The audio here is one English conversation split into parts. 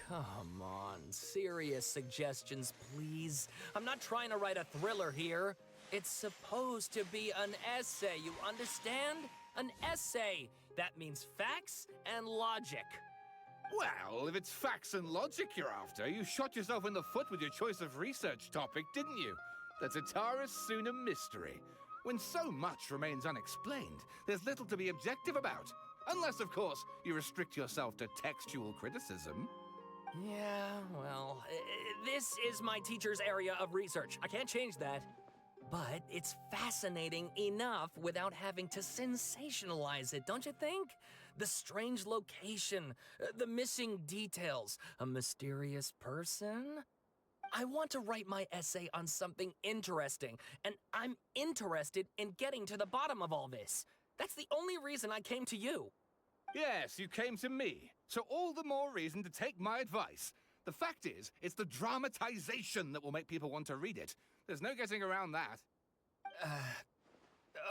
Come on, serious suggestions, please. I'm not trying to write a thriller here. It's supposed to be an essay, you understand? An essay! That means facts and logic. Well, if it's facts and logic you're after, you shot yourself in the foot with your choice of research topic, didn't you? The Tatara Suna mystery. When so much remains unexplained, there's little to be objective about. Unless, of course, you restrict yourself to textual criticism. Yeah, well, this is my teacher's area of research. I can't change that. But it's fascinating enough without having to sensationalize it, don't you think? The strange location, the missing details, a mysterious person. I want to write my essay on something interesting, and I'm interested in getting to the bottom of all this. That's the only reason I came to you. Yes, you came to me, so all the more reason to take my advice. The fact is, it's the dramatization that will make people want to read it. There's no getting around that.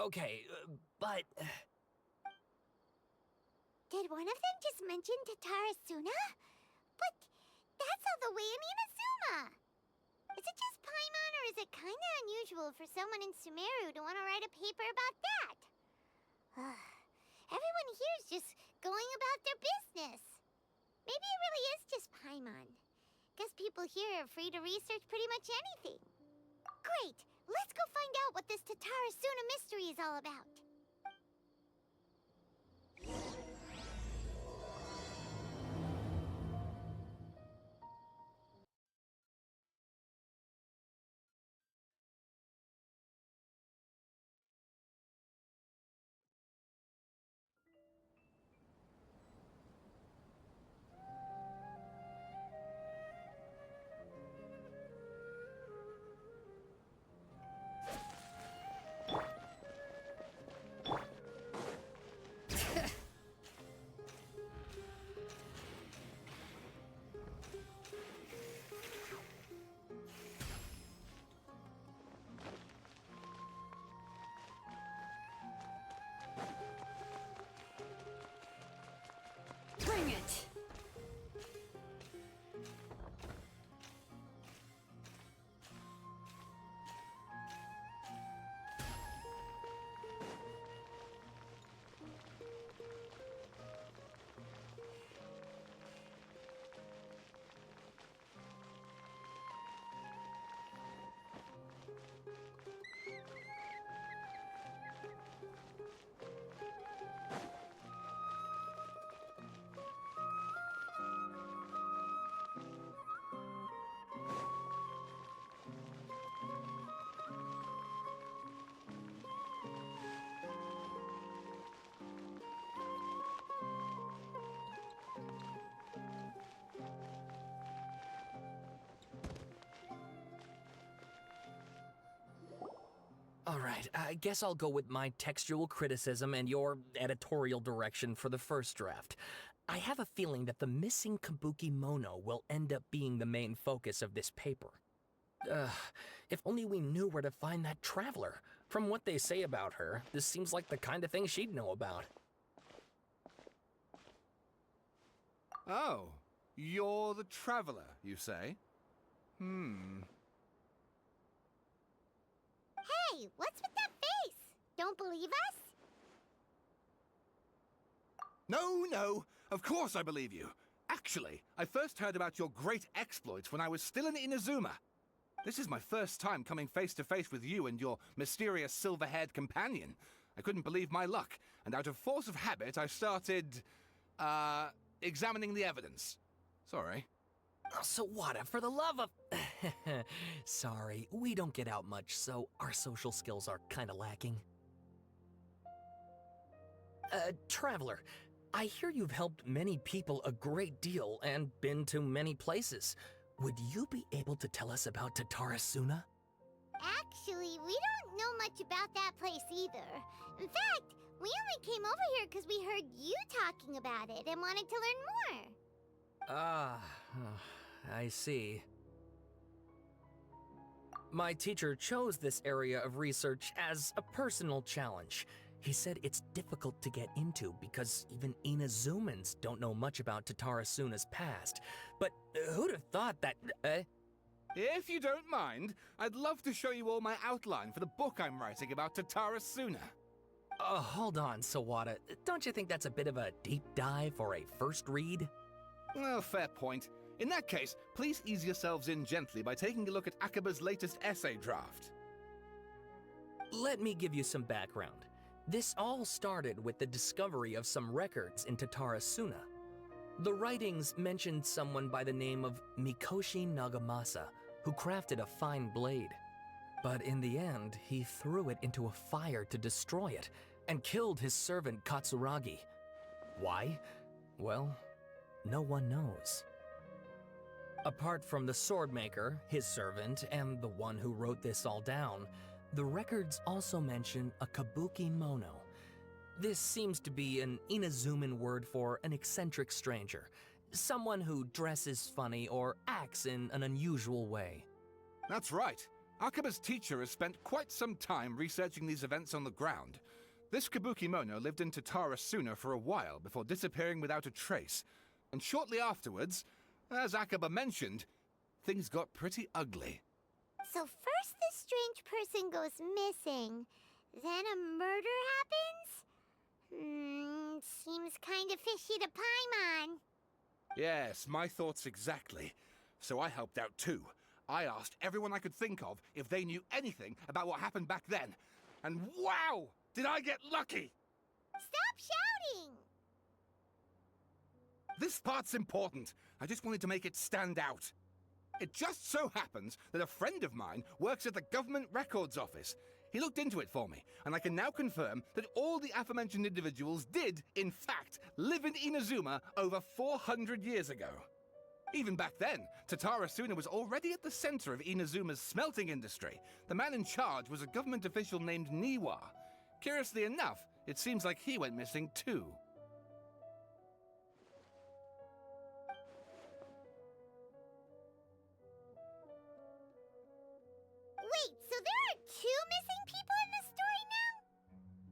Okay, but... Did one of them just mention Tatara Suna? But that's all the way in Inazuma! Is it just Paimon, or is it kinda unusual for someone in Sumeru to want to write a paper about that? Everyone here is just going about their business. Maybe it really is just Paimon. Guess people here are free to research pretty much anything. Great! Let's go find out what this Tatara Suna mystery is all about. Bring it! Alright, I guess I'll go with my textual criticism and your editorial direction for the first draft. I have a feeling that the missing Kabuki Mono will end up being the main focus of this paper. If only we knew where to find that traveler. From what they say about her, this seems like the kind of thing she'd know about. Oh, you're the traveler, you say? Hey, what's with that face? Don't believe us? No, of course I believe you. Actually, I first heard about your great exploits when I was still in Inazuma. This is my first time coming face to face with you and your mysterious silver-haired companion. I couldn't believe my luck, and out of force of habit, I started, examining the evidence. Sorry. Oh, Sawada, for the love of... Sorry, we don't get out much, so our social skills are kinda lacking. Traveler, I hear you've helped many people a great deal and been to many places. Would you be able to tell us about Tatara Suna? Actually, we don't know much about that place either. In fact, we only came over here because we heard you talking about it and wanted to learn more. Ah, I see. My teacher chose this area of research as a personal challenge. He said it's difficult to get into because even Inazumans don't know much about Tatarasuna's past. But who'd have thought that... If you don't mind, I'd love to show you all my outline for the book I'm writing about Tatarasuna. Hold on, Sawada. Don't you think that's a bit of a deep dive or a first read? Well, fair point. In that case, please ease yourselves in gently by taking a look at Akaba's latest essay draft. Let me give you some background. This all started with the discovery of some records in Tatarasuna. The writings mentioned someone by the name of Mikoshi Nagamasa, who crafted a fine blade. But in the end, he threw it into a fire to destroy it, and killed his servant Katsuragi. Why? Well, no one knows. Apart from the swordmaker, his servant, and the one who wrote this all down, the records also mention a kabuki mono. This seems to be an Inazuman word for an eccentric stranger, someone who dresses funny or acts in an unusual way. That's right. Akaba's teacher has spent quite some time researching these events on the ground. This Kabuki-mono lived in Tatarasuna for a while before disappearing without a trace. And shortly afterwards, as Akaba mentioned, things got pretty ugly. So first this strange person goes missing, then a murder happens? Seems kinda fishy to Paimon. Yes, my thoughts exactly. So I helped out too. I asked everyone I could think of if they knew anything about what happened back then. And wow! Did I get lucky! Stop shouting! This part's important. I just wanted to make it stand out. It just so happens that a friend of mine works at the Government Records Office. He looked into it for me, and I can now confirm that all the aforementioned individuals did, in fact, live in Inazuma over 400 years ago. Even back then, Tatarasuna was already at the center of Inazuma's smelting industry. The man in charge was a government official named Niwa. Curiously enough, it seems like he went missing too. Wait, so there are 2 missing people in the story now?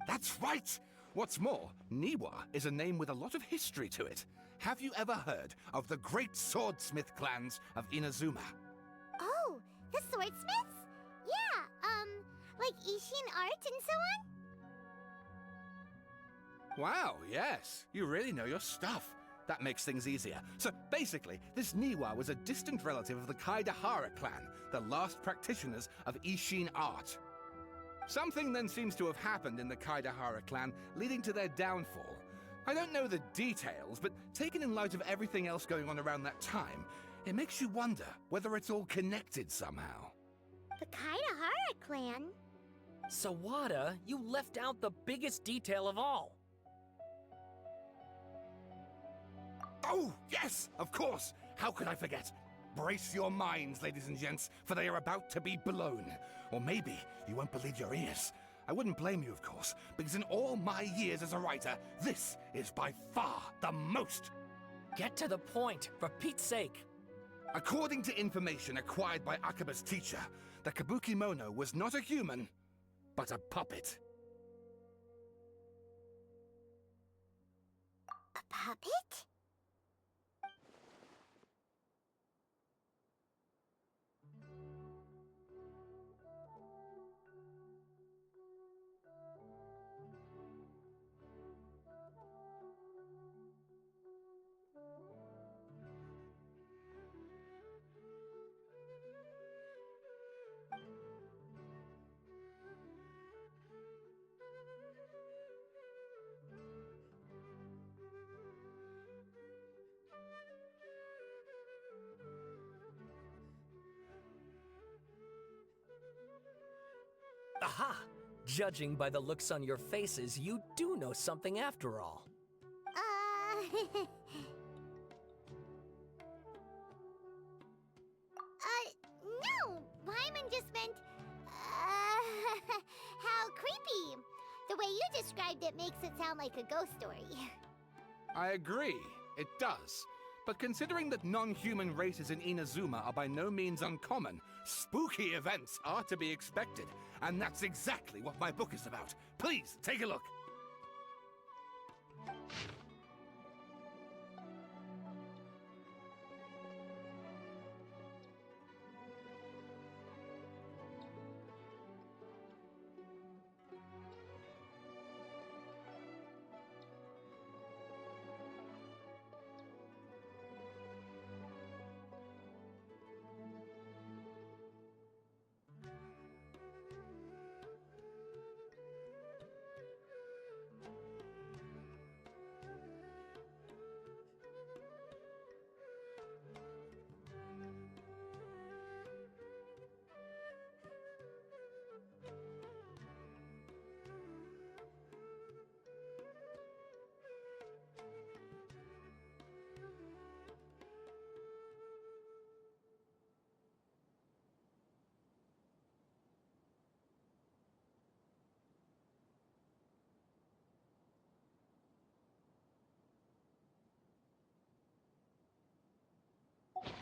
That's right! What's more, Niwa is a name with a lot of history to it. Have you ever heard of the great swordsmith clans of Inazuma? Oh, the swordsmiths? Yeah, like Ishin art and so on? Wow, yes. You really know your stuff. That makes things easier. So basically, this Niwa was a distant relative of the Kaidahara clan, the last practitioners of Ishin art. Something then seems to have happened in the Kaidahara clan, leading to their downfall. I don't know the details, but taken in light of everything else going on around that time, it makes you wonder whether it's all connected somehow. The Kaidahara clan? Sawada, you left out the biggest detail of all. Oh, yes, of course. How could I forget? Brace your minds, ladies and gents, for they are about to be blown. Or maybe you won't believe your ears. I wouldn't blame you, of course, because in all my years as a writer, this is by far the most. Get to the point, for Pete's sake. According to information acquired by Akaba's teacher, the Kabuki-mono was not a human, but a puppet. A puppet? Aha! Judging by the looks on your faces, you do know something after all. No! Paimon just meant, how creepy. The way you described it makes it sound like a ghost story. I agree, it does. But considering that non-human races in Inazuma are by no means uncommon, spooky events are to be expected. And that's exactly what my book is about. Please, take a look.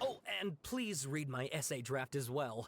Oh, and please read my essay draft as well.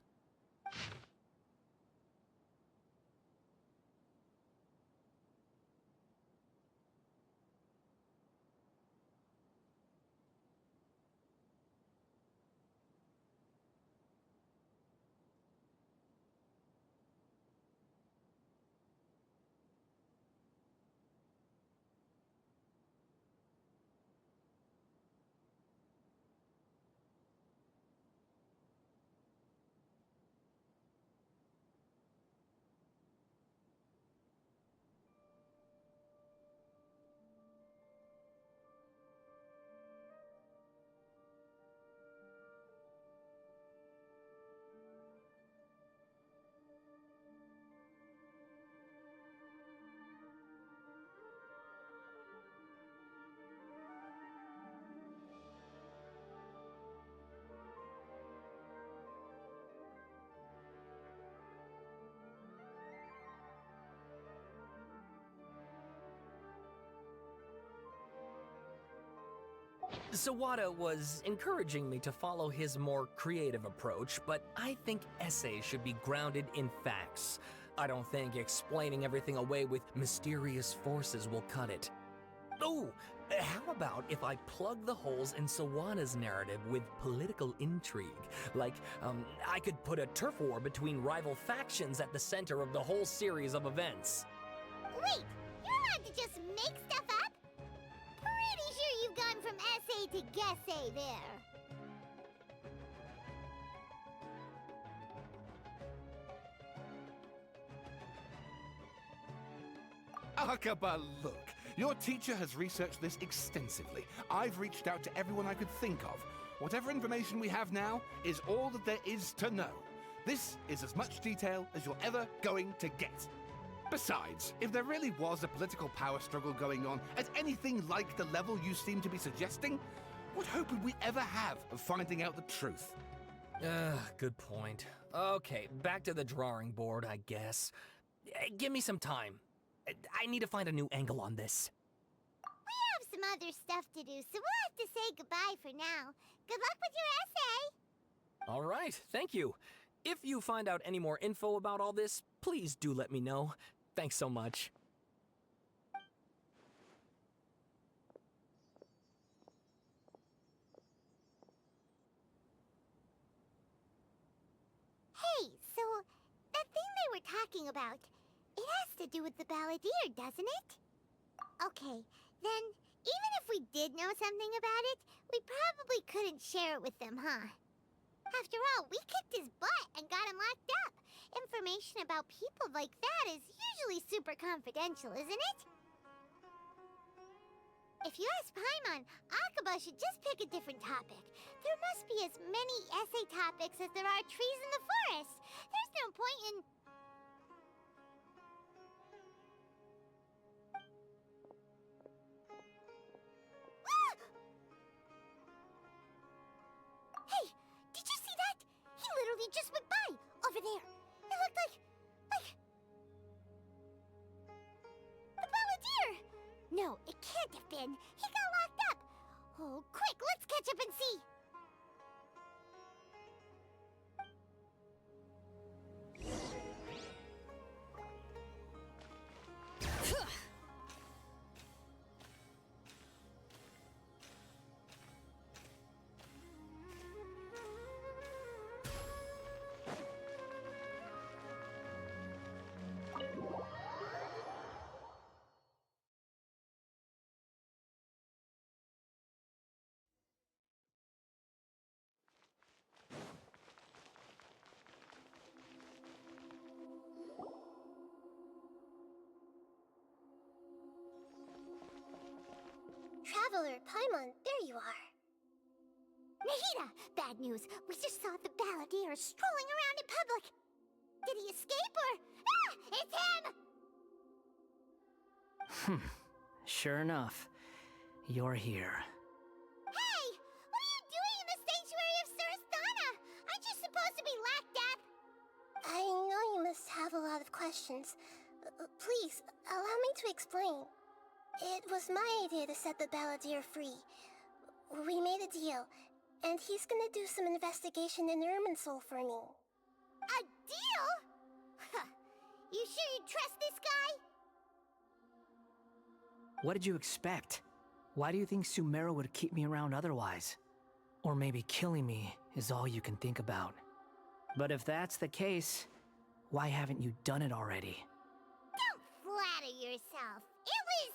Sawada was encouraging me to follow his more creative approach, but I think essays should be grounded in facts. I don't think explaining everything away with mysterious forces will cut it. Oh, how about if I plug the holes in Sawada's narrative with political intrigue? Like, I could put a turf war between rival factions at the center of the whole series of events. Wait, you're allowed to just make stuff up? Pretty sure you've gone from essay to guessay there. Akaba, look. Your teacher has researched this extensively. I've reached out to everyone I could think of. Whatever information we have now is all that there is to know. This is as much detail as you're ever going to get. Besides, if there really was a political power struggle going on at anything like the level you seem to be suggesting, what hope would we ever have of finding out the truth? Good point. Okay, back to the drawing board, I guess. Give me some time. I need to find a new angle on this. We have some other stuff to do, so we'll have to say goodbye for now. Good luck with your essay! All right, thank you. If you find out any more info about all this, please do let me know. Thanks so much. Hey, so that thing they were talking about, it has to do with the balladeer, doesn't it? Okay, then even if we did know something about it, we probably couldn't share it with them, huh? After all, we kicked his butt and got him locked up. Information about people like that is usually super confidential, isn't it? If you ask Paimon, Akaba should just pick a different topic. There must be as many essay topics as there are trees in the forest. There's no point in... Hey, did you see that? He literally just went by, over there. It looked like... the balladeer! No, it can't have been. He got locked up. Oh, quick, let's catch up and see. Traveler, Paimon, there you are. Nahida, bad news. We just saw the balladeer strolling around in public. Did he escape or... Ah! It's him! Sure enough, you're here. Hey! What are you doing in the sanctuary of Surasthana? Aren't you supposed to be lacked up? I know you must have a lot of questions. Please, allow me to explain. It was my idea to set the balladeer free. We made a deal, and he's gonna do some investigation in Irminsul for me. A deal? Huh. You sure you trust this guy? What did you expect? Why do you think Sumeru would keep me around otherwise? Or maybe killing me is all you can think about. But if that's the case, why haven't you done it already? Don't flatter yourself. It was...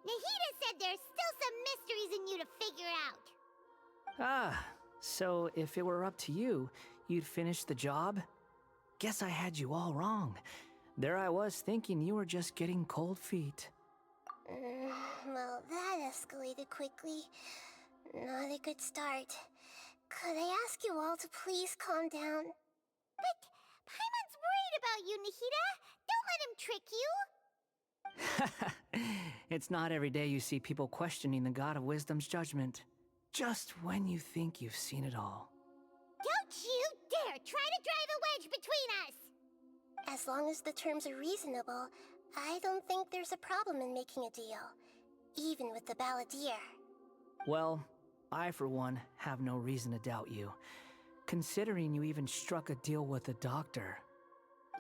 Nahida said there's still some mysteries in you to figure out. Ah, so if it were up to you, you'd finish the job? Guess I had you all wrong. There I was thinking you were just getting cold feet. Well, that escalated quickly. Not a good start. Could I ask you all to please calm down? But Paimon's worried about you, Nahida. Don't let him trick you. It's not every day you see people questioning the God of Wisdom's judgment. Just when you think you've seen it all. Don't you dare try to drive a wedge between us! As long as the terms are reasonable, I don't think there's a problem in making a deal. Even with the balladeer. Well, I for one have no reason to doubt you. Considering you even struck a deal with the doctor.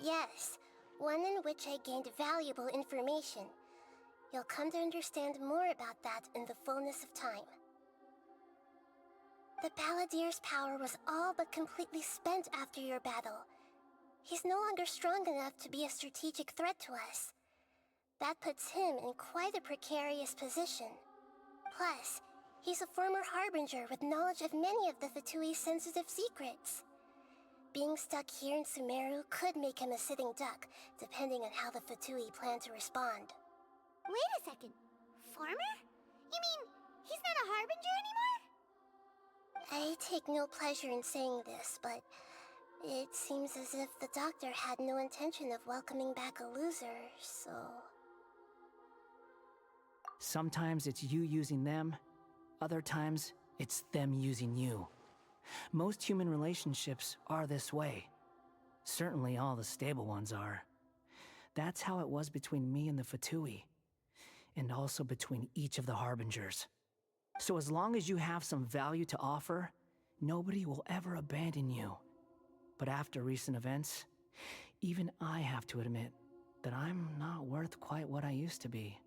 Yes, one in which I gained valuable information. You'll come to understand more about that in the fullness of time. The balladeer's power was all but completely spent after your battle. He's no longer strong enough to be a strategic threat to us. That puts him in quite a precarious position. Plus, he's a former Harbinger with knowledge of many of the Fatui's sensitive secrets. Being stuck here in Sumeru could make him a sitting duck, depending on how the Fatui plan to respond. Wait a second. Former? You mean, he's not a Harbinger anymore? I take no pleasure in saying this, but it seems as if the doctor had no intention of welcoming back a loser, so... Sometimes it's you using them, other times it's them using you. Most human relationships are this way. Certainly all the stable ones are. That's how it was between me and the Fatui, and also between each of the Harbingers. So as long as you have some value to offer, nobody will ever abandon you. But after recent events, even I have to admit that I'm not worth quite what I used to be.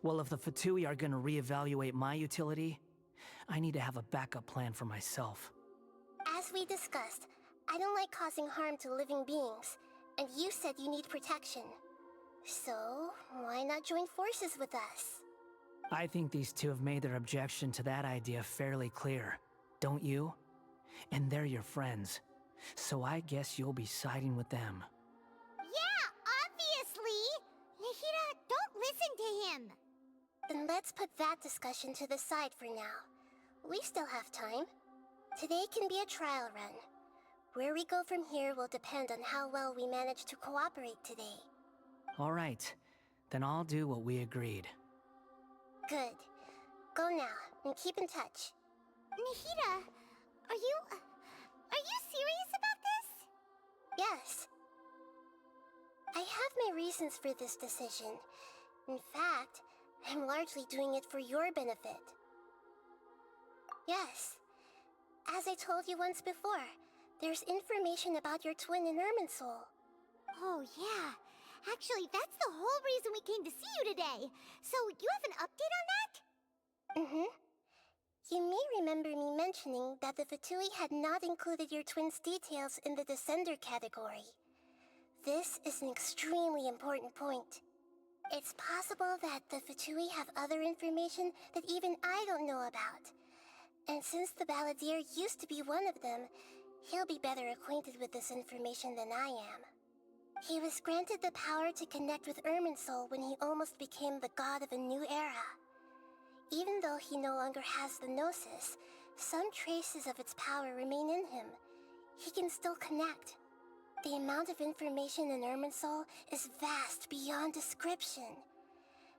Well, if the Fatui are gonna reevaluate my utility, I need to have a backup plan for myself. As we discussed, I don't like causing harm to living beings, and you said you need protection. So, why not join forces with us? I think these two have made their objection to that idea fairly clear, don't you? And they're your friends, so I guess you'll be siding with them. Yeah, obviously! Nahida, don't listen to him! Then let's put that discussion to the side for now. We still have time. Today can be a trial run. Where we go from here will depend on how well we manage to cooperate today. All right, then I'll do what we agreed. Good. Go now, and keep in touch. Nahida, are you serious about this? Yes. I have my reasons for this decision. In fact, I'm largely doing it for your benefit. Yes. As I told you once before, there's information about your twin in Irminsul. Oh, yeah. Actually, that's the whole reason we came to see you today. So, you have an update on that? Mm-hmm. You may remember me mentioning that the Fatui had not included your twin's details in the Descender category. This is an extremely important point. It's possible that the Fatui have other information that even I don't know about. And since the balladeer used to be one of them, he'll be better acquainted with this information than I am. He was granted the power to connect with Irminsul when he almost became the god of a new era. Even though he no longer has the Gnosis, some traces of its power remain in him. He can still connect. The amount of information in Irminsul is vast beyond description.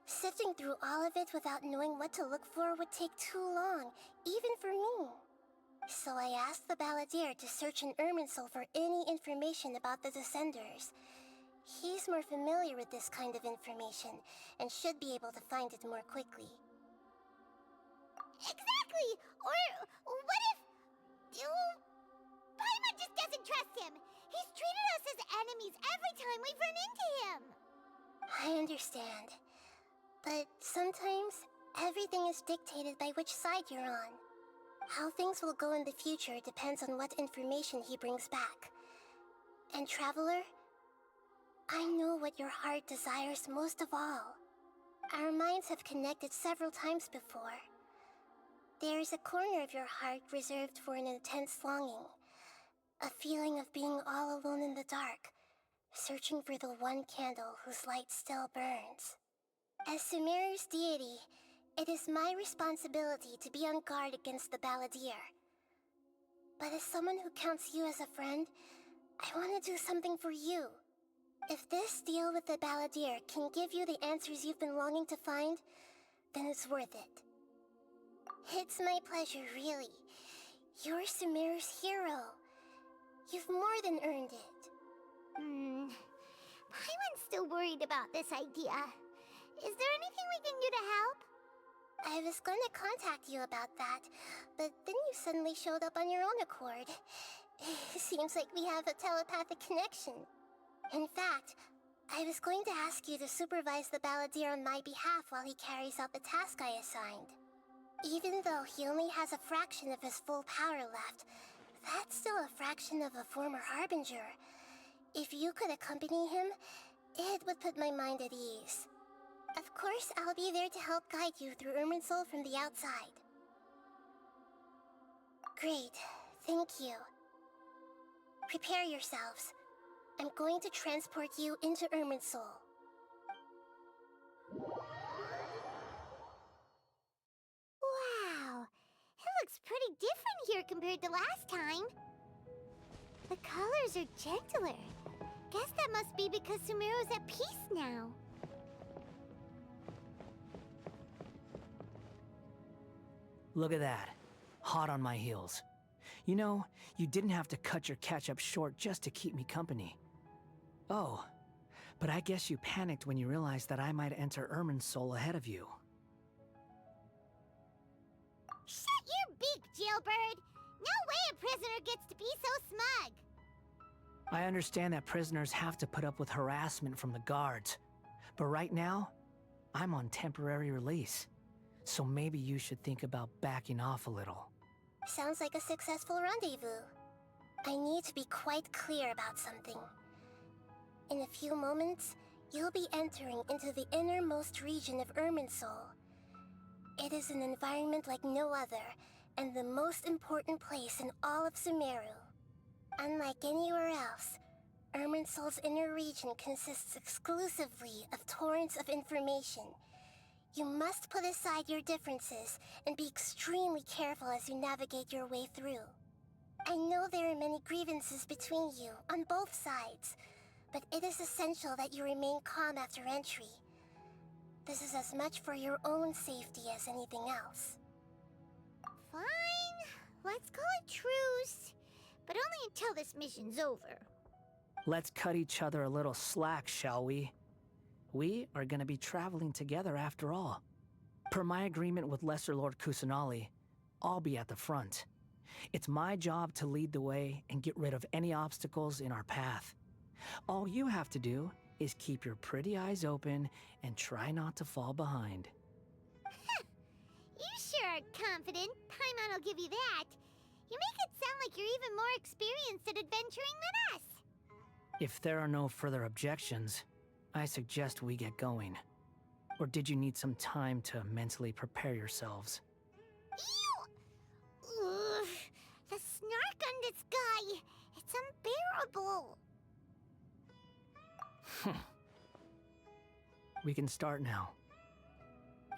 Sifting through all of it without knowing what to look for would take too long, even for me. So I asked the Balladeer to search in Irminsul for any information about the Descenders. He's more familiar with this kind of information, and should be able to find it more quickly. Exactly! Or what if... Paimon just doesn't trust him! He's treated us as enemies every time we've run into him! I understand. But sometimes, everything is dictated by which side you're on. How things will go in the future depends on what information he brings back. And Traveler, I know what your heart desires most of all. Our minds have connected several times before. There is a corner of your heart reserved for an intense longing. A feeling of being all alone in the dark, searching for the one candle whose light still burns. As Sumeru's deity, it is my responsibility to be on guard against the Balladeer. But as someone who counts you as a friend, I want to do something for you. If this deal with the Balladeer can give you the answers you've been longing to find, then it's worth it. It's my pleasure, really. You're Sumeru's hero. You've more than earned it. Paimon's still worried about this idea. Is there anything we can do to help? I was gonna contact you about that, but then you suddenly showed up on your own accord. Seems like we have a telepathic connection. In fact, I was going to ask you to supervise the Balladeer on my behalf while he carries out the task I assigned. Even though he only has a fraction of his full power left, that's still a fraction of a former Harbinger. If you could accompany him, it would put my mind at ease. Of course, I'll be there to help guide you through Irminsul from the outside. Great, thank you. Prepare yourselves. I'm going to transport you into Irminsul. Wow, it looks pretty different here compared to last time. The colors are gentler. Guess that must be because Sumeru's at peace now. Look at that. Hot on my heels. You know, you didn't have to cut your catch-up short just to keep me company. Oh, but I guess you panicked when you realized that I might enter Irminsul ahead of you. Shut your beak, jailbird! No way a prisoner gets to be so smug! I understand that prisoners have to put up with harassment from the guards, but right now, I'm on temporary release. So maybe you should think about backing off a little. Sounds like a successful rendezvous. I need to be quite clear about something. In a few moments, you'll be entering into the innermost region of Irminsul. It is an environment like no other, and the most important place in all of Sumeru. Unlike anywhere else, Irminsul's inner region consists exclusively of torrents of information. You must put aside your differences and be extremely careful as you navigate your way through. I know there are many grievances between you, on both sides, but it is essential that you remain calm after entry. This is as much for your own safety as anything else. Fine, let's call it truce. But only until this mission's over. Let's cut each other a little slack, shall we? We are gonna be traveling together after all. Per my agreement with Lesser Lord Kusanali, I'll be at the front. It's my job to lead the way and get rid of any obstacles in our path. All you have to do is keep your pretty eyes open and try not to fall behind. You sure are confident. Paimon will give you that. You make it sound like you're even more experienced at adventuring than us. If there are no further objections, I suggest we get going. Or did you need some time to mentally prepare yourselves? Ew! Ugh, the snark on this guy. It's unbearable. We can start now.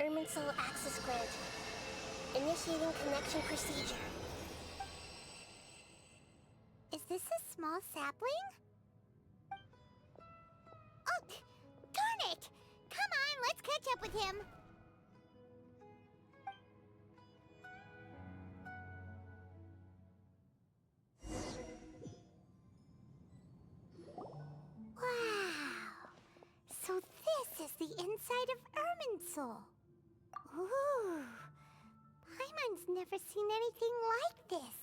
Irminsul access granted. Initiating connection procedure. Is this a small sapling? Oh, darn it! Come on, let's catch up with him. Wow! So this is the inside of Irminsul. Ooh! Paimon's never seen anything like this.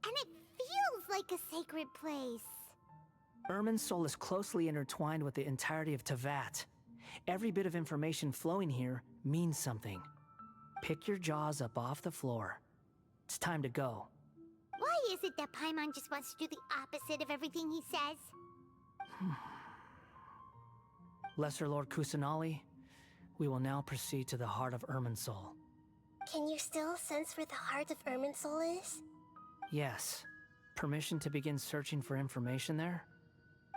And it feels like a sacred place. Irminsul is closely intertwined with the entirety of Teyvat. Every bit of information flowing here means something. Pick your jaws up off the floor. It's time to go. Why is it that Paimon just wants to do the opposite of everything he says? Lesser Lord Kusanali, we will now proceed to the heart of Irminsul. Can you still sense where the heart of Irminsul is? Yes. Permission to begin searching for information there?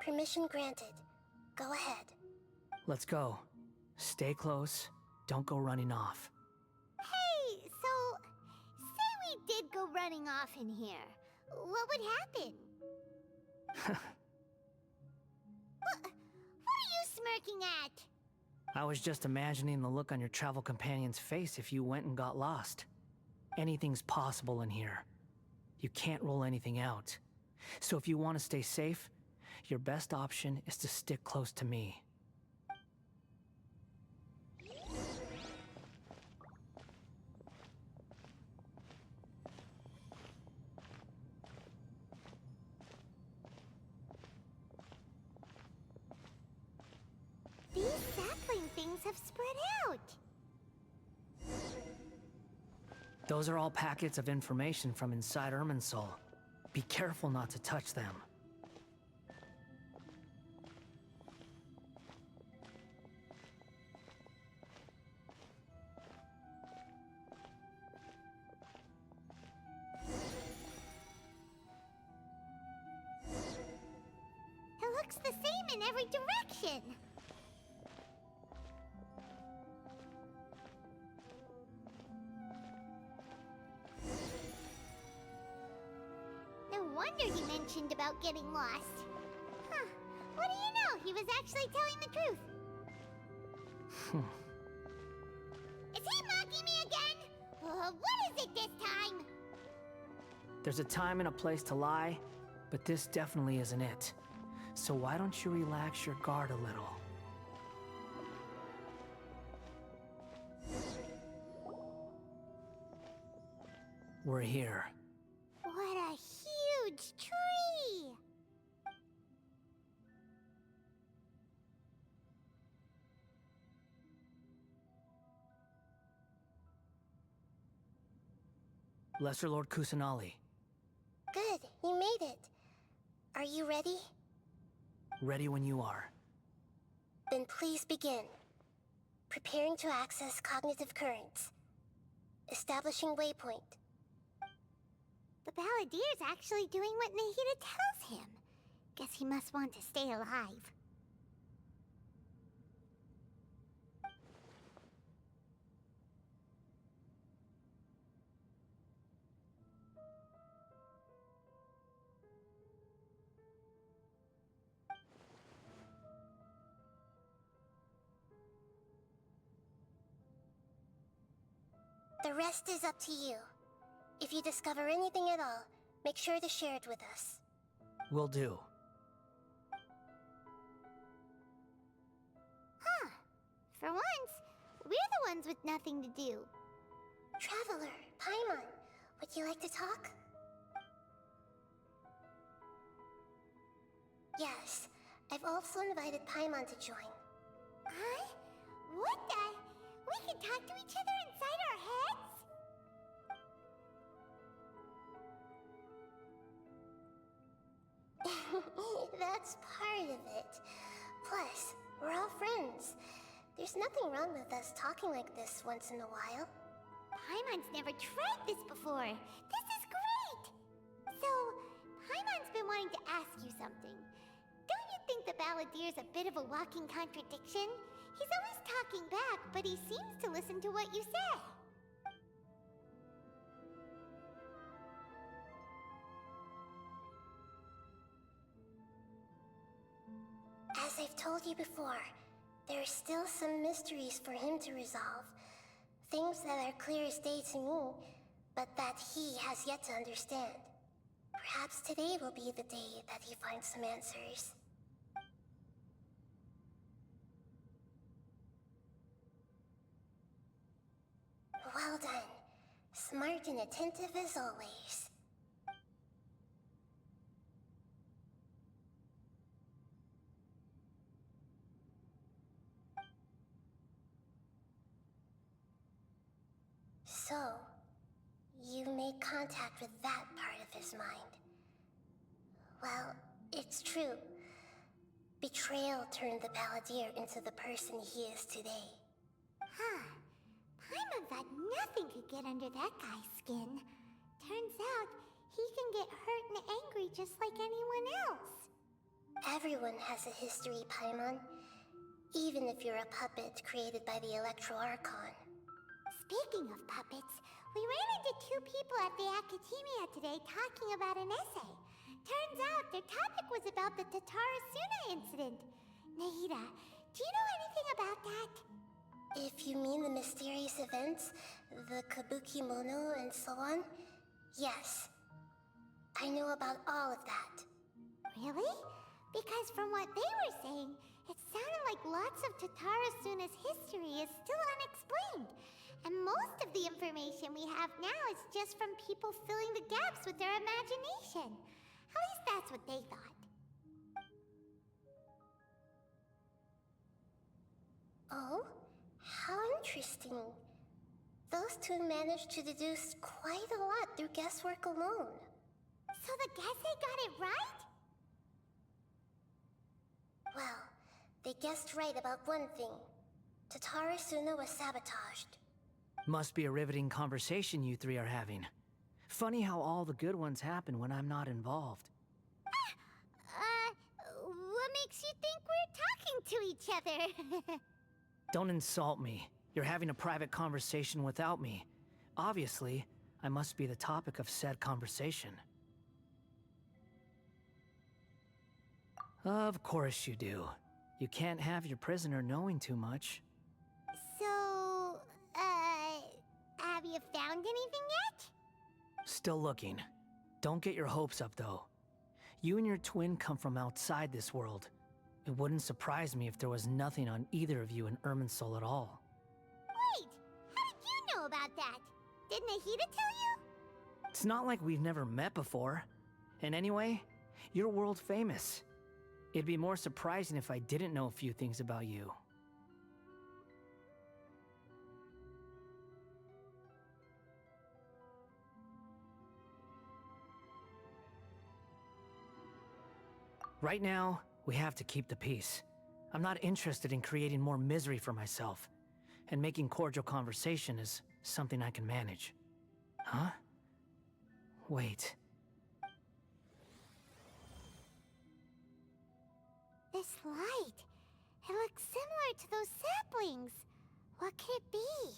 Permission granted. Go ahead. Let's go. Stay close. Don't go running off. Hey, so... say we did go running off in here. What would happen? What are you smirking at? I was just imagining the look on your travel companion's face if you went and got lost. Anything's possible in here. You can't rule anything out. So if you want to stay safe, your best option is to stick close to me. These sapling things have spread out. Those are all packets of information from inside Irminsul. Be careful not to touch them. It looks the same in every direction. No wonder he mentioned about getting lost. Huh. What do you know? He was actually telling the truth. Is he mocking me again? What is it this time? There's a time and a place to lie, but this definitely isn't it. So why don't you relax your guard a little? We're here. What a huge tree! Lesser Lord Kusanali, Good, you made it. Are you ready? ready when you are. Then please begin. Preparing to access cognitive currents. Establishing waypoint. The Balladier's actually doing what Nahida tells him. Guess he must want to stay alive. The rest is up to you. If you discover anything at all, make sure to share it with us. Will do. Huh. For once, we're the ones with nothing to do. Traveler, Paimon, would you like to talk? Yes, I've also invited Paimon to join. Huh? What the? We can talk to each other inside our heads? That's part of it. Plus, we're all friends. There's nothing wrong with us talking like this once in a while. Paimon's never tried this before. This is great! So, Paimon's been wanting to ask you something. Don't you think the Balladier's a bit of a walking contradiction? He's always talking back, but he seems to listen to what you say. As I've told you before, there are still some mysteries for him to resolve. Things that are clear as day to me, but that he has yet to understand. Perhaps today will be the day that he finds some answers. Well done. Smart and attentive as always. So, you made contact with that part of his mind. Well, it's true. Betrayal turned the Balladeer into the person he is today. Huh. Paimon thought nothing could get under that guy's skin. Turns out, he can get hurt and angry just like anyone else. Everyone has a history, Paimon. Even if you're a puppet created by the Electro Archon. Speaking of puppets, we ran into two people at the Academia today talking about an essay. Turns out their topic was about the Tatara Suna incident. Nahida, do you know anything about that? If you mean the mysterious events, the Kabuki Mono and so on, yes. I know about all of that. Really? Because from what they were saying, it sounded like lots of Tatara Suna's history is still unexplained. And most of the information we have now is just from people filling the gaps with their imagination. At least that's what they thought. Oh? How interesting. Those two managed to deduce quite a lot through guesswork alone. So the Gese got it right? Well, they guessed right about one thing. Tatara Suna was sabotaged. Must be a riveting conversation you three are having. Funny how all the good ones happen when I'm not involved. What makes you think we're talking to each other? Don't insult me. You're having a private conversation without me. Obviously, I must be the topic of said conversation. Of course you do. You can't have your prisoner knowing too much. So, have you found anything yet? Still looking. Don't get your hopes up, though. You and your twin come from outside this world. It wouldn't surprise me if there was nothing on either of you in Irminsul at all. Wait! How did you know about that? Did Nahida tell you? It's not like we've never met before. And anyway, you're world famous. It'd be more surprising if I didn't know a few things about you. Right now, we have to keep the peace. I'm not interested in creating more misery for myself. And making cordial conversation is something I can manage. Huh? Wait. This light. It looks similar to those saplings. What could it be?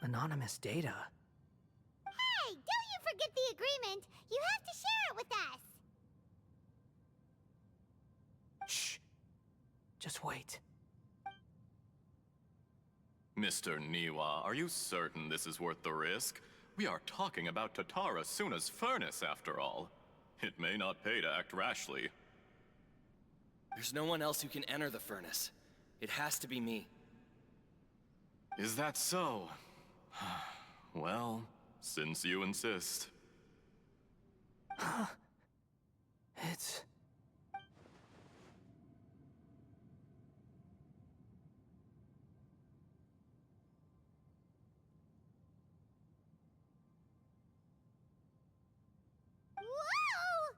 Anonymous data. Hey, don't you forget the agreement! You have to share it with us! Shh. Just wait. Mr. Niwa, are you certain this is worth the risk? We are talking about Tatara Suna's furnace, after all. It may not pay to act rashly. There's no one else who can enter the furnace. It has to be me. Is that so? Well, since you insist. It's... Whoa!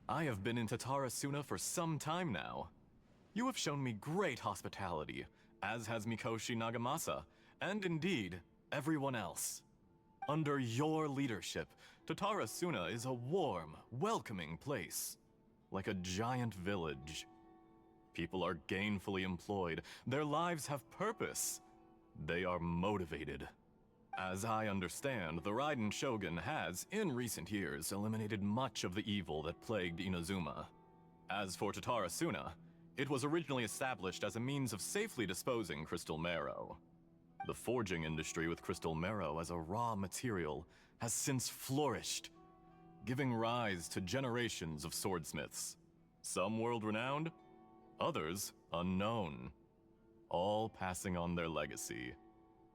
I have been in Tatara Suna for some time now. You have shown me great hospitality, as has Mikoshi Nagamasa, and indeed, everyone else. Under your leadership, Tatara Suna is a warm, welcoming place. Like a giant village. People are gainfully employed. Their lives have purpose. They are motivated. As I understand, the Raiden Shogun has, in recent years, eliminated much of the evil that plagued Inazuma. As for Tatara Suna, it was originally established as a means of safely disposing crystal marrow. The forging industry with crystal marrow as a raw material has since flourished, giving rise to generations of swordsmiths. Some world-renowned, others unknown, all passing on their legacy.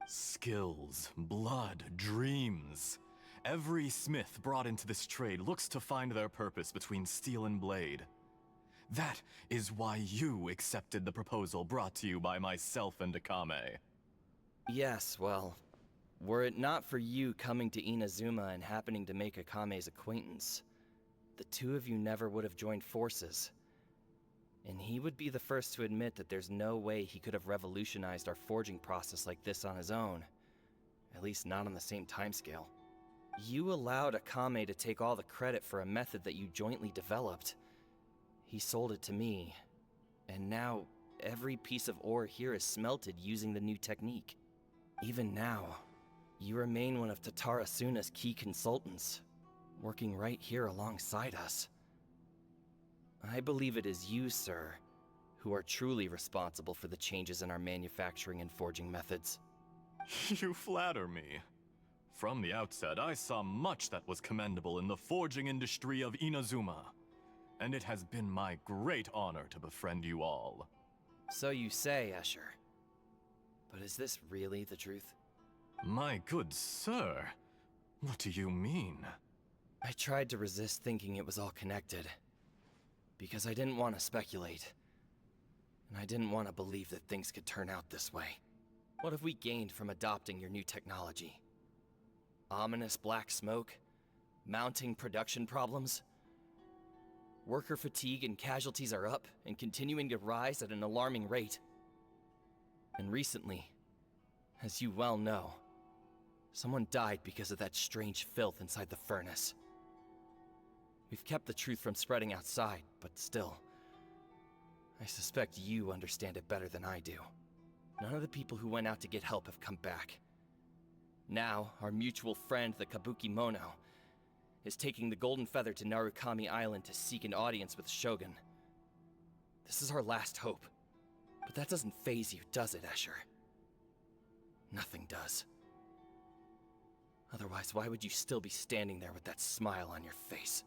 Skills, blood, dreams. Every smith brought into this trade looks to find their purpose between steel and blade. That is why you accepted the proposal brought to you by myself and Akame. Yes, well, were it not for you coming to Inazuma and happening to make Akame's acquaintance, the two of you never would have joined forces. And he would be the first to admit that there's no way he could have revolutionized our forging process like this on his own. At least not on the same timescale. You allowed Akame to take all the credit for a method that you jointly developed. He sold it to me, and now every piece of ore here is smelted using the new technique. Even now, you remain one of Tatara Suna's key consultants, working right here alongside us. I believe it is you, sir, who are truly responsible for the changes in our manufacturing and forging methods. You flatter me. From the outset, I saw much that was commendable in the forging industry of Inazuma, and it has been my great honor to befriend you all. So you say, Escher. But is this really the truth? My good sir, what do you mean? I tried to resist thinking it was all connected. Because I didn't want to speculate. And I didn't want to believe that things could turn out this way. What have we gained from adopting your new technology? Ominous black smoke? Mounting production problems? Worker fatigue and casualties are up and continuing to rise at an alarming rate. And recently, as you well know, someone died because of that strange filth inside the furnace. We've kept the truth from spreading outside, but still, I suspect you understand it better than I do. None of the people who went out to get help have come back. Now, our mutual friend, the Kabuki Mono, is taking the Golden Feather to Narukami Island to seek an audience with the Shogun. This is our last hope. But that doesn't faze you, does it, Escher? Nothing does. Otherwise, why would you still be standing there with that smile on your face?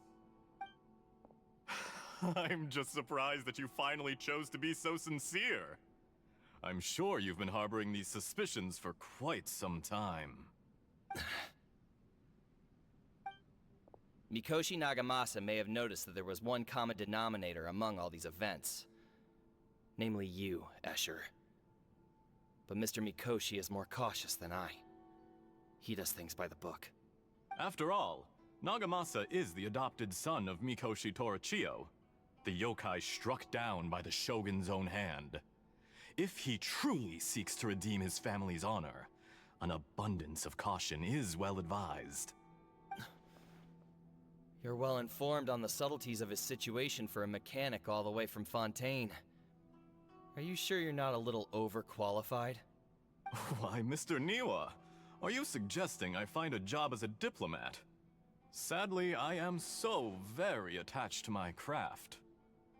I'm just surprised that you finally chose to be so sincere. I'm sure you've been harboring these suspicions for quite some time. Mikoshi Nagamasa may have noticed that there was one common denominator among all these events. Namely you, Escher. But Mr. Mikoshi is more cautious than I. He does things by the book. After all, Nagamasa is the adopted son of Mikoshi Torichio, the yokai struck down by the Shogun's own hand. If he truly seeks to redeem his family's honor, an abundance of caution is well advised. You're well informed on the subtleties of his situation for a mechanic all the way from Fontaine. Are you sure you're not a little overqualified? Why, Mr. Niwa, are you suggesting I find a job as a diplomat? Sadly, I am so very attached to my craft.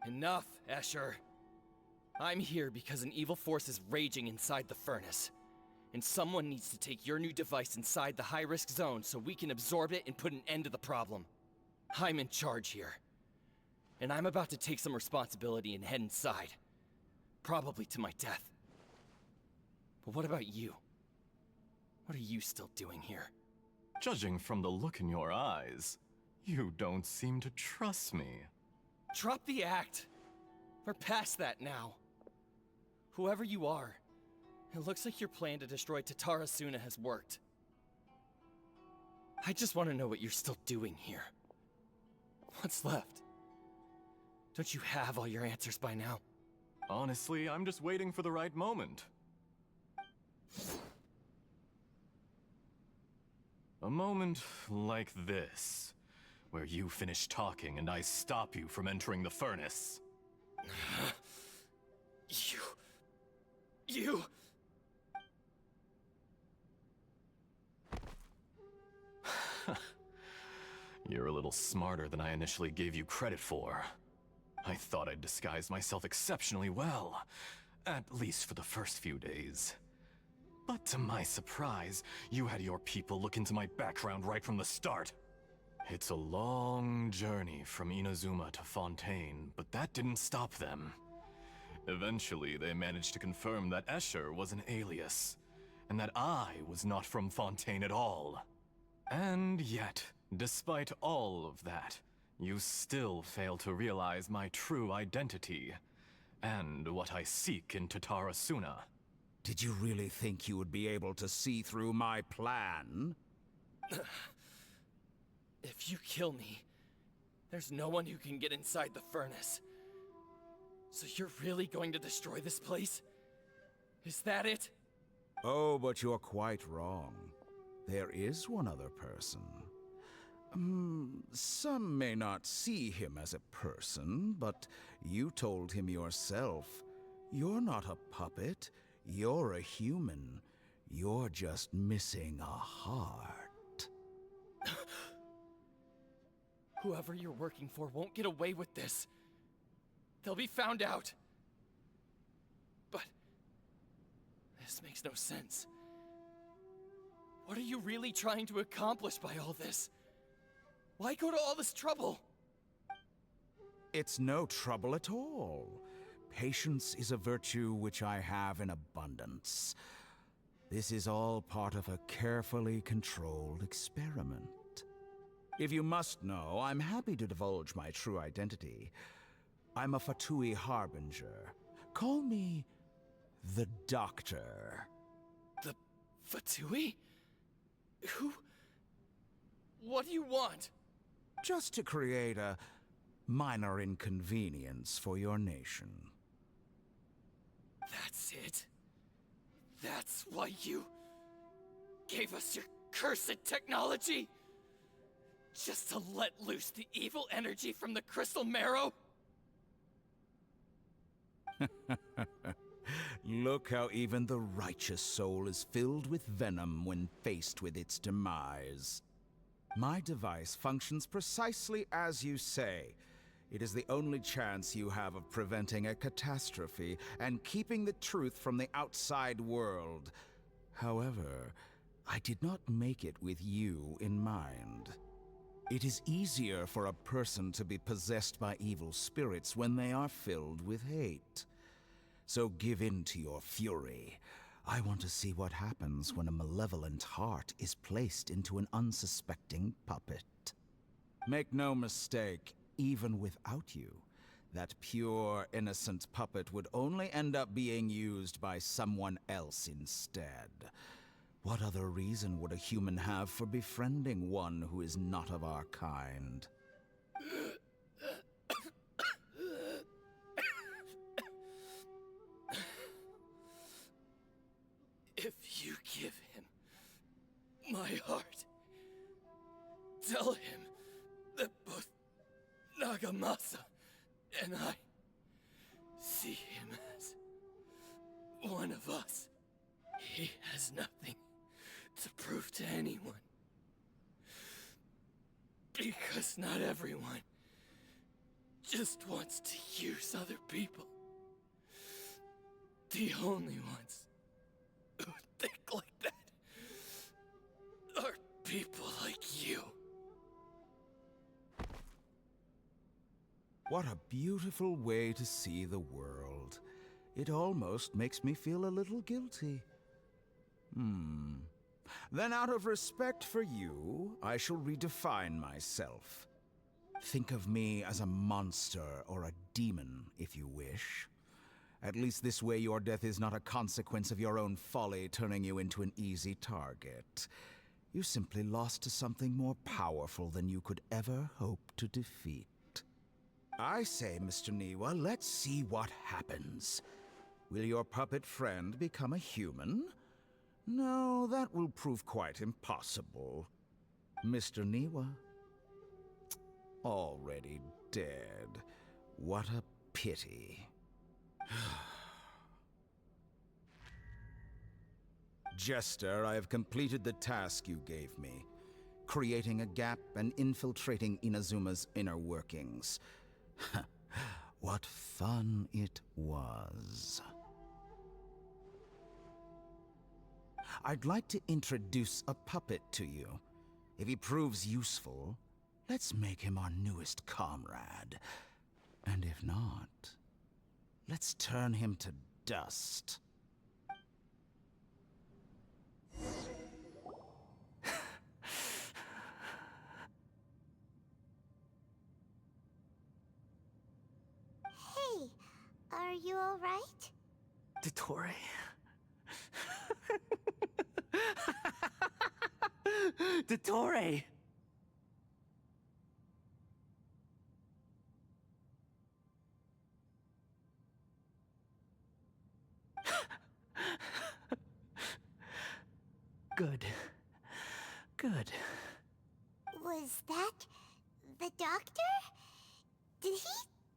Enough, Escher. I'm here because an evil force is raging inside the furnace. And someone needs to take your new device inside the high-risk zone so we can absorb it and put an end to the problem. I'm in charge here. And I'm about to take some responsibility and head inside. Probably to my death. But what about you? What are you still doing here? Judging from the look in your eyes, you don't seem to trust me. Drop the act! We're past that now. Whoever you are, it looks like your plan to destroy Tatara Suna has worked. I just want to know what you're still doing here. What's left? Don't you have all your answers by now? Honestly, I'm just waiting for the right moment. A moment like this, where you finish talking and I stop you from entering the furnace. You... You're a little smarter than I initially gave you credit for. I thought I'd disguised myself exceptionally well, at least for the first few days. But to my surprise, you had your people look into my background right from the start. It's a long journey from Inazuma to Fontaine, but that didn't stop them. Eventually, they managed to confirm that Escher was an alias, and that I was not from Fontaine at all. And yet, despite all of that, you still fail to realize my true identity, and what I seek in Tatara Suna. Did you really think you would be able to see through my plan? If you kill me, there's no one who can get inside the furnace. So you're really going to destroy this place? Is that it? Oh, but you're quite wrong. There is one other person. Some may not see him as a person, but you told him yourself. You're not a puppet. You're a human. You're just missing a heart. Whoever you're working for won't get away with this. They'll be found out. But this makes no sense. What are you really trying to accomplish by all this? Why go to all this trouble? It's no trouble at all. Patience is a virtue which I have in abundance. This is all part of a carefully controlled experiment. If you must know, I'm happy to divulge my true identity. I'm a Fatui Harbinger. Call me the Doctor. The Fatui? Who? What do you want? Just to create a minor inconvenience for your nation. That's it? That's why you gave us your cursed technology? Just to let loose the evil energy from the crystal marrow? Look how even the righteous soul is filled with venom when faced with its demise. My device functions precisely as you say. It is the only chance you have of preventing a catastrophe and keeping the truth from the outside world. However, I did not make it with you in mind. It is easier for a person to be possessed by evil spirits when they are filled with hate. So give in to your fury. I want to see what happens when a malevolent heart is placed into an unsuspecting puppet. Make no mistake, even without you, that pure, innocent puppet would only end up being used by someone else instead. What other reason would a human have for befriending one who is not of our kind? If you give him my heart, tell him that both Nagamasa and I see him as one of us. He has nothing to prove to anyone. Because not everyone just wants to use other people. The only ones who think like that are people like you. What a beautiful way to see the world. It almost makes me feel a little guilty. Then out of respect for you, I shall redefine myself. Think of me as a monster or a demon, if you wish. At least this way your death is not a consequence of your own folly turning you into an easy target. You simply lost to something more powerful than you could ever hope to defeat. I say, Mr. Niwa, let's see what happens. Will your puppet friend become a human? No, that will prove quite impossible. Mr. Niwa? Already dead. What a pity. Jester, I have completed the task you gave me. Creating a gap and infiltrating Inazuma's inner workings. What fun it was. I'd like to introduce a puppet to you. If he proves useful, let's make him our newest comrade. And if not, let's turn him to dust. Hey, are you alright? Dottore? Dottore! Good. Good. Was that the doctor? Did he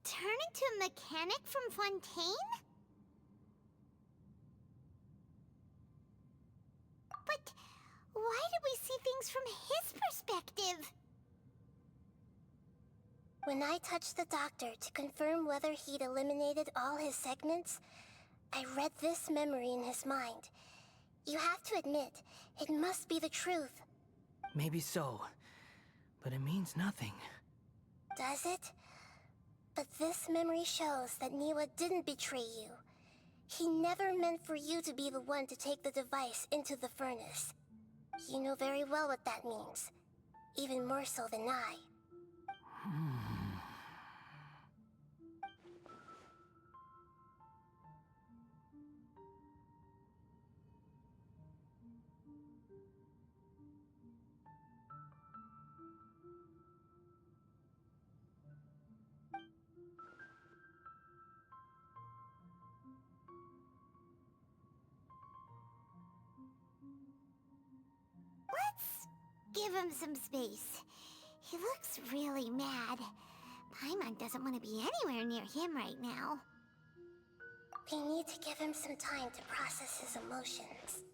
turn into a mechanic from Fontaine? But why did we see things from his perspective? When I touched the doctor to confirm whether he'd eliminated all his segments, I read this memory in his mind. You have to admit, it must be the truth. Maybe so, but it means nothing. Does it? But this memory shows that Niwa didn't betray you. He never meant for you to be the one to take the device into the furnace. You know very well what that means. Even more so than I. Let's give him some space. He looks really mad. Paimon doesn't want to be anywhere near him right now. We need to give him some time to process his emotions.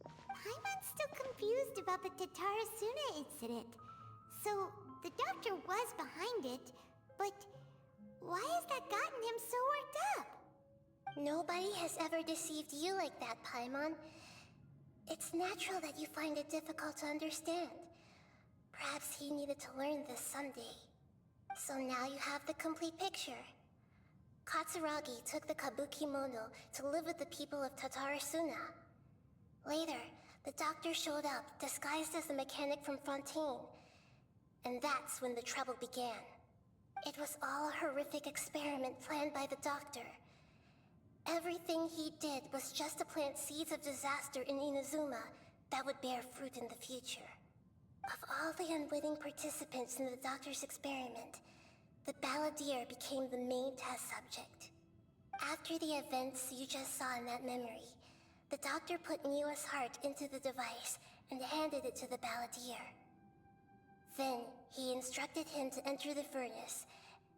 Paimon's still confused about the Tatarasuna incident. So, the doctor was behind it, but why has that gotten him so worked up? Nobody has ever deceived you like that, Paimon. It's natural that you find it difficult to understand. Perhaps he needed to learn this someday. So now you have the complete picture. Katsuragi took the Kabuki Mono to live with the people of Tatarasuna. Later, the doctor showed up, disguised as the mechanic from Fontaine. And that's when the trouble began. It was all a horrific experiment planned by the doctor. Everything he did was just to plant seeds of disaster in Inazuma that would bear fruit in the future. Of all the unwitting participants in the doctor's experiment, the balladeer became the main test subject. After the events you just saw in that memory, the doctor put Niwa's heart into the device and handed it to the balladeer. Then, he instructed him to enter the furnace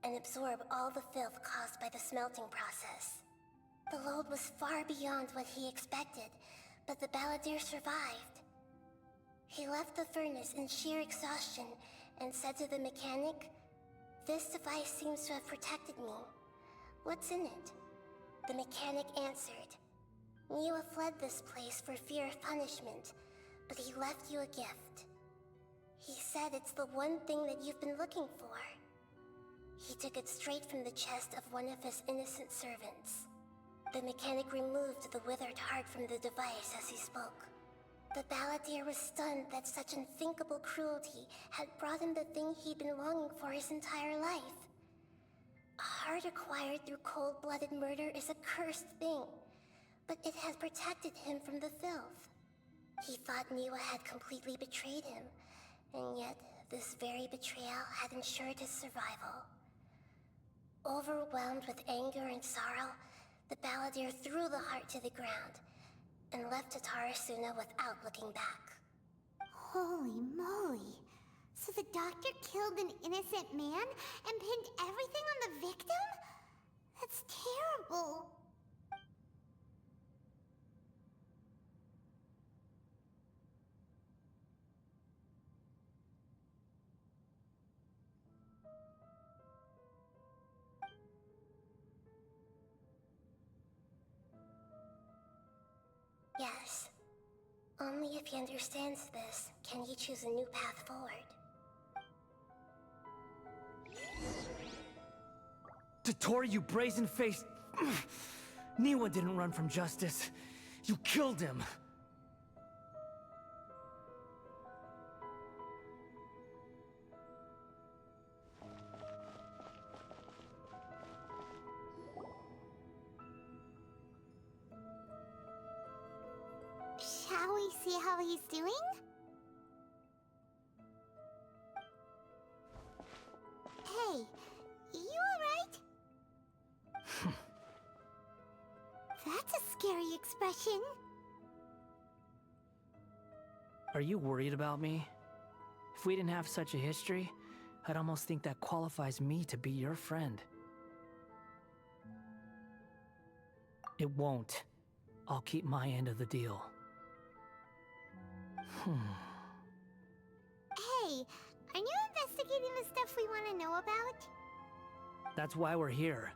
and absorb all the filth caused by the smelting process. The load was far beyond what he expected, but the balladeer survived. He left the furnace in sheer exhaustion and said to the mechanic, "This device seems to have protected me. What's in it?" The mechanic answered, "Niwa fled this place for fear of punishment, but he left you a gift. He said it's the one thing that you've been looking for." He took it straight from the chest of one of his innocent servants. The mechanic removed the withered heart from the device as he spoke. The balladeer was stunned that such unthinkable cruelty had brought him the thing he'd been longing for his entire life. A heart acquired through cold-blooded murder is a cursed thing, but it had protected him from the filth. He thought Niwa had completely betrayed him, and yet this very betrayal had ensured his survival. Overwhelmed with anger and sorrow, the balladeer threw the heart to the ground and left Tatarasuna without looking back. Holy moly. So the doctor killed an innocent man and pinned everything on the victim? That's terrible. Yes. Only if he understands this can he choose a new path forward. Totori, you brazen-faced... Niwa didn't run from justice. You killed him. Shall we see how he's doing? Hey, you alright? That's a scary expression. Are you worried about me? If we didn't have such a history, I'd almost think that qualifies me to be your friend. It won't. I'll keep my end of the deal. Hey, are you investigating the stuff we want to know about? That's why we're here.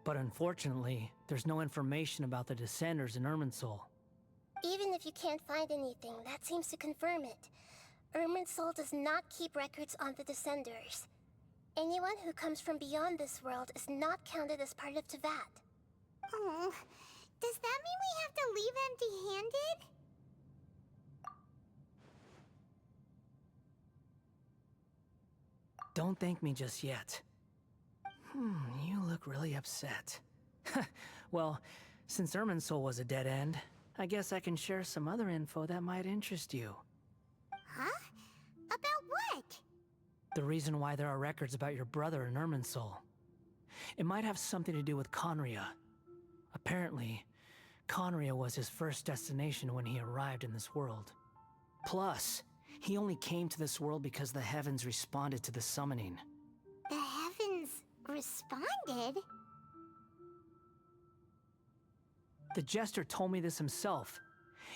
But unfortunately, there's no information about the Descenders in Irminsul. Even if you can't find anything, that seems to confirm it. Irminsul does not keep records on the Descenders. Anyone who comes from beyond this world is not counted as part of Teyvat. Oh, does that mean we have to leave empty-handed? Don't thank me just yet. You look really upset. Well, since Irminsul was a dead end, I guess I can share some other info that might interest you. Huh? About what? The reason why there are records about your brother in Irminsul. It might have something to do with Conria. Apparently, Conria was his first destination when he arrived in this world. Plus, he only came to this world because the heavens responded to the summoning. The heavens responded? The Jester told me this himself.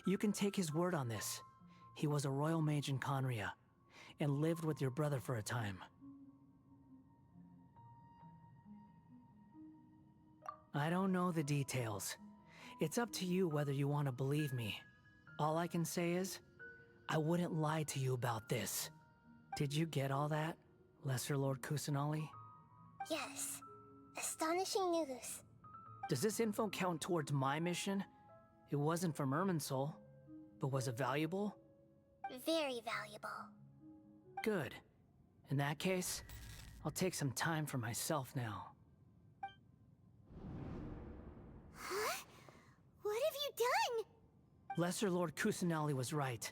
You can take his word on this. He was a royal mage in Conria, and lived with your brother for a time. I don't know the details. It's up to you whether you want to believe me. All I can say is, I wouldn't lie to you about this. Did you get all that, Lesser Lord Kusanali? Yes. Astonishing news. Does this info count towards my mission? It wasn't from Irminsul, but was it valuable? Very valuable. Good. In that case, I'll take some time for myself now. Huh? What have you done? Lesser Lord Kusanali was right.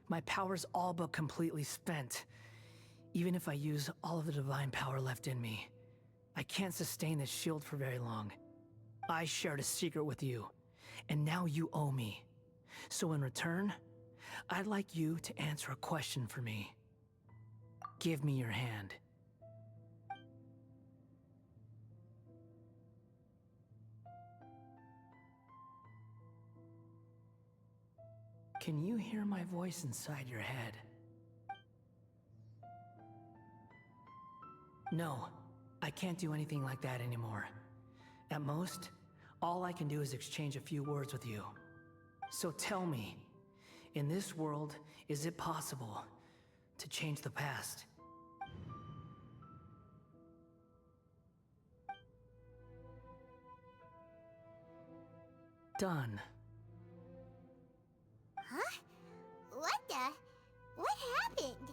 My power's all but completely spent. Even if I use all of the divine power left in me, I can't sustain this shield for very long. I shared a secret with you, and now you owe me. So in return, I'd like you to answer a question for me. Give me your hand. Can you hear my voice inside your head? No, I can't do anything like that anymore. At most, all I can do is exchange a few words with you. So tell me, in this world, is it possible to change the past? Done. Huh? What the? What happened?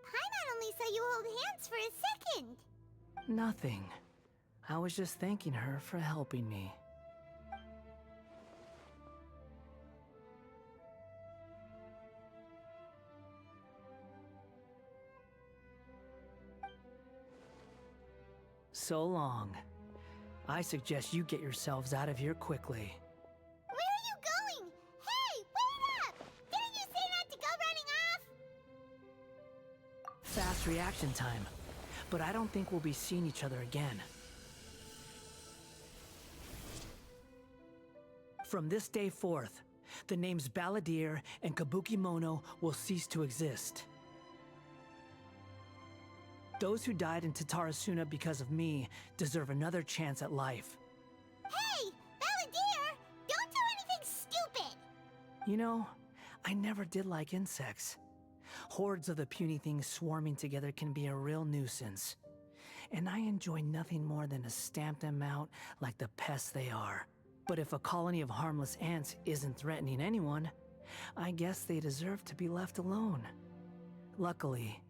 Paimon only saw you hold hands for a second. Nothing. I was just thanking her for helping me. So long. I suggest you get yourselves out of here quickly. Where are you going? reaction time, but I don't think we'll be seeing each other again. From this day forth, the names Balladeer and Kabukimono will cease to exist. Those who died in Tatarasuna because of me deserve another chance at life. Hey! Balladeer! Don't do anything stupid! You know, I never did like insects. Hordes of the puny things swarming together can be a real nuisance. And I enjoy nothing more than to stamp them out like the pests they are. But if a colony of harmless ants isn't threatening anyone, I guess they deserve to be left alone. Luckily,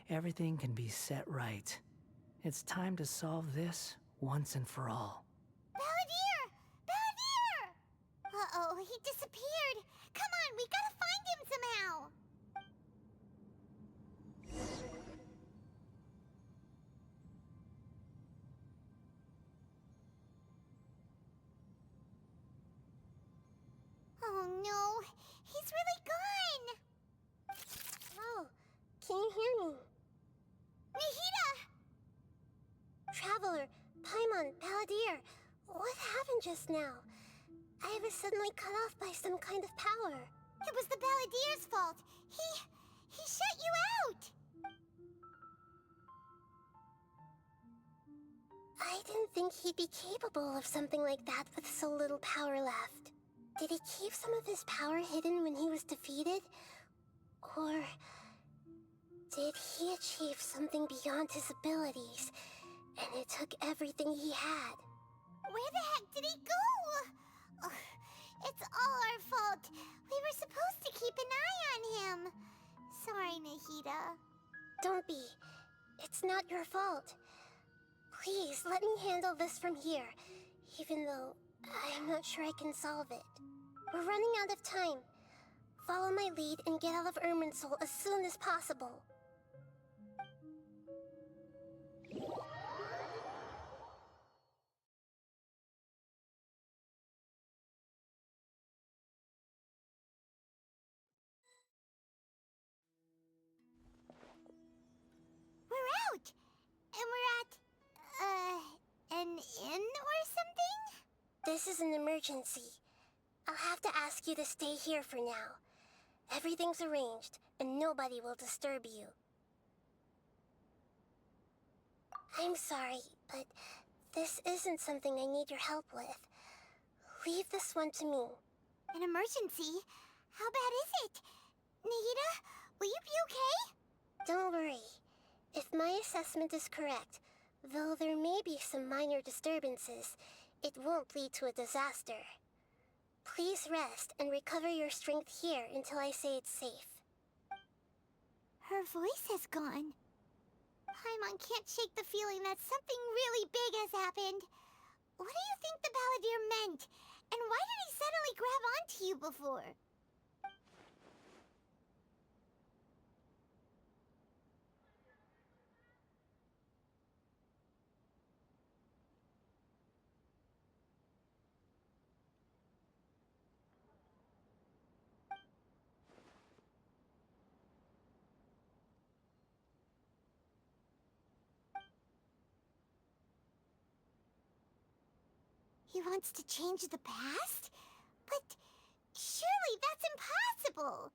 everything can be set right. It's time to solve this once and for all. Balladeer! Balladeer! Uh-oh, he disappeared. Come on, we gotta find him somehow. Oh no, he's really gone. Oh, can you hear me? Nahida! Traveler, Paimon, Balladeer, what happened just now? I was suddenly cut off by some kind of power. It was the Balladeer's fault. He shut you out. I didn't think he'd be capable of something like that with so little power left. Did he keep some of his power hidden when he was defeated? Or did he achieve something beyond his abilities, and it took everything he had? Where the heck did he go? Ugh, it's all our fault. We were supposed to keep an eye on him. Sorry, Nahida. Don't be. It's not your fault. Please, let me handle this from here, even though I'm not sure I can solve it. We're running out of time. Follow my lead and get out of Irminsul as soon as possible. We're out! And we're at, an inn or something? This is an emergency. I'll have to ask you to stay here for now. Everything's arranged, and nobody will disturb you. I'm sorry, but this isn't something I need your help with. Leave this one to me. An emergency? How bad is it? Nahida, will you be okay? Don't worry. If my assessment is correct, though there may be some minor disturbances, it won't lead to a disaster. Please rest and recover your strength here until I say it's safe. Her voice has gone. Paimon can't shake the feeling that something really big has happened. What do you think the Balladeer meant? And why did he suddenly grab onto you before? He wants to change the past? But surely that's impossible!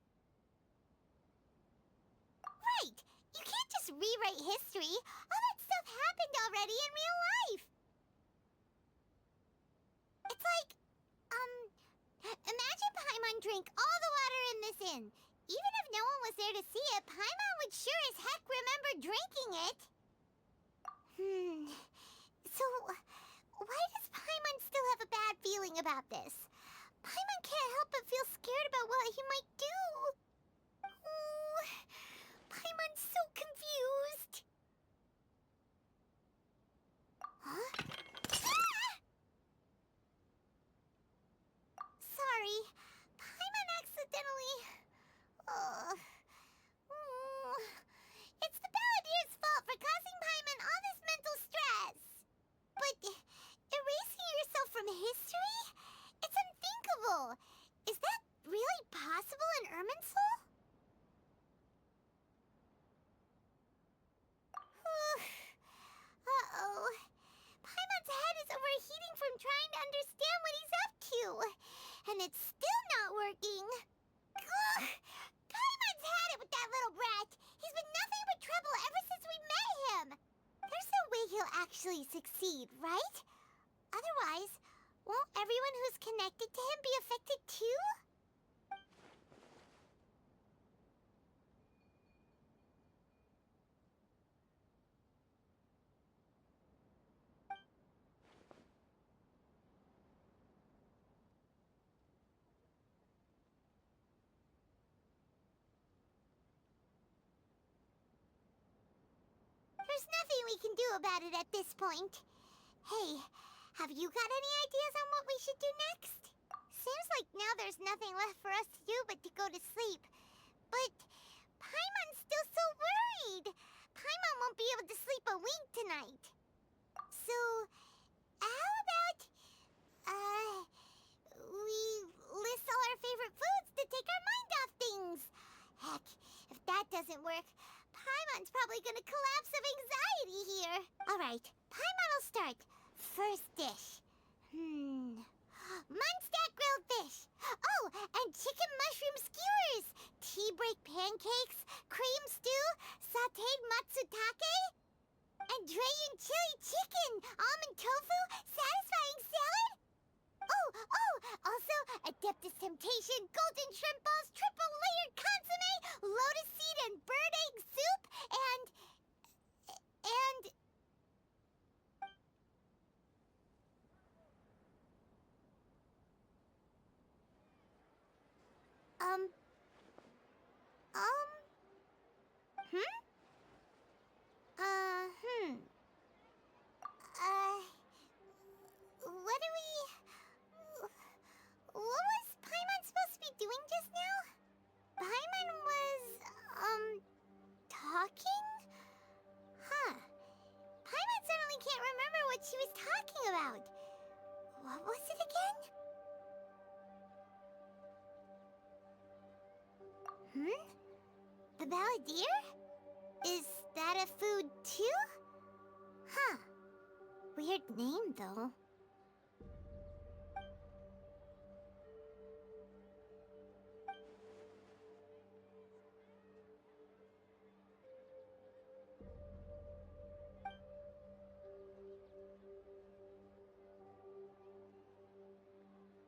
Right! You can't just rewrite history! All that stuff happened already in real life! It's like, imagine Paimon drank all the water in this inn. Even if no one was there to see it, Paimon would sure as heck remember drinking it. So, why does Paimon still have a bad feeling about this? Paimon can't help but feel scared about what he might do. Oh, Paimon's so confused. actually succeed, right? Otherwise, won't everyone who's connected to him be affected too? There's nothing we can do about it at this point. Hey, have you got any ideas on what we should do next? Seems like now there's nothing left for us to do but to go to sleep. But Paimon's still so worried. Paimon won't be able to sleep a wink tonight. So, how about, we list all our favorite foods to take our mind off things? Heck, if that doesn't work, Paimon's probably gonna collapse of anxiety here. Alright, Paimon will start. First dish. Munstack grilled fish. Oh, and chicken mushroom skewers. Tea break pancakes. Cream stew. Sauteed matsutake. And Dragon chili chicken. Almond tofu. Satisfying salad. Oh, also Adeptus Temptation, golden shrimp balls, triple layered consomme, lotus seed and bird egg soup, and... What was Paimon supposed to be doing just now? Paimon was, talking? Huh. Paimon suddenly can't remember what she was talking about. What was it again? The Balladeer? Is that a food too? Huh. Weird name, though.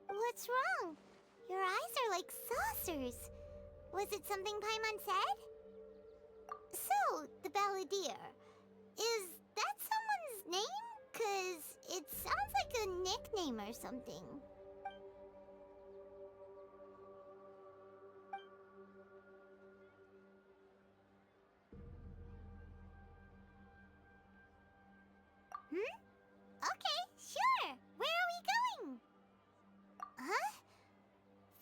What's wrong? Your eyes are like saucers. Was it something Paimon said? So, the Balladeer. Is that someone's name? 'Cause it sounds like a nickname or something. Okay, sure. Where are we going? Huh?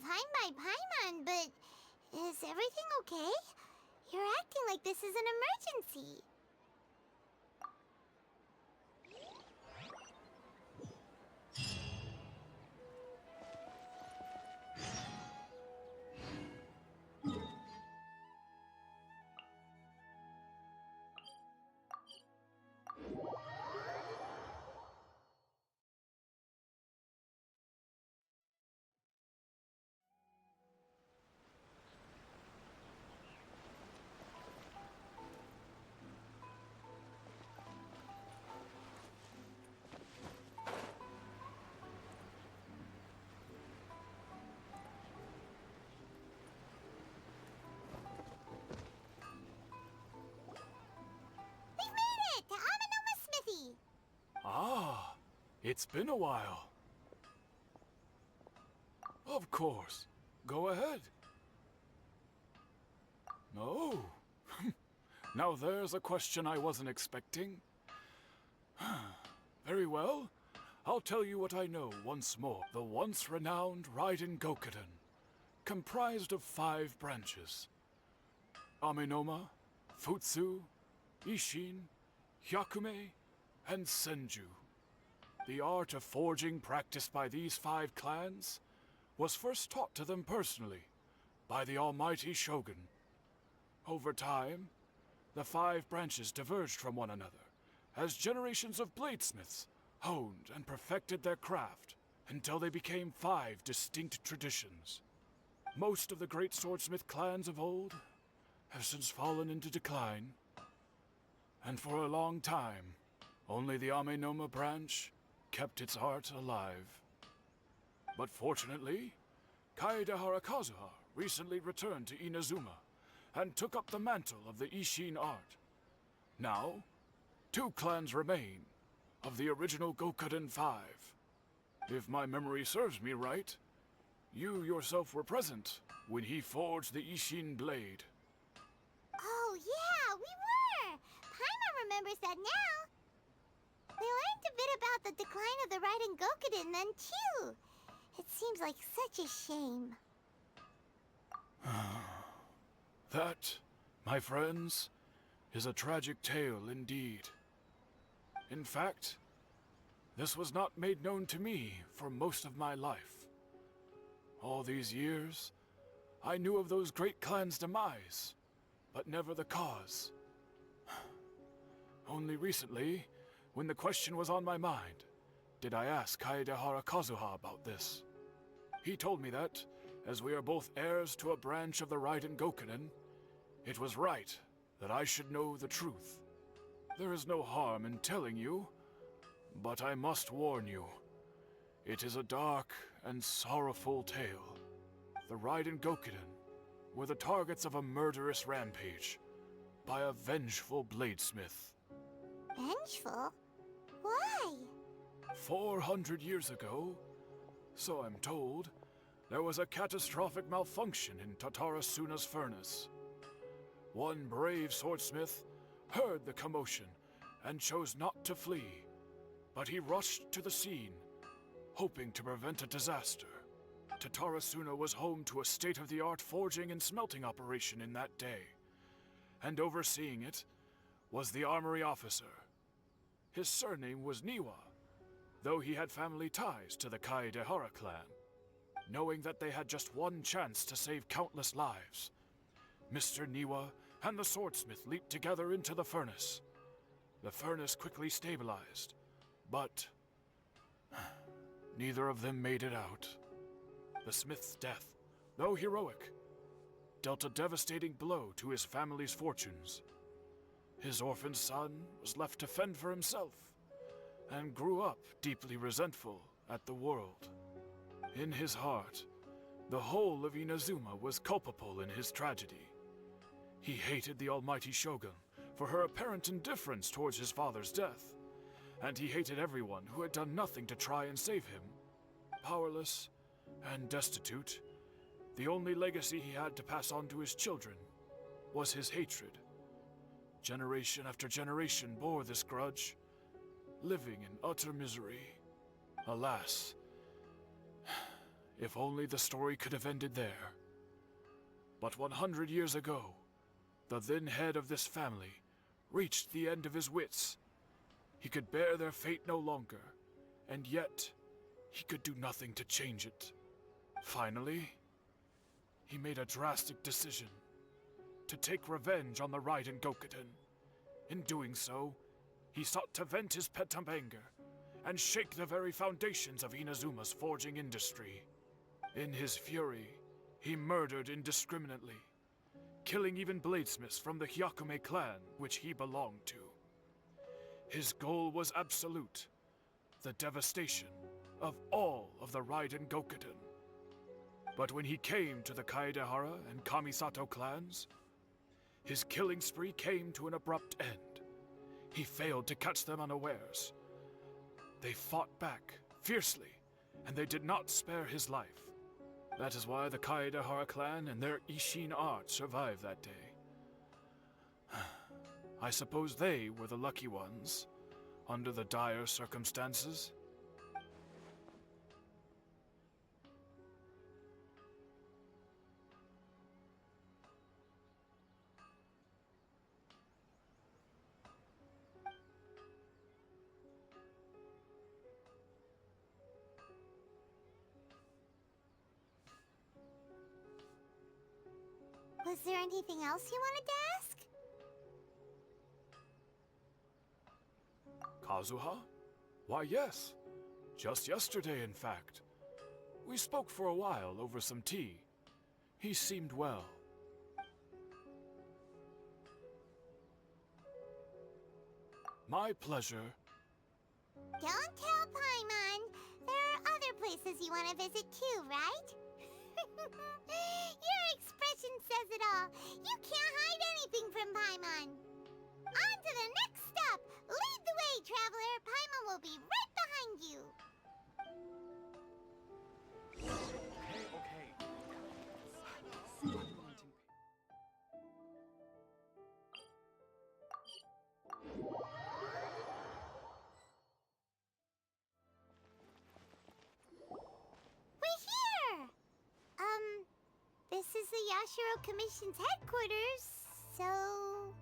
Fine by Paimon, but is everything okay? You're acting like this is an emergency. Ah, it's been a while. Of course. Go ahead. No. Now there's a question I wasn't expecting. Very well. I'll tell you what I know once more. The once renowned Raiden Gokuden, comprised of 5 branches. Amenoma, Futsu, Ishin, Hyakume, and Senju. The art of forging practiced by these 5 clans was first taught to them personally by the almighty Shogun. Over time, the 5 branches diverged from one another as generations of bladesmiths honed and perfected their craft until they became 5 distinct traditions. Most of the great swordsmith clans of old have since fallen into decline, and for a long time, Only the Amenoma branch kept its art alive. But fortunately, Kaede Harakazuha recently returned to Inazuma and took up the mantle of the Ishin art. Now, 2 clans remain of the original Gokuden 5. If my memory serves me right, you yourself were present when he forged the Ishin blade. Oh, yeah, we were! Paimon remembers that now. We learned a bit about the decline of the Raiden Gokuden then, too. It seems like such a shame. That, my friends, is a tragic tale indeed. In fact, this was not made known to me for most of my life. All these years, I knew of those great clans' demise, but never the cause. Only recently, when the question was on my mind, did I ask Kaede Harakazuha about this. He told me that, as we are both heirs to a branch of the Raiden Gokuden, it was right that I should know the truth. There is no harm in telling you, but I must warn you. It is a dark and sorrowful tale. The Raiden Gokuden were the targets of a murderous rampage by a vengeful bladesmith. Vengeful? Why? 400 years ago, so I'm told, there was a catastrophic malfunction in Tatarasuna's furnace. One brave swordsmith heard the commotion and chose not to flee, but he rushed to the scene, hoping to prevent a disaster. Tatarasuna was home to a state-of-the-art forging and smelting operation in that day, and overseeing it was the armory officer. His surname was Niwa, though he had family ties to the Kaedehara clan. Knowing that they had just one chance to save countless lives, Mr. Niwa and the swordsmith leaped together into the furnace. The furnace quickly stabilized, but neither of them made it out. The smith's death, though heroic, dealt a devastating blow to his family's fortunes. His orphaned son was left to fend for himself, and grew up deeply resentful at the world. In his heart, the whole of Inazuma was culpable in his tragedy. He hated the almighty Shogun for her apparent indifference towards his father's death, and he hated everyone who had done nothing to try and save him. Powerless and destitute, the only legacy he had to pass on to his children was his hatred. Generation after generation bore this grudge, living in utter misery. Alas, if only the story could have ended there. But 100 years ago, the then head of this family reached the end of his wits. He could bear their fate no longer, and yet he could do nothing to change it. Finally, he made a drastic decision to take revenge on the Raiden Gokuden. In doing so, he sought to vent his pent anger and shake the very foundations of Inazuma's forging industry. In his fury, he murdered indiscriminately, killing even bladesmiths from the Hyakume clan which he belonged to. His goal was absolute, the devastation of all of the Raiden Gokuden. But when he came to the Kaedehara and Kamisato clans, his killing spree came to an abrupt end. He failed to catch them unawares. They fought back fiercely, and they did not spare his life. That is why the Kaedehara clan and their Ishin art survived that day. I suppose they were the lucky ones, under the dire circumstances. Was there anything else you wanted to ask? Kazuha? Why, yes. Just yesterday, in fact. We spoke for a while over some tea. He seemed well. My pleasure Don't tell Paimon. There are other places you want to visit too, right? Your expression says it all. You can't hide anything from Paimon. On to the next stop. Lead the way, traveler. Paimon will be right behind you. Okay. We're here! This is the Yashiro Commission's headquarters, so...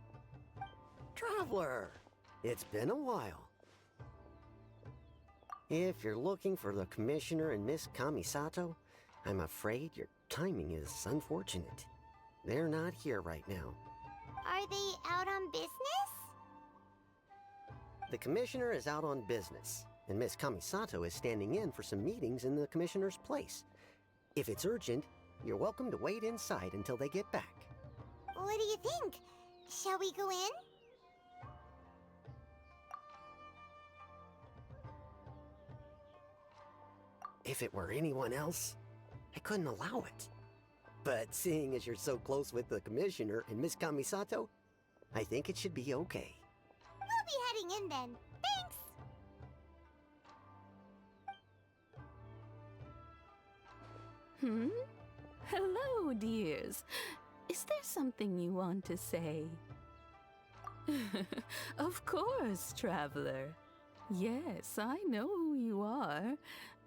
Traveler, it's been a while. If you're looking for the Commissioner and Miss Kamisato, I'm afraid your timing is unfortunate. They're not here right now. Are they out on business? The Commissioner is out on business, and Miss Kamisato is standing in for some meetings in the Commissioner's place. If it's urgent, you're welcome to wait inside until they get back. What do you think? Shall we go in? If it were anyone else, I couldn't allow it. But seeing as you're so close with the Commissioner and Miss Kamisato, I think it should be okay. We'll be heading in then. Thanks! Hello, dears. Is there something you want to say? Of course, traveler. Yes, I know who you are.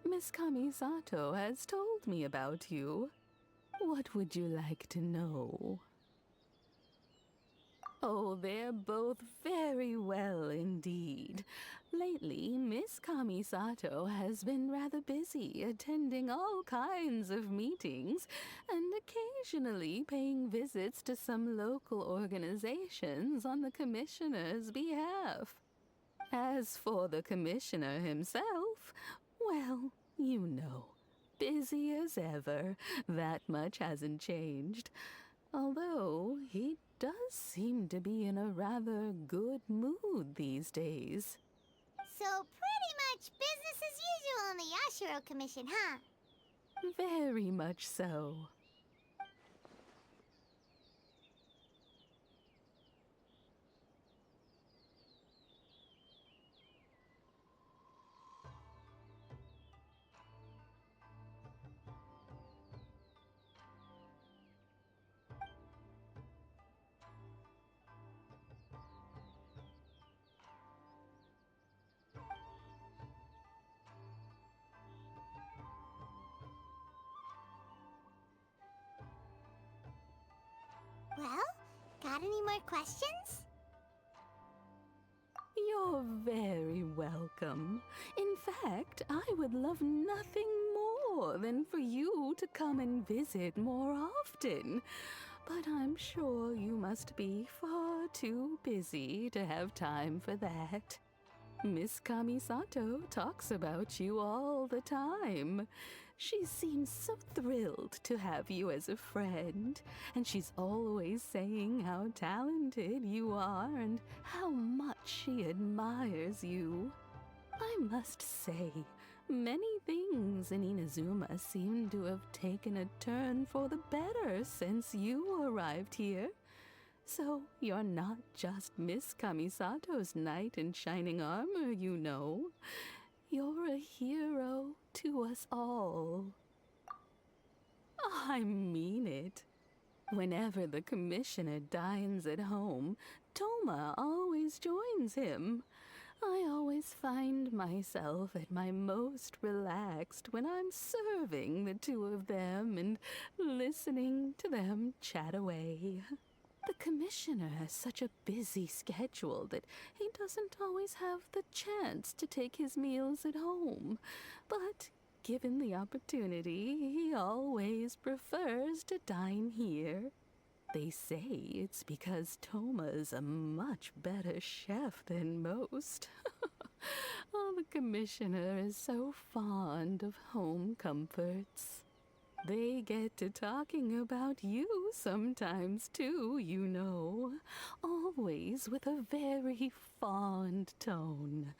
Miss Kamisato has told me about you. What would you like to know? Oh, they're both very well indeed. Lately, Miss Kamisato has been rather busy attending all kinds of meetings and occasionally paying visits to some local organizations on the Commissioner's behalf. As for the Commissioner himself, well, you know, busy as ever. That much hasn't changed. Although he does seem to be in a rather good mood these days. So pretty much business as usual in the Yashiro Commission, huh? Very much so. Well, got any more questions? You're very welcome. In fact, I would love nothing more than for you to come and visit more often. But I'm sure you must be far too busy to have time for that. Miss Kamisato talks about you all the time. She seems so thrilled to have you as a friend, and she's always saying how talented you are and how much she admires you. I must say, many things in Inazuma seem to have taken a turn for the better since you arrived here. So you're not just Miss Kamisato's knight in shining armor, you know. You're a hero to us all. I mean it. Whenever the Commissioner dines at home, Toma always joins him. I always find myself at my most relaxed when I'm serving the two of them and listening to them chat away. The Commissioner has such a busy schedule that he doesn't always have the chance to take his meals at home. But given the opportunity, he always prefers to dine here. They say it's because Toma's a much better chef than most. Oh, the Commissioner is so fond of home comforts. They get to talking about you sometimes too, you know. Always with a very fond tone.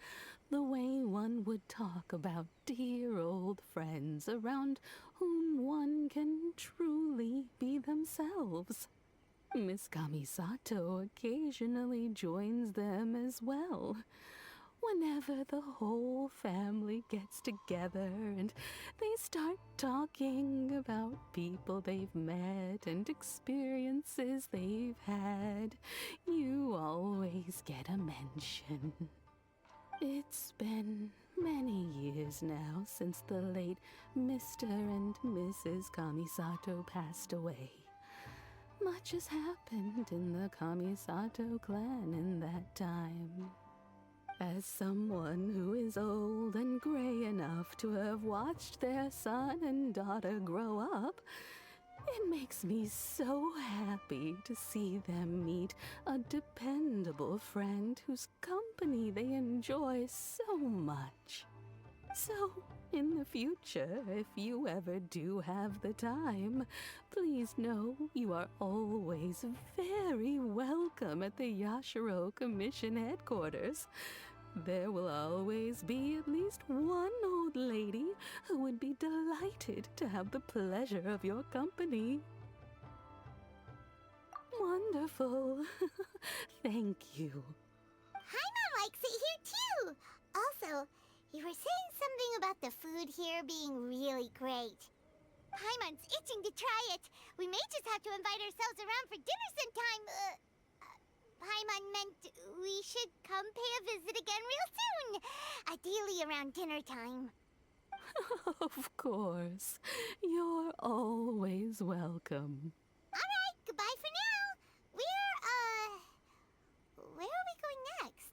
the way one would talk about dear old friends around whom one can truly be themselves. Miss Kamisato occasionally joins them as well. Whenever the whole family gets together and they start talking about people they've met and experiences they've had, you always get a mention. It's been many years now since the late Mr. and Mrs. Kamisato passed away. Much has happened in the Kamisato clan in that time. As someone who is old and gray enough to have watched their son and daughter grow up, it makes me so happy to see them meet a dependable friend whose company they enjoy so much. So, in the future, if you ever do have the time, please know you are always very welcome at the Yashiro Commission headquarters. There will always be at least one old lady who would be delighted to have the pleasure of your company. Wonderful. Thank you. Paimon likes it here too. Also, you were saying something about the food here being really great. Paimon's itching to try it. We may just have to invite ourselves around for dinner sometime. Paimon meant we should come pay a visit again real soon. Ideally around dinner time. Of course. You're always welcome. Alright, goodbye for now. Where are we going next?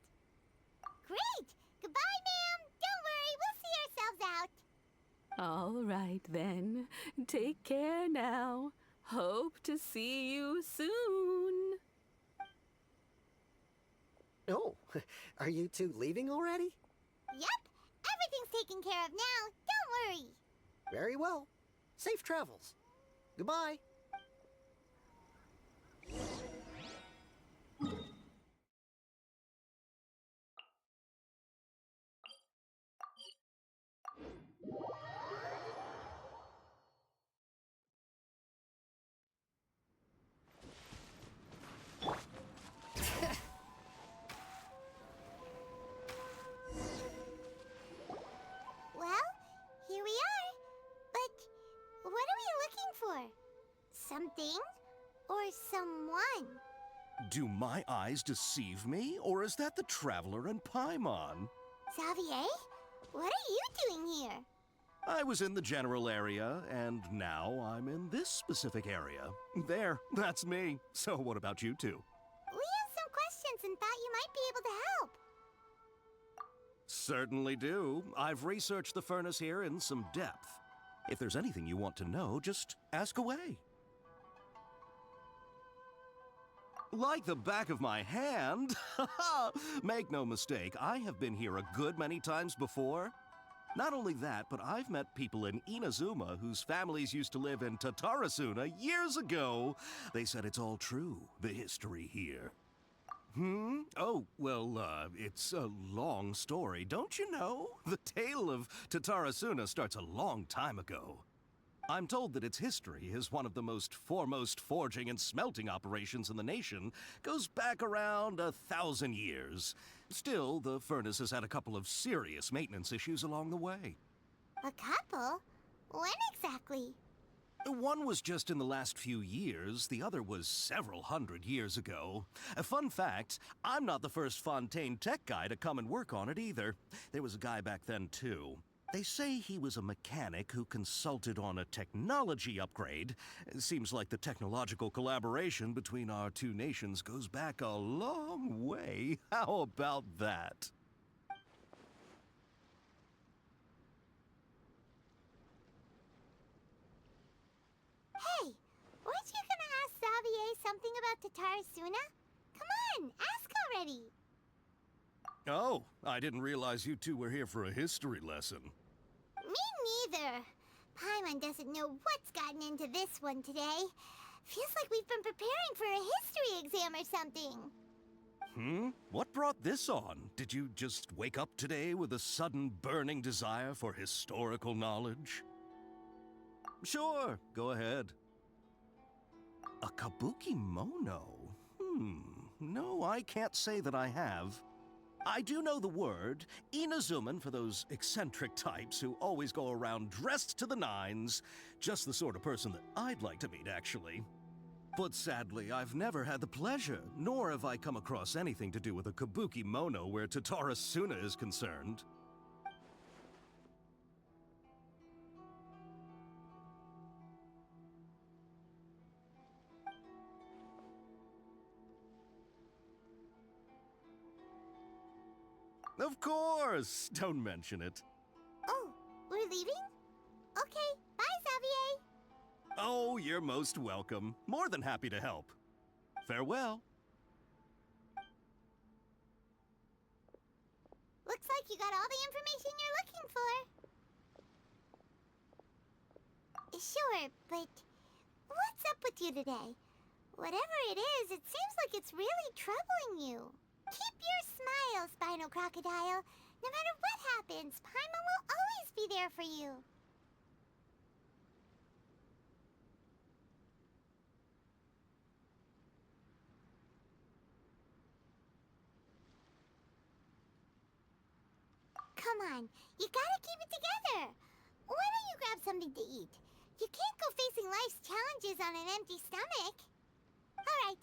Great! Goodbye, ma'am. Don't worry, we'll see ourselves out. All right, then. Take care now. Hope to see you soon. Oh, are you two leaving already? Yep, everything's taken care of now. Don't worry. Very well. Safe travels. Goodbye. Well, here we are. But what are we looking for? Something or someone? Do my eyes deceive me, or is that the Traveler and Paimon? Xavier, what are you doing here? I was in the general area, and now I'm in this specific area. There, that's me. So what about you two? We have some questions and thought you might be able to help. Certainly do. I've researched the furnace here in some depth. If there's anything you want to know, just ask away. Like the back of my hand. Make no mistake, I have been here a good many times before. Not only that, but I've met people in Inazuma whose families used to live in Tatarasuna years ago. They said it's all true, the history here. Oh, well, it's a long story, don't you know? The tale of Tatarasuna starts a long time ago. I'm told that its history is one of the most foremost forging and smelting operations in the nation, goes back around 1,000 years. Still, the furnace has had a couple of serious maintenance issues along the way. A couple? When exactly? One was just in the last few years, the other was several hundred years ago. A fun fact, I'm not the first Fontaine tech guy to come and work on it either. There was a guy back then too. They say he was a mechanic who consulted on a technology upgrade. It seems like the technological collaboration between our two nations goes back a long way. How about that? Hey, weren't you gonna ask Xavier something about Tatarasuna? Come on, ask already. Oh, I didn't realize you two were here for a history lesson. Me neither. Paimon doesn't know what's gotten into this one today. Feels like we've been preparing for a history exam or something. What brought this on? Did you just wake up today with a sudden burning desire for historical knowledge? Sure, go ahead. A kabuki mono? No, I can't say that I have. I do know the word, Inazuman for those eccentric types who always go around dressed to the nines. Just the sort of person that I'd like to meet, actually. But sadly, I've never had the pleasure, nor have I come across anything to do with a kabuki mono where Tatara Suna is concerned. Of course! Don't mention it. Oh, we're leaving? Okay, bye, Xavier. Oh, you're most welcome. More than happy to help. Farewell. Looks like you got all the information you're looking for. Sure, but what's up with you today? Whatever it is, it seems like it's really troubling you. Keep your smile, Spinal Crocodile. No matter what happens, Paimon will always be there for you. Come on, you gotta keep it together. Why don't you grab something to eat? You can't go facing life's challenges on an empty stomach. All right,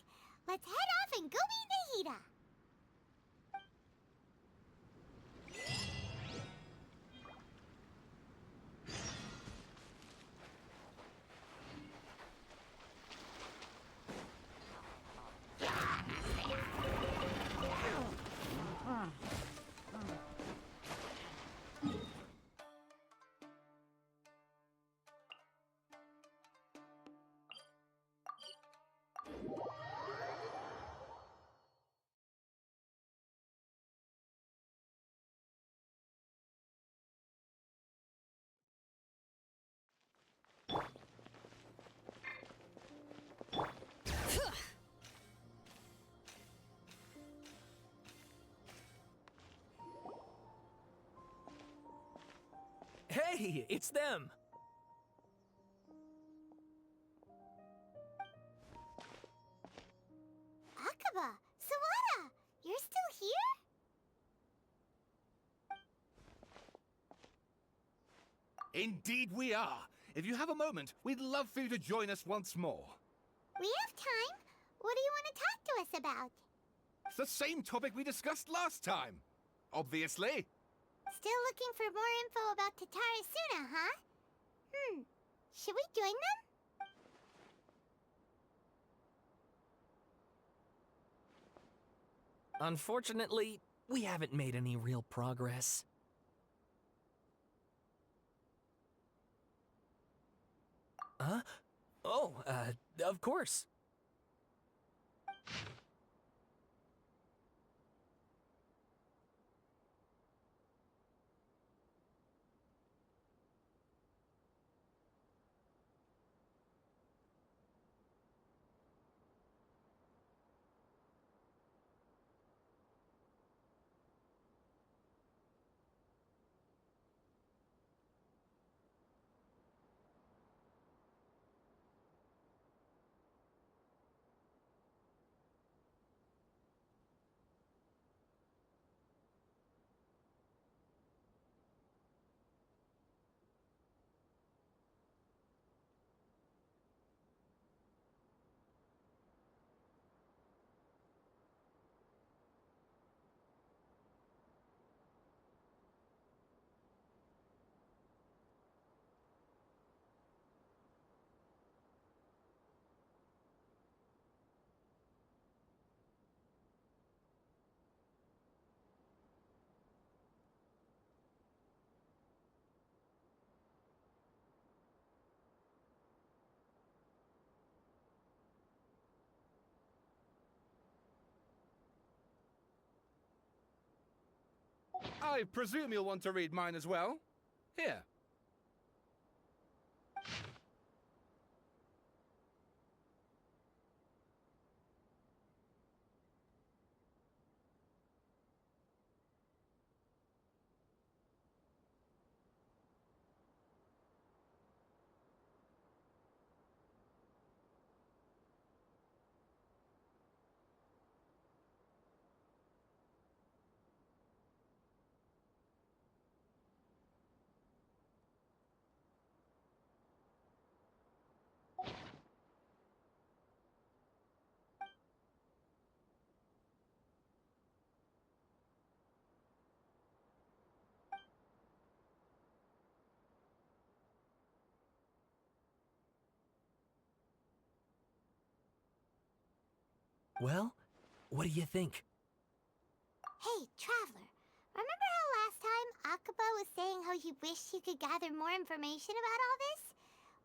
let's head off and go meet Nahida. Hey, it's them! Akaba, Sawada, you're still here? Indeed we are. If you have a moment, we'd love for you to join us once more. We have time. What do you want to talk to us about? It's the same topic we discussed last time. Obviously. Still looking for more info about Tatara Suna, huh? Should we join them? Unfortunately, we haven't made any real progress. Huh? Oh, of course. I presume you'll want to read mine as well. Here. Well, what do you think? Hey, Traveler. Remember how last time Akaba was saying how he wished he could gather more information about all this?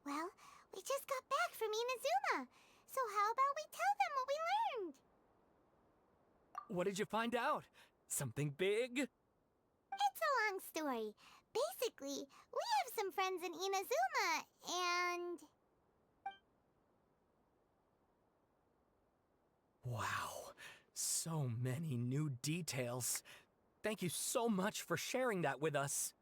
Well, we just got back from Inazuma. So how about we tell them what we learned? What did you find out? Something big? It's a long story. Basically, we have some friends in Inazuma, and... Wow, so many new details. Thank you so much for sharing that with us.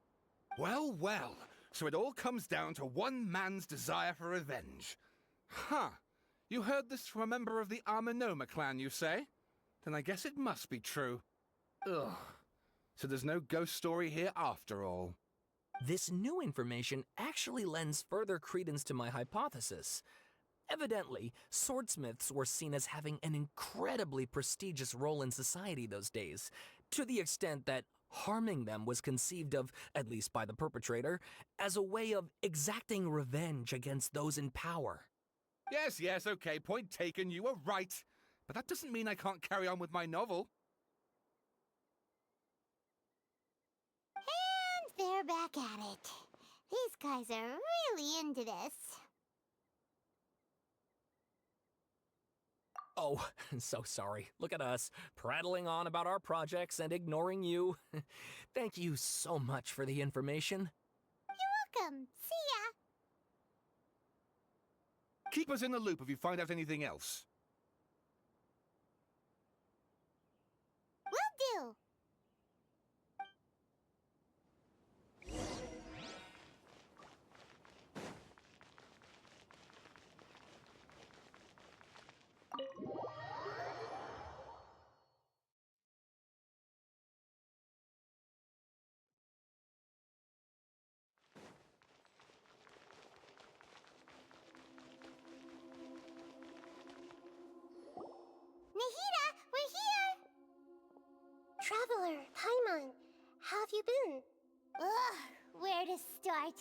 Well, well. So it all comes down to one man's desire for revenge. Huh. You heard this from a member of the Amanoma clan, you say? Then I guess it must be true. Ugh. So there's no ghost story here after all. This new information actually lends further credence to my hypothesis. Evidently, swordsmiths were seen as having an incredibly prestigious role in society those days, to the extent that harming them was conceived of, at least by the perpetrator, as a way of exacting revenge against those in power. Yes, okay, point taken, you were right. But that doesn't mean I can't carry on with my novel. And they're back at it. These guys are really into this. Oh, so sorry. Look at us, prattling on about our projects and ignoring you. Thank you so much for the information. You're welcome. See ya. Keep us in the loop if you find out anything else. Will do. Nahida, we're here! Traveler, Paimon, how have you been? Ugh, where to start?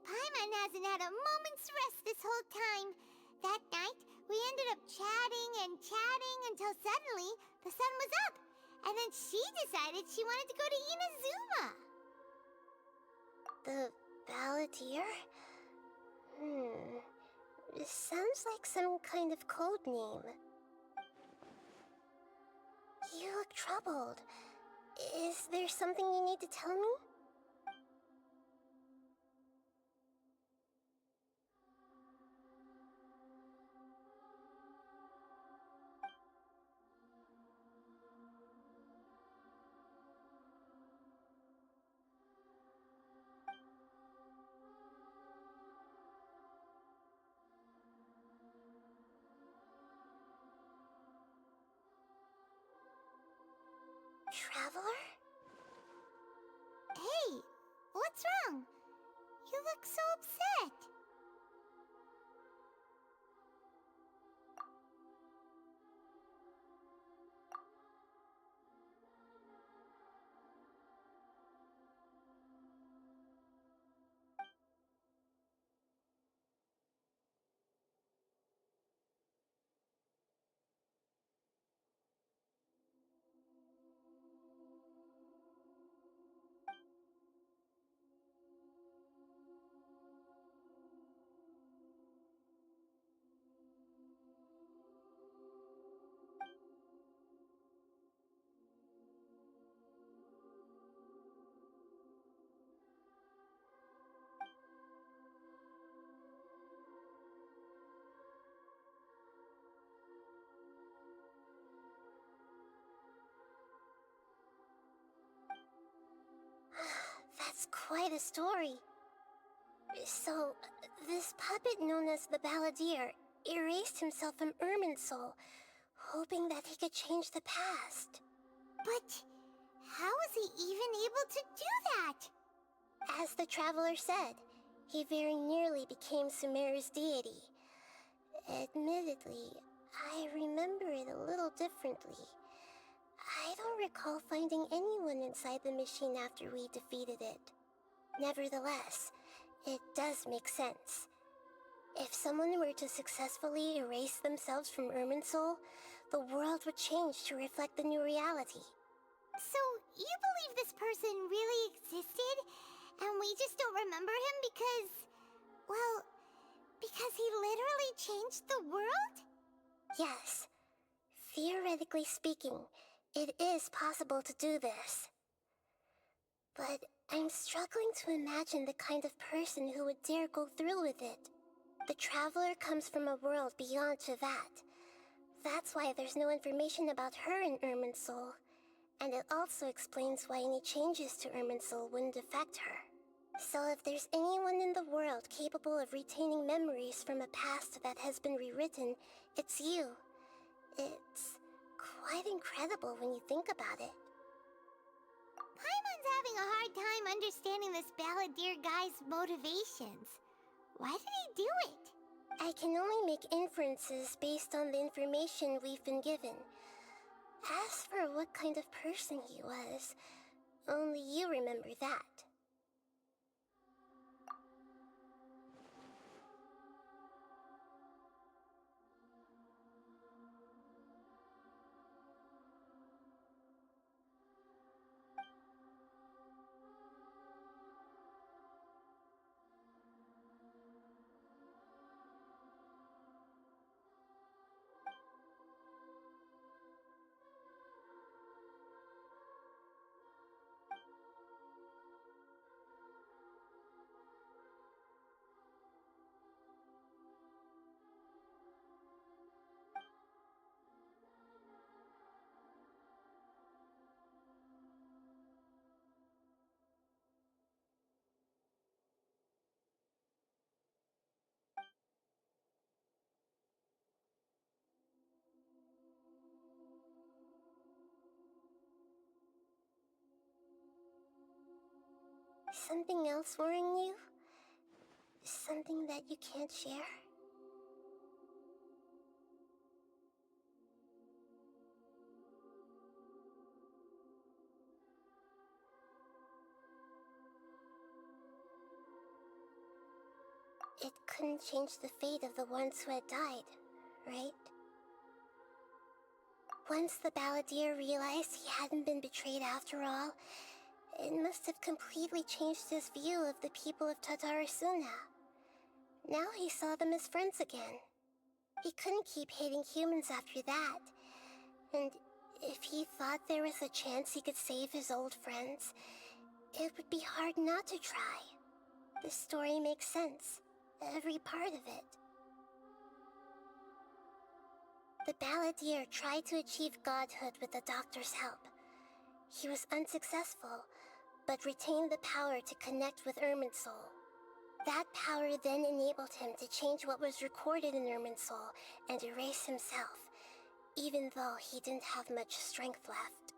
Paimon hasn't had a moment's rest this whole time. That night, we ended up chatting and chatting until suddenly the sun was up. And then she decided she wanted to go to Inazuma. The Balladeer? This sounds like some kind of code name. You look troubled. Is there something you need to tell me? Traveler? Hey, what's wrong? You look so upset. That's quite a story. So, this puppet known as the Balladeer erased himself from Irminsul, hoping that he could change the past. But how was he even able to do that? As the Traveler said, he very nearly became Sumeru's deity. Admittedly, I remember it a little differently. I don't recall finding anyone inside the machine after we defeated it. Nevertheless, it does make sense. If someone were to successfully erase themselves from Irminsul, the world would change to reflect the new reality. So, you believe this person really existed, and we just don't remember him because... well, because he literally changed the world? Yes. Theoretically speaking, it is possible to do this. But I'm struggling to imagine the kind of person who would dare go through with it. The Traveler comes from a world beyond Chevat. That's why there's no information about her in Irminsul. And it also explains why any changes to Irminsul wouldn't affect her. So if there's anyone in the world capable of retaining memories from a past that has been rewritten, it's you. It's quite incredible when you think about it. Paimon's having a hard time understanding this balladeer guy's motivations. Why did he do it? I can only make inferences based on the information we've been given. As for what kind of person he was, only you remember that. Something else worrying you? Something that you can't share? It couldn't change the fate of the ones who had died, right? Once the balladeer realized he hadn't been betrayed after all, it must have completely changed his view of the people of Tatarasuna. Now he saw them as friends again. He couldn't keep hating humans after that. And if he thought there was a chance he could save his old friends, it would be hard not to try. The story makes sense, every part of it. The balladeer tried to achieve godhood with the doctor's help. He was unsuccessful, but retained the power to connect with Irminsul. That power then enabled him to change what was recorded in Irminsul and erase himself, even though he didn't have much strength left.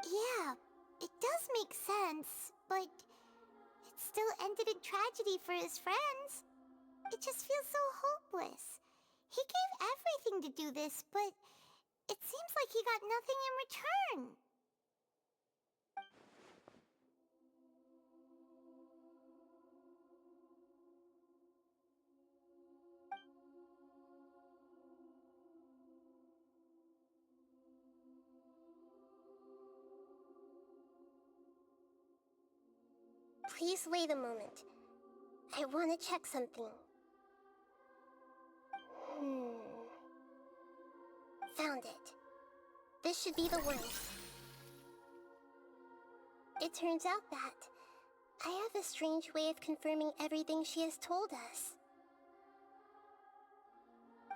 Yeah, it does make sense, but it still ended in tragedy for his friends. It just feels so hopeless. He gave everything to do this, but it seems like he got nothing in return. Please wait a moment. I want to check something. Found it. This should be the one. It turns out that I have a strange way of confirming everything she has told us.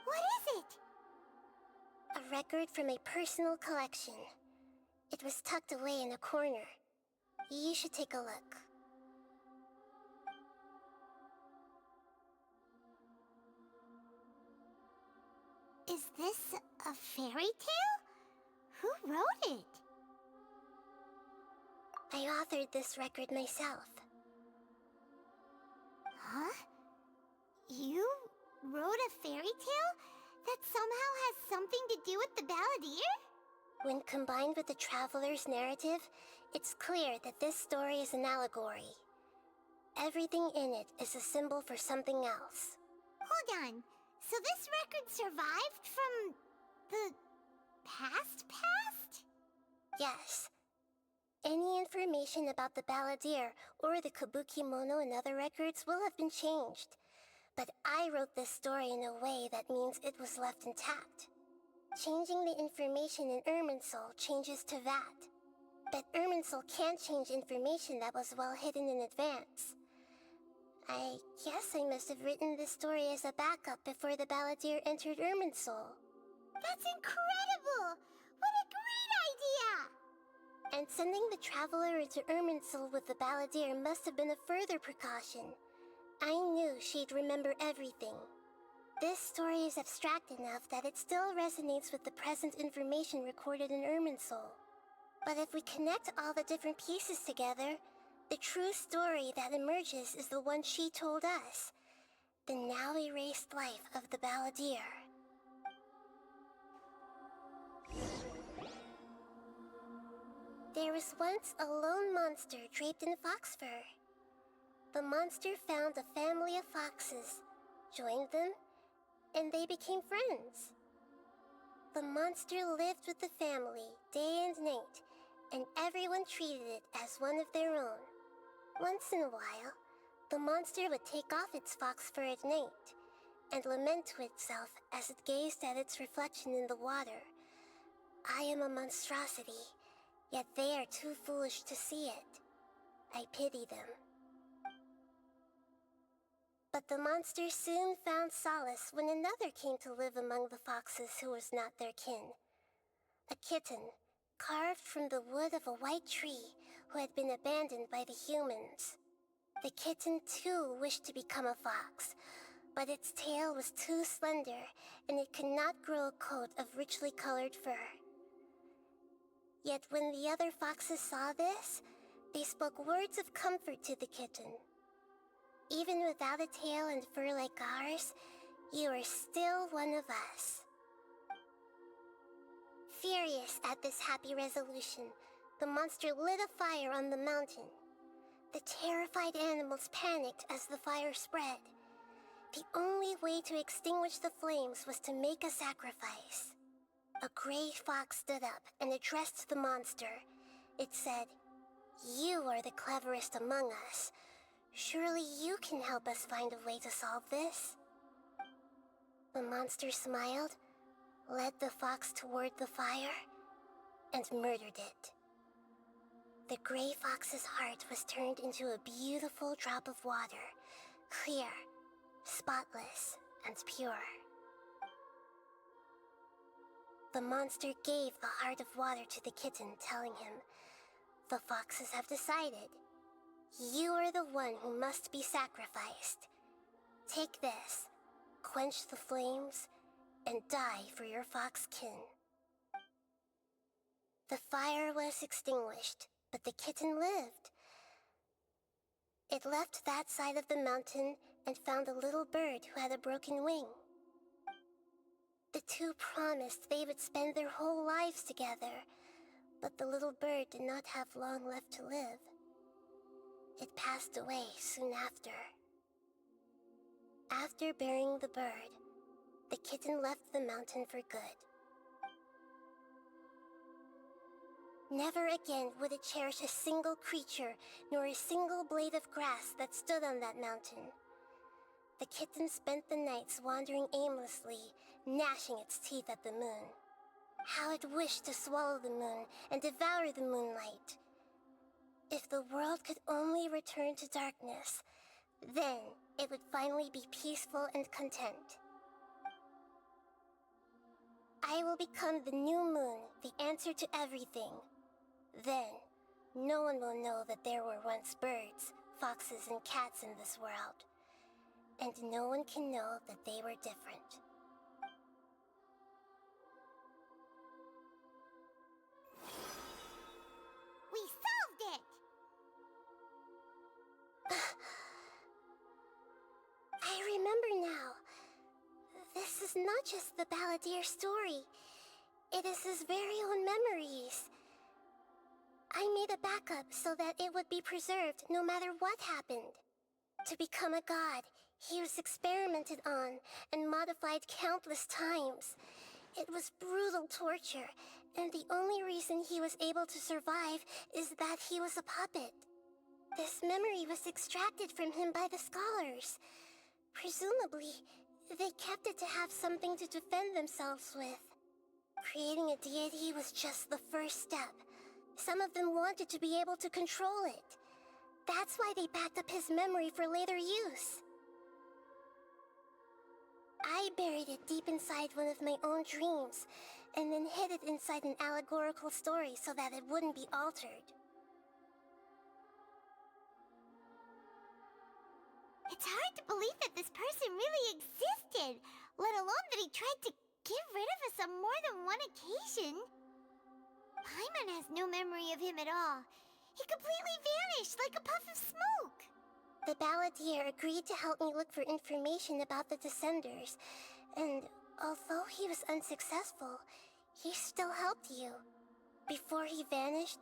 What is it? A record from a personal collection. It was tucked away in a corner. You should take a look. Is this a fairy tale? Who wrote it? I authored this record myself. Huh? You wrote a fairy tale that somehow has something to do with the balladeer? When combined with the Traveler's narrative, it's clear that this story is an allegory. Everything in it is a symbol for something else. Hold on. So this record survived from the past? Yes. Any information about the Balladeer or the Kabuki-mono in other records will have been changed. But I wrote this story in a way that means it was left intact. Changing the information in Irminsul changes to that. But Irminsul can't change information that was well hidden in advance. I guess I must have written this story as a backup before the Balladeer entered Irminsul. That's incredible! What a great idea! And sending the Traveler into Irminsul with the Balladeer must have been a further precaution. I knew she'd remember everything. This story is abstract enough that it still resonates with the present information recorded in Irminsul. But if we connect all the different pieces together, the true story that emerges is the one she told us. The now erased life of the Balladeer. There was once a lone monster draped in fox fur. The monster found a family of foxes, joined them, and they became friends. The monster lived with the family day and night, and everyone treated it as one of their own. Once in a while, the monster would take off its fox fur at night, and lament to itself as it gazed at its reflection in the water. I am a monstrosity, yet they are too foolish to see it. I pity them. But the monster soon found solace when another came to live among the foxes who was not their kin. A kitten, carved from the wood of a white tree who had been abandoned by the humans. The kitten too wished to become a fox, but its tail was too slender and it could not grow a coat of richly colored fur. Yet when the other foxes saw this, they spoke words of comfort to the kitten. Even without a tail and fur like ours, you are still one of us. Furious at this happy resolution, the monster lit a fire on the mountain. The terrified animals panicked as the fire spread. The only way to extinguish the flames was to make a sacrifice. A gray fox stood up and addressed the monster. It said, "You are the cleverest among us. Surely you can help us find a way to solve this." The monster smiled, led the fox toward the fire, and murdered it. The gray fox's heart was turned into a beautiful drop of water, clear, spotless, and pure. The monster gave the heart of water to the kitten, telling him, "The foxes have decided. You are the one who must be sacrificed. Take this, quench the flames, and die for your fox kin." The fire was extinguished, but the kitten lived. It left that side of the mountain and found a little bird who had a broken wing. The two promised they would spend their whole lives together, but the little bird did not have long left to live. It passed away soon after. After burying the bird, the kitten left the mountain for good. Never again would it cherish a single creature, nor a single blade of grass that stood on that mountain. The kitten spent the nights wandering aimlessly, gnashing its teeth at the moon. How it wished to swallow the moon and devour the moonlight. If the world could only return to darkness, then it would finally be peaceful and content. I will become the new moon, the answer to everything. Then, no one will know that there were once birds, foxes, and cats in this world. And no one can know that they were different. We solved it! I remember now. This is not just the Balladeer story. It is his very own memories. I made a backup so that it would be preserved no matter what happened. To become a god, he was experimented on and modified countless times. It was brutal torture, and the only reason he was able to survive is that he was a puppet. This memory was extracted from him by the scholars. Presumably, they kept it to have something to defend themselves with. Creating a deity was just the first step. Some of them wanted to be able to control it. That's why they backed up his memory for later use. I buried it deep inside one of my own dreams, and then hid it inside an allegorical story so that it wouldn't be altered. It's hard to believe that this person really existed, let alone that he tried to get rid of us on more than one occasion. Paimon has no memory of him at all. He completely vanished like a puff of smoke. The balladeer agreed to help me look for information about the Descenders, and although he was unsuccessful, he still helped you. Before he vanished,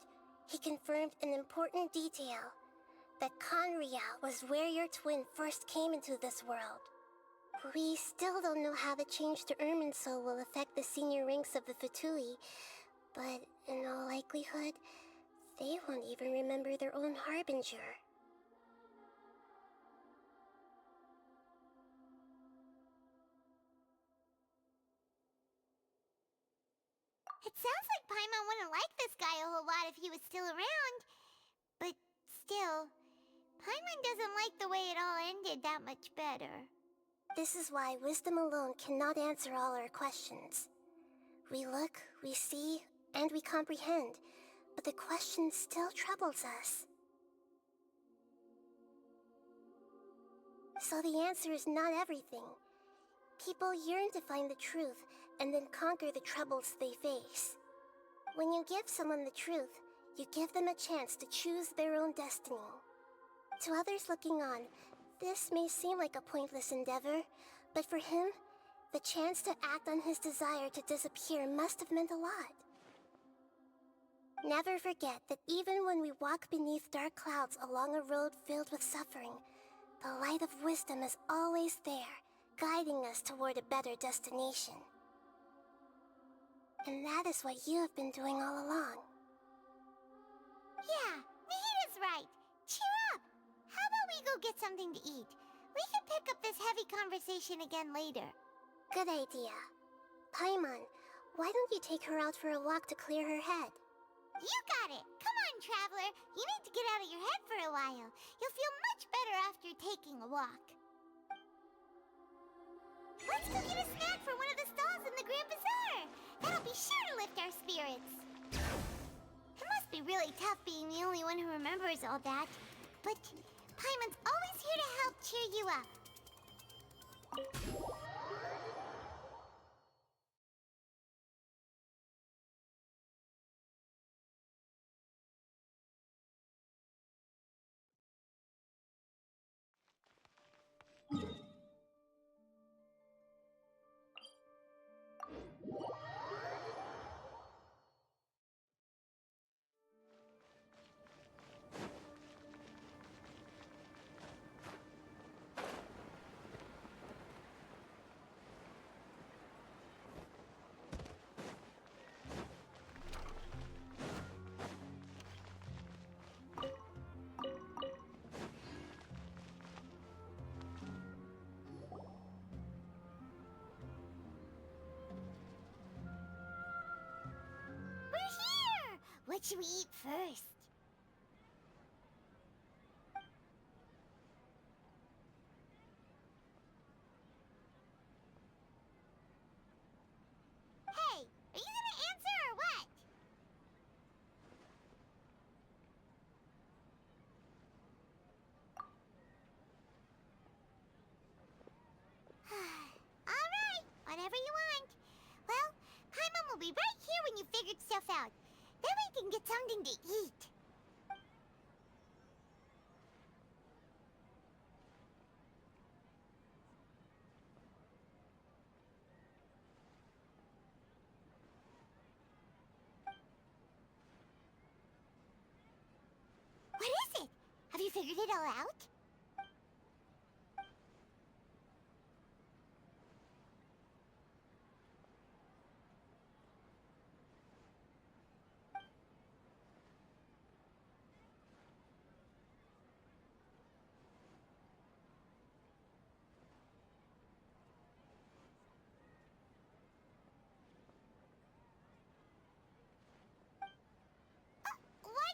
he confirmed an important detail. That Conria was where your twin first came into this world. We still don't know how the change to Irminsul will affect the senior ranks of the Fatui, but in all likelihood, they won't even remember their own Harbinger. It sounds like Paimon wouldn't like this guy a whole lot if he was still around. But still, Paimon doesn't like the way it all ended that much better. This is why wisdom alone cannot answer all our questions. We look, we see, and we comprehend, but the question still troubles us. So the answer is not everything. People yearn to find the truth and then conquer the troubles they face. When you give someone the truth, you give them a chance to choose their own destiny. To others looking on, this may seem like a pointless endeavor, but for him, the chance to act on his desire to disappear must have meant a lot. Never forget that even when we walk beneath dark clouds along a road filled with suffering, the light of wisdom is always there, guiding us toward a better destination. And that is what you have been doing all along. Yeah, Nahida's right. Cheer up! How about we go get something to eat? We can pick up this heavy conversation again later. Good idea. Paimon, why don't you take her out for a walk to clear her head? You got it! Come on, Traveler! You need to get out of your head for a while. You'll feel much better after taking a walk. Let's go get a snack from one of the stalls in the Grand Bazaar! That'll be sure to lift our spirits. It must be really tough being the only one who remembers all that. But Paimon's always here to help cheer you up. What should we eat first? Hey, are you gonna answer or what? All right, whatever you want. Well, Paimon will be right here when you figured stuff out. Then we can get something to eat. What is it? Have you figured it all out?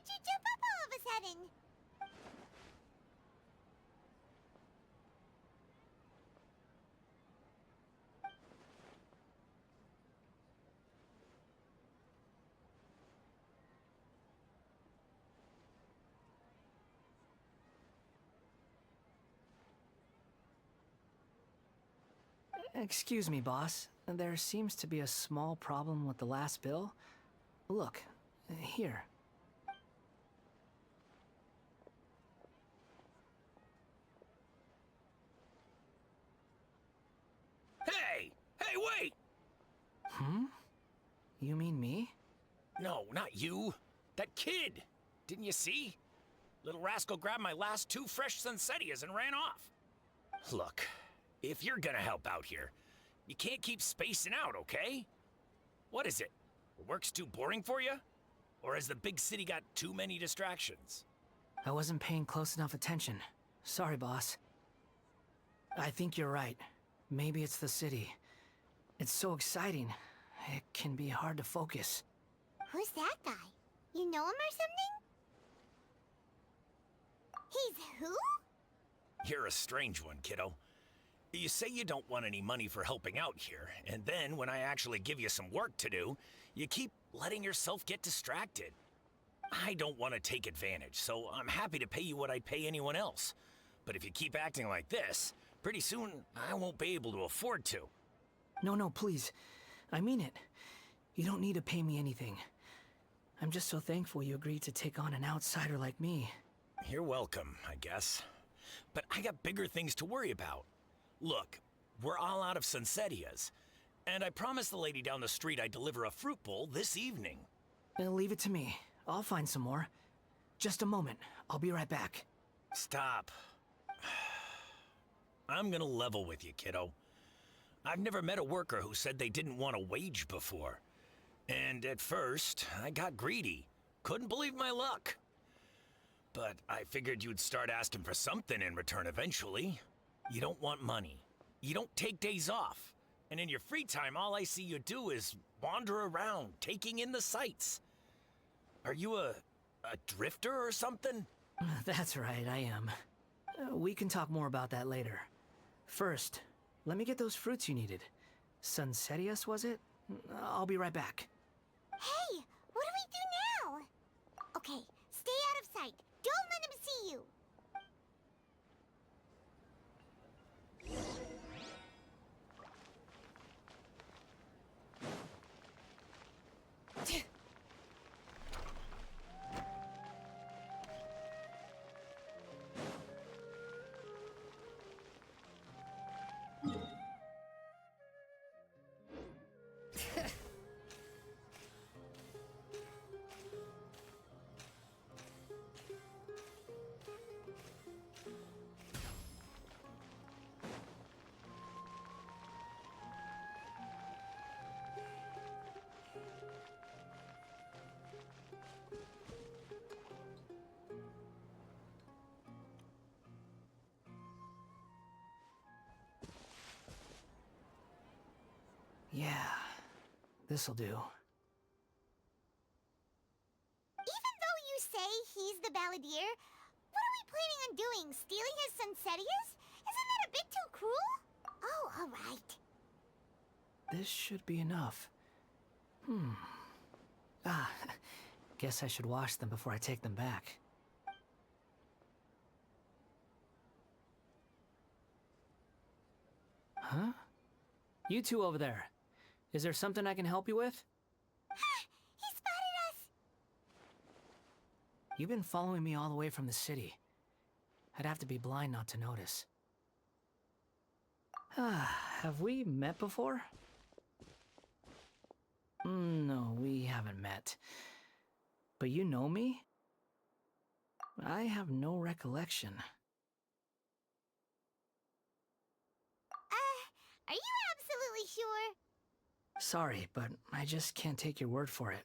did you jump up all of a sudden? Excuse me, boss. There seems to be a small problem with the last bill. Look, here. Hey! Hey, wait! Hmm? You mean me? No, not you. That kid! Didn't you see? Little rascal grabbed my last 2 fresh Sunsettias and ran off. Look, if you're gonna help out here, you can't keep spacing out, okay? What is it? Work's too boring for you? Or has the big city got too many distractions? I wasn't paying close enough attention. Sorry, boss. I think you're right. Maybe it's the city. It's so exciting. It can be hard to focus. Who's that guy? You know him or something? He's who? You're a strange one, kiddo. You say you don't want any money for helping out here, and then when I actually give you some work to do, you keep letting yourself get distracted. I don't want to take advantage, so I'm happy to pay you what I'd pay anyone else. But if you keep acting like this, pretty soon I won't be able to afford to. No, please. I mean it. You don't need to pay me anything. I'm just so thankful you agreed to take on an outsider like me. You're welcome, I guess. But I got bigger things to worry about. Look, we're all out of Sunsettias, and I promised the lady down the street I'd deliver a fruit bowl this evening. Leave it to me. I'll find some more. Just a moment. I'll be right back. Stop. I'm gonna level with you, kiddo. I've never met a worker who said they didn't want a wage before. And at first, I got greedy. Couldn't believe my luck. But I figured you'd start asking for something in return eventually. You don't want money. You don't take days off. And in your free time, all I see you do is wander around, taking in the sights. Are you a drifter or something? That's right, I am. We can talk more about that later. First, let me get those fruits you needed. Sunsettias, was it? I'll be right back. Hey, what do we do now? Okay, stay out of sight. Don't let him see you. Yeah, this'll do. Even though you say he's the balladeer, what are we planning on doing? Stealing his Sunsettias? Isn't that a bit too cruel? Oh, all right. This should be enough. Guess I should wash them before I take them back. Huh? You two over there. Is there something I can help you with? He spotted us! You've been following me all the way from the city. I'd have to be blind not to notice. Have we met before? No, we haven't met. But you know me? I have no recollection. Are you absolutely sure? Sorry, but I just can't take your word for it.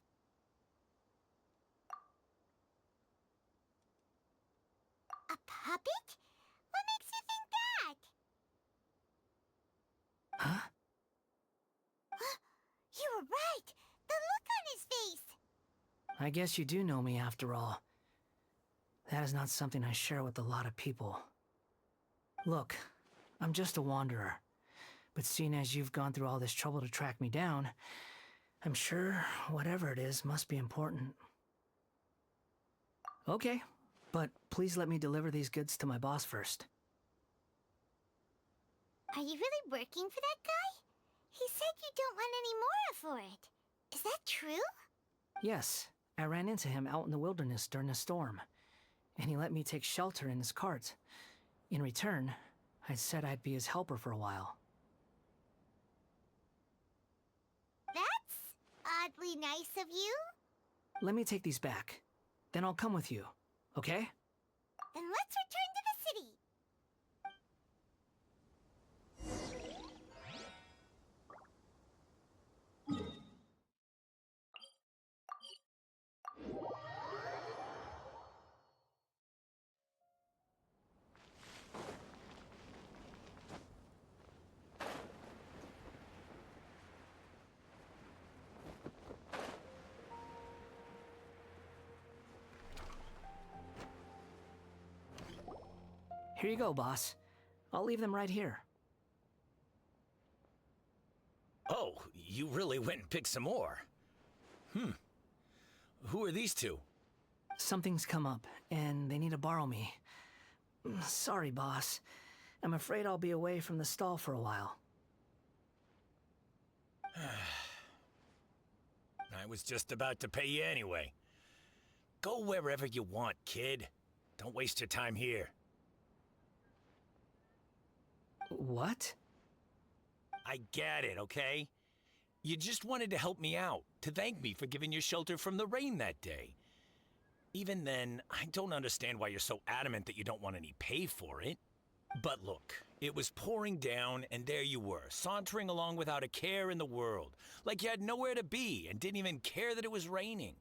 A puppet? What makes you think that? Huh? You were right! The look on his face! I guess you do know me after all. That is not something I share with a lot of people. Look, I'm just a wanderer. But seeing as you've gone through all this trouble to track me down, I'm sure whatever it is must be important. Okay, but please let me deliver these goods to my boss first. Are you really working for that guy? He said you don't want any more for it. Is that true? Yes, I ran into him out in the wilderness during a storm, and he let me take shelter in his cart. In return, I said I'd be his helper for a while. That's oddly nice of you. Let me take these back. Then I'll come with you, okay? Then let's return to the city. Here you go, boss. I'll leave them right here. Oh, you really went and picked some more. Who are these two? Something's come up, and they need to borrow me. Sorry, boss. I'm afraid I'll be away from the stall for a while. I was just about to pay you anyway. Go wherever you want, kid. Don't waste your time here. What? I get it, okay? You just wanted to help me out, to thank me for giving you shelter from the rain that day. Even then, I don't understand why you're so adamant that you don't want any pay for it. But look, it was pouring down, and there you were, sauntering along without a care in the world, like you had nowhere to be and didn't even care that it was raining.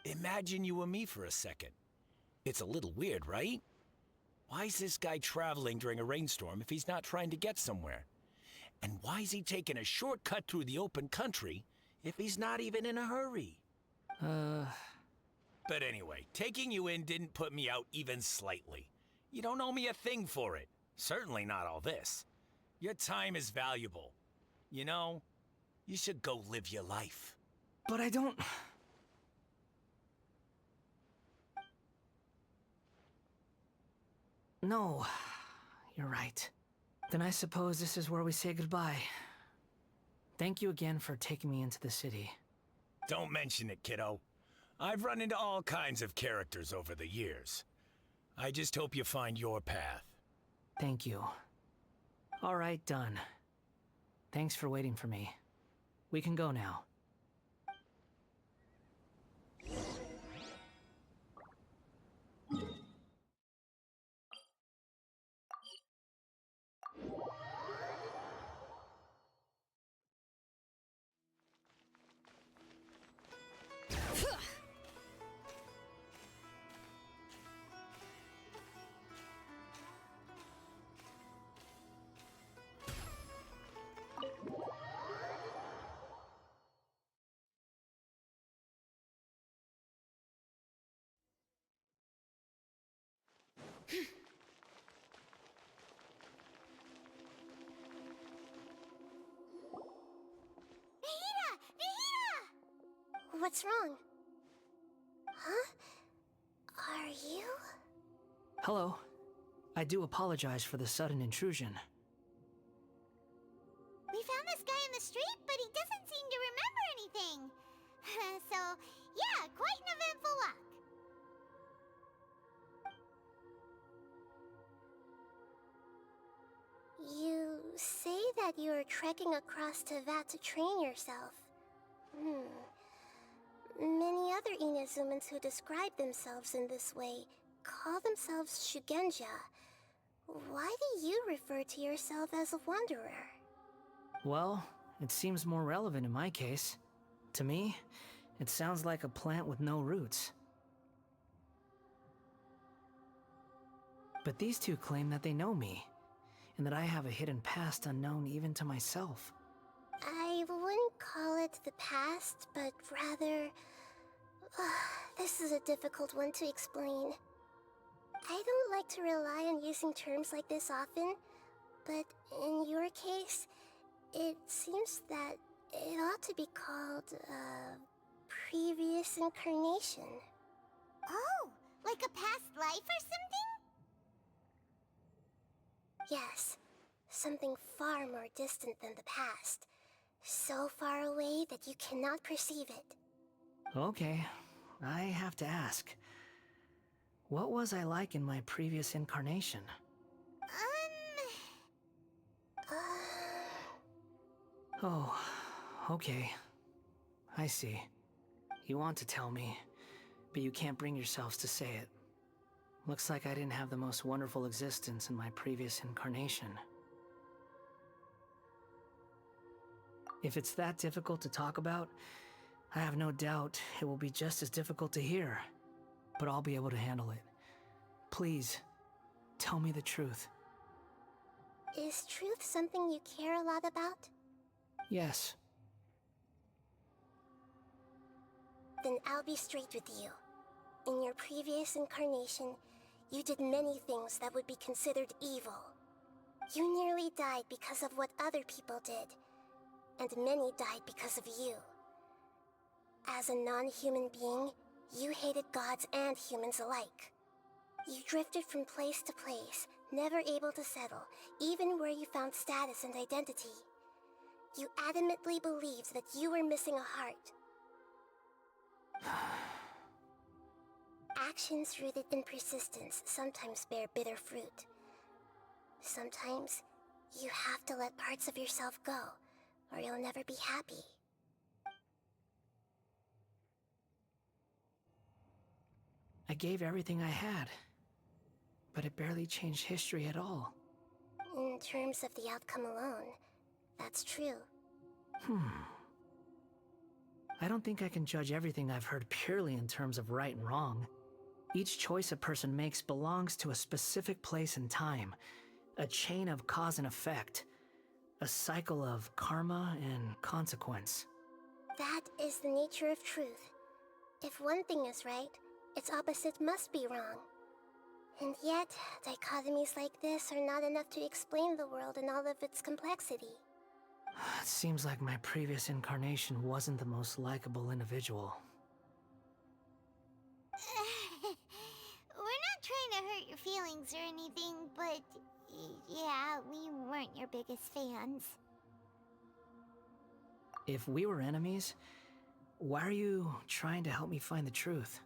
Imagine you were me for a second. It's a little weird, right? Why is this guy traveling during a rainstorm if he's not trying to get somewhere? And why is he taking a shortcut through the open country if he's not even in a hurry? But anyway, taking you in didn't put me out even slightly. You don't owe me a thing for it. Certainly not all this. Your time is valuable. You know, you should go live your life. But I don't... No, you're right. Then I suppose this is where we say goodbye. Thank you again for taking me into the city. Don't mention it, kiddo. I've run into all kinds of characters over the years. I just hope you find your path. Thank you. All right, done. Thanks for waiting for me. We can go now. What's wrong? Huh? Are you? Hello. I do apologize for the sudden intrusion. We found this guy in the street, but he doesn't seem to remember anything. So, yeah, quite an eventful walk. You say that you are trekking across Teyvat to train yourself. Many other Inazumans who describe themselves in this way call themselves Shugenja. Why do you refer to yourself as a wanderer? Well, it seems more relevant in my case. To me, it sounds like a plant with no roots. But these two claim that they know me, and that I have a hidden past unknown even to myself. I wouldn't call it the past, but rather... this is a difficult one to explain. I don't like to rely on using terms like this often, but in your case, it seems that it ought to be called, previous incarnation. Oh, like a past life or something? Yes, something far more distant than the past. So far away that you cannot perceive it. Okay, I have to ask. What was I like in my previous incarnation? Oh, okay. I see. You want to tell me, but you can't bring yourselves to say it. Looks like I didn't have the most wonderful existence in my previous incarnation. If it's that difficult to talk about, I have no doubt it will be just as difficult to hear. But I'll be able to handle it. Please, tell me the truth. Is truth something you care a lot about? Yes. Then I'll be straight with you. In your previous incarnation, you did many things that would be considered evil. You nearly died because of what other people did, and many died because of you. As a non-human being, you hated gods and humans alike. You drifted from place to place, never able to settle, even where you found status and identity. You adamantly believed that you were missing a heart. Actions rooted in persistence sometimes bear bitter fruit. Sometimes, you have to let parts of yourself go, or you'll never be happy. I gave everything I had, but it barely changed history at all. In terms of the outcome alone, that's true. I don't think I can judge everything I've heard purely in terms of right and wrong. Each choice a person makes belongs to a specific place and time, a chain of cause and effect, a cycle of karma and consequence. That is the nature of truth. If one thing is right, its opposite must be wrong. And yet, dichotomies like this are not enough to explain the world in all of its complexity. It seems like my previous incarnation wasn't the most likable individual. We're not trying to hurt your feelings or anything, but yeah, we weren't your biggest fans. If we were enemies, why are you trying to help me find the truth?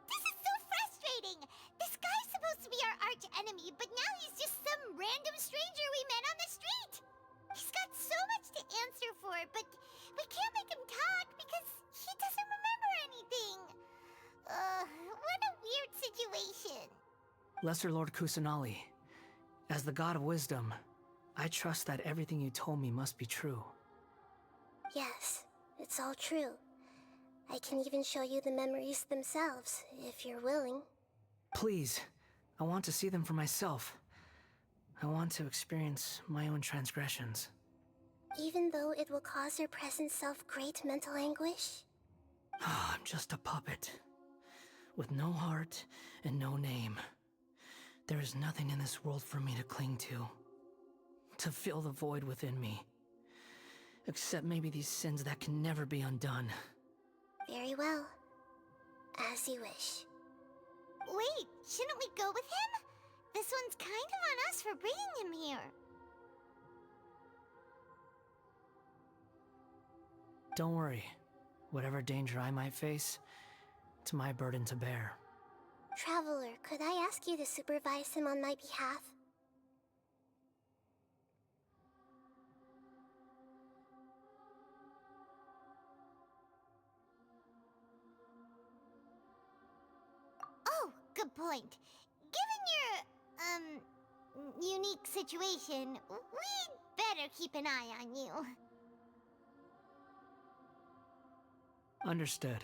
This is so frustrating! This guy's supposed to be our arch enemy, but now he's just some random stranger we met on the street! He's got so much to answer for, but we can't make him talk because he doesn't remember anything. What a weird situation. Lesser Lord Kusanali, as the God of Wisdom, I trust that everything you told me must be true. Yes, it's all true. I can even show you the memories themselves, if you're willing. Please, I want to see them for myself. I want to experience my own transgressions. Even though it will cause your present self great mental anguish? I'm just a puppet, with no heart and no name. There is nothing in this world for me to cling to fill the void within me. Except maybe these sins that can never be undone. Very well. As you wish. Wait, shouldn't we go with him? This one's kind of on us for bringing him here. Don't worry. Whatever danger I might face, it's my burden to bear. Traveler, could I ask you to supervise him on my behalf? Oh, good point. Given your, unique situation, we'd better keep an eye on you. Understood.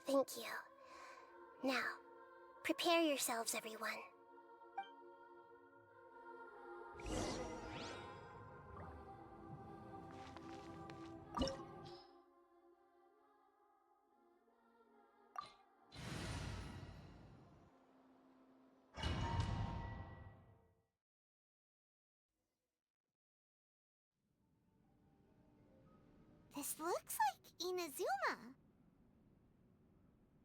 Thank you. Now, prepare yourselves, everyone. looks like Inazuma.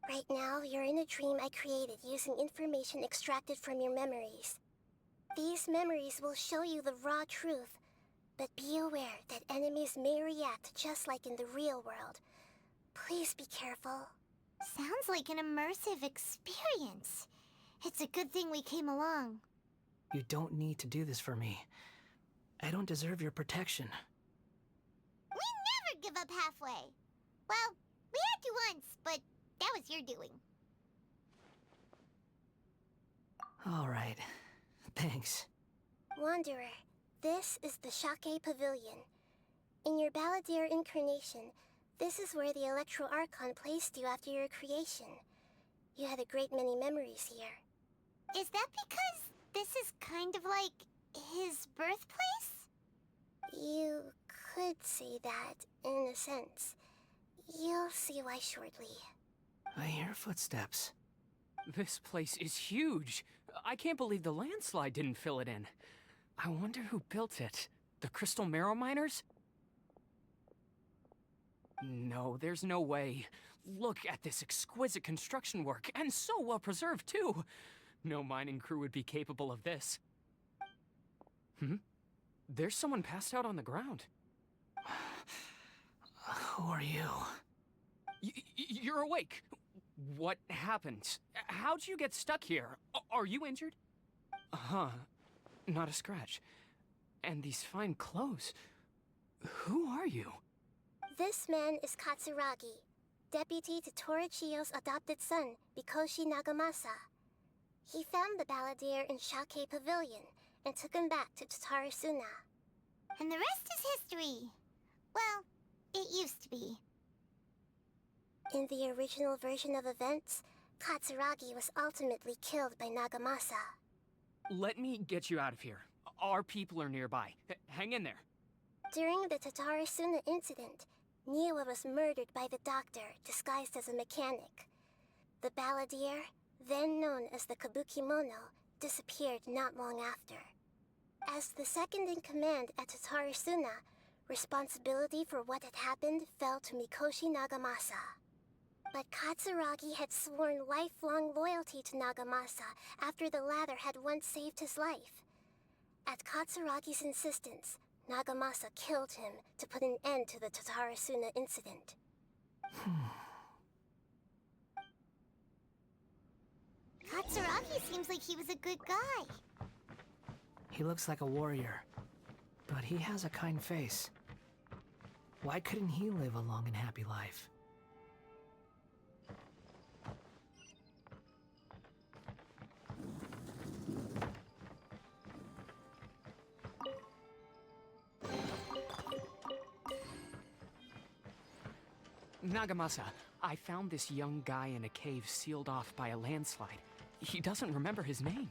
Right now, you're in a dream I created using information extracted from your memories. These memories will show you the raw truth, but be aware that enemies may react just like in the real world. Please be careful. Sounds like an immersive experience. It's a good thing we came along. You don't need to do this for me. I don't deserve your protection. We never give up halfway. Well, we had to once, but that was your doing. All right. Thanks. Wanderer, this is the Achaidh Pavilion. In your Balladeer incarnation, this is where the Electro Archon placed you after your creation. You had a great many memories here. Is that because this is kind of like his birthplace? You could say that, in a sense. You'll see why shortly. I hear footsteps. This place is huge. I can't believe the landslide didn't fill it in. I wonder who built it. The Crystal Marrow Miners? No, there's no way. Look at this exquisite construction work, and so well preserved, too. No mining crew would be capable of this. There's someone passed out on the ground. Who are you? You're awake. What happened? How'd you get stuck here? Are you injured? Huh. Not a scratch. And these fine clothes. Who are you? This man is Katsuragi, deputy to Torichio's adopted son, Mikoshi Nagamasa. He found the Balladeer in Achaidh Pavilion and took him back to Tatarasuna. And the rest is history. Well, it used to be. In the original version of events, Katsuragi was ultimately killed by Nagamasa. Let me get you out of here. Our people are nearby. Hang in there. During the Tatarasuna incident, Niwa was murdered by the doctor, disguised as a mechanic. The Balladeer, then known as the Kabukimono, disappeared not long after. As the second in command at Tatarasuna, responsibility for what had happened fell to Mikoshi Nagamasa. But Katsuragi had sworn lifelong loyalty to Nagamasa after the latter had once saved his life. At Katsuragi's insistence, Nagamasa killed him to put an end to the Tatarasuna incident. Katsuragi seems like he was a good guy. He looks like a warrior, but he has a kind face. Why couldn't he live a long and happy life? Nagamasa, I found this young guy in a cave sealed off by a landslide. He doesn't remember his name.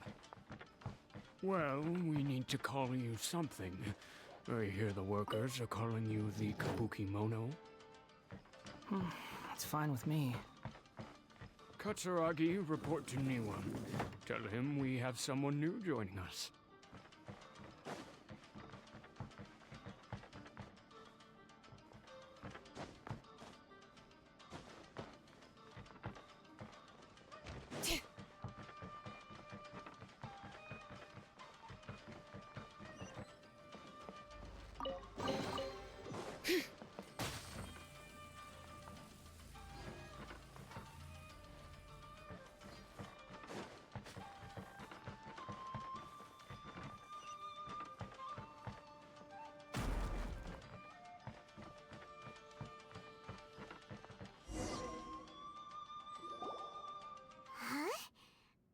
Well, we need to call you something. I hear the workers are calling you the Kabukimono. That's fine with me. Katsuragi, report to Niwa. Tell him we have someone new joining us.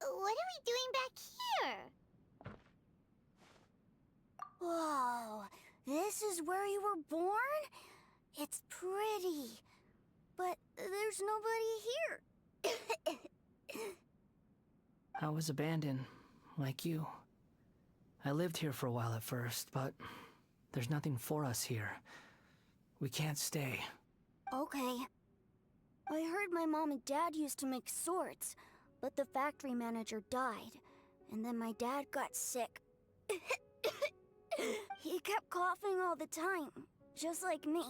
What are we doing back here? Whoa, this is where you were born? It's pretty, but there's nobody here. I was abandoned, like you. I lived here for a while at first, but there's nothing for us here. We can't stay. Okay. I heard my mom and dad used to make swords, but the factory manager died, and then my dad got sick. He kept coughing all the time, just like me.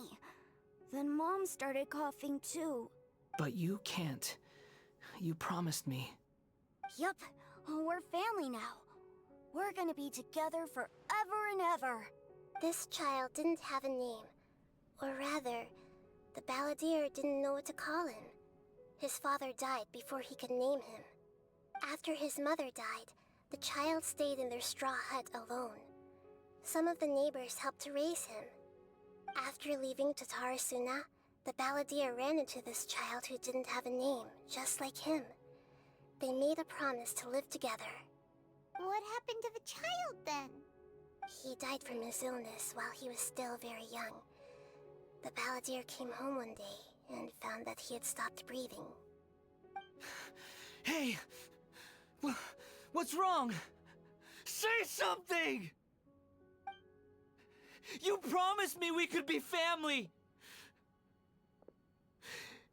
Then Mom started coughing too. But you can't. You promised me. Yup, we're family now. We're gonna be together forever and ever. This child didn't have a name. Or rather, the balladeer didn't know what to call him. His father died before he could name him. After his mother died, the child stayed in their straw hut alone. Some of the neighbors helped to raise him. After leaving Tatarasuna, the balladeer ran into this child who didn't have a name, just like him. They made a promise to live together. What happened to the child then? He died from his illness while he was still very young. The balladeer came home one day and found that he had stopped breathing. Hey! What's wrong? Say something! You promised me we could be family!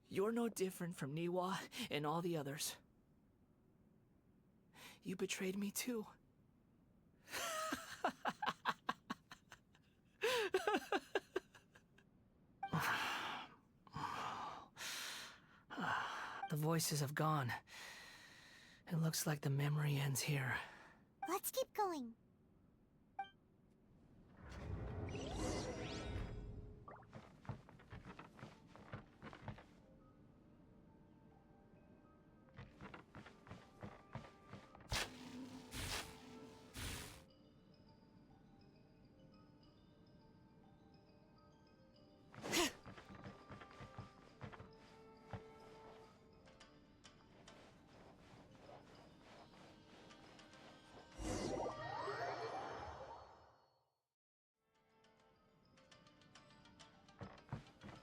You're no different from Niwa and all the others. You betrayed me too. The voices have gone. It looks like the memory ends here. Let's keep going.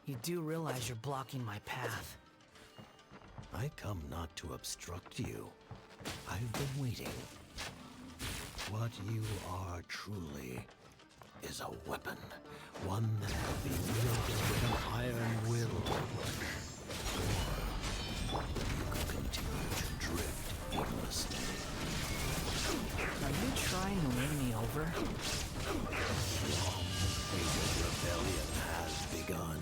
You do realize you're blocking my path. I come not to obstruct you. I've been waiting. What you are truly is a weapon. One that will be wielded with an iron will. Or you can continue to drift aimlessly. Are you trying to win me over? Long-fated rebellion has begun.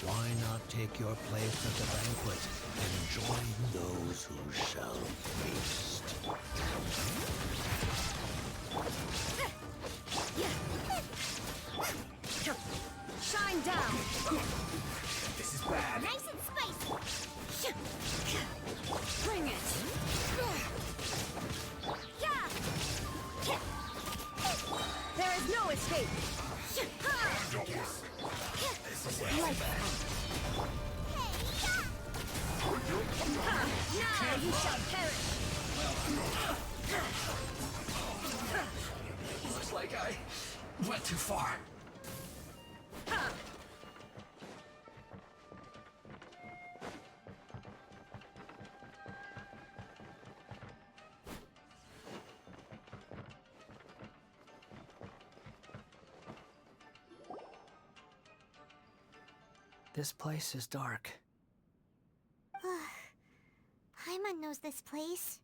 Why not take your place at the banquet and join those who shall feast? Shine down! This is bad. Nice and spicy. Bring it! There is no escape! Now you shall perish! Looks like I went too far. This place is dark. Paimon knows this place.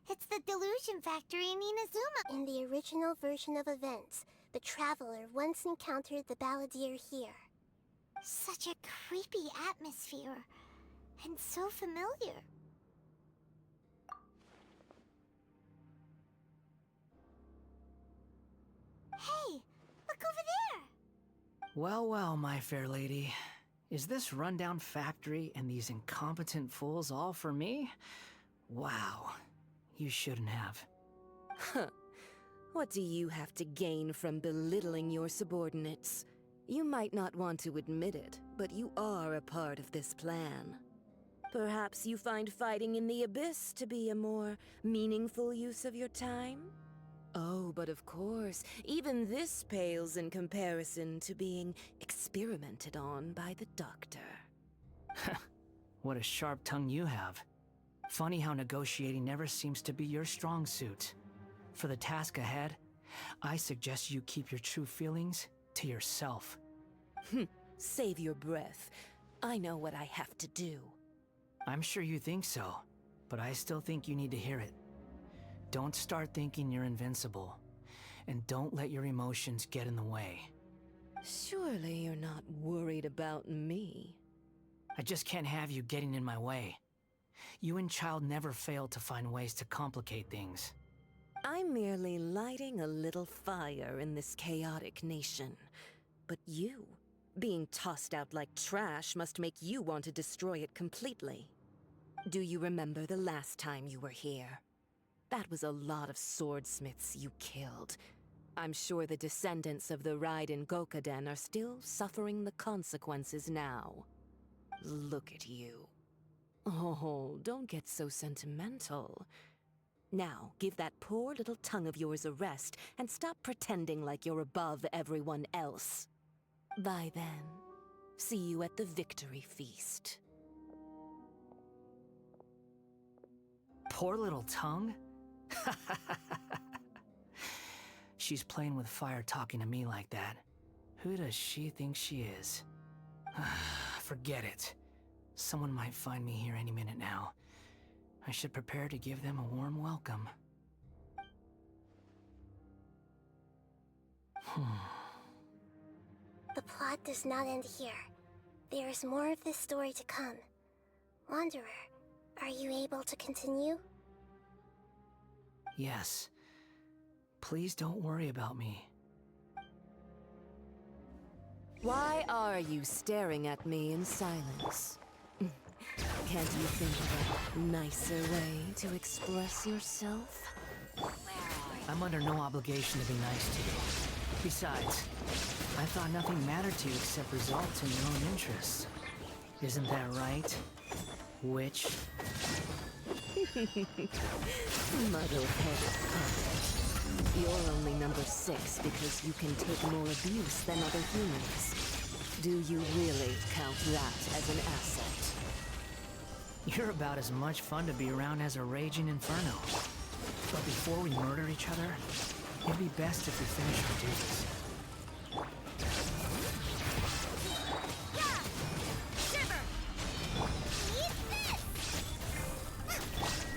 It's the Delusion Factory in Inazuma. In the original version of events, the Traveler once encountered the balladeer here. Such a creepy atmosphere. And so familiar. Hey, look over there! Well, well, my fair lady. Is this rundown factory and these incompetent fools all for me? Wow. You shouldn't have. Huh. What do you have to gain from belittling your subordinates? You might not want to admit it, but you are a part of this plan. Perhaps you find fighting in the Abyss to be a more meaningful use of your time? Oh, but of course, even this pales in comparison to being experimented on by the Doctor. What a sharp tongue you have. Funny how negotiating never seems to be your strong suit. For the task ahead, I suggest you keep your true feelings to yourself. Save your breath. I know what I have to do. I'm sure you think so, but I still think you need to hear it. Don't start thinking you're invincible, and don't let your emotions get in the way. Surely you're not worried about me. I just can't have you getting in my way. You and Child never fail to find ways to complicate things. I'm merely lighting a little fire in this chaotic nation. But you, being tossed out like trash, must make you want to destroy it completely. Do you remember the last time you were here? That was a lot of swordsmiths you killed. I'm sure the descendants of the Raiden Gokaden are still suffering the consequences now. Look at you. Oh, don't get so sentimental. Now, give that poor little tongue of yours a rest and stop pretending like you're above everyone else. Bye then. See you at the victory feast. Poor little tongue? She's playing with fire talking to me like that. Who does she think she is? Forget it. Someone might find me here any minute now. I should prepare to give them a warm welcome. The plot does not end here. There is more of this story to come. Wanderer, are you able to continue? Yes. Please don't worry about me. Why are you staring at me in silence? Can't you think of a nicer way to express yourself? I'm under no obligation to be nice to you. Besides, I thought nothing mattered to you except results in your own interests. Isn't that right, witch? Muddle-headed puppet. You're only number 6 because you can take more abuse than other humans. Do you really count that as an asset? You're about as much fun to be around as a raging inferno. But before we murder each other, it'd be best if we finish our duties.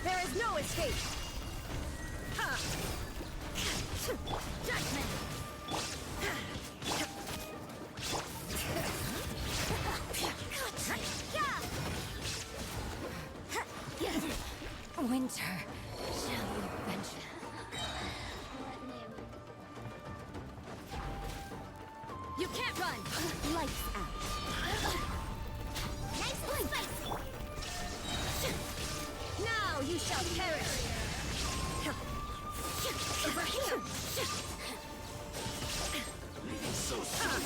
There is no escape! Ha! Judgment! Winter shall be vengeance. You can't run! Lights out. Nice place! Now you shall perish! Over here! So soon.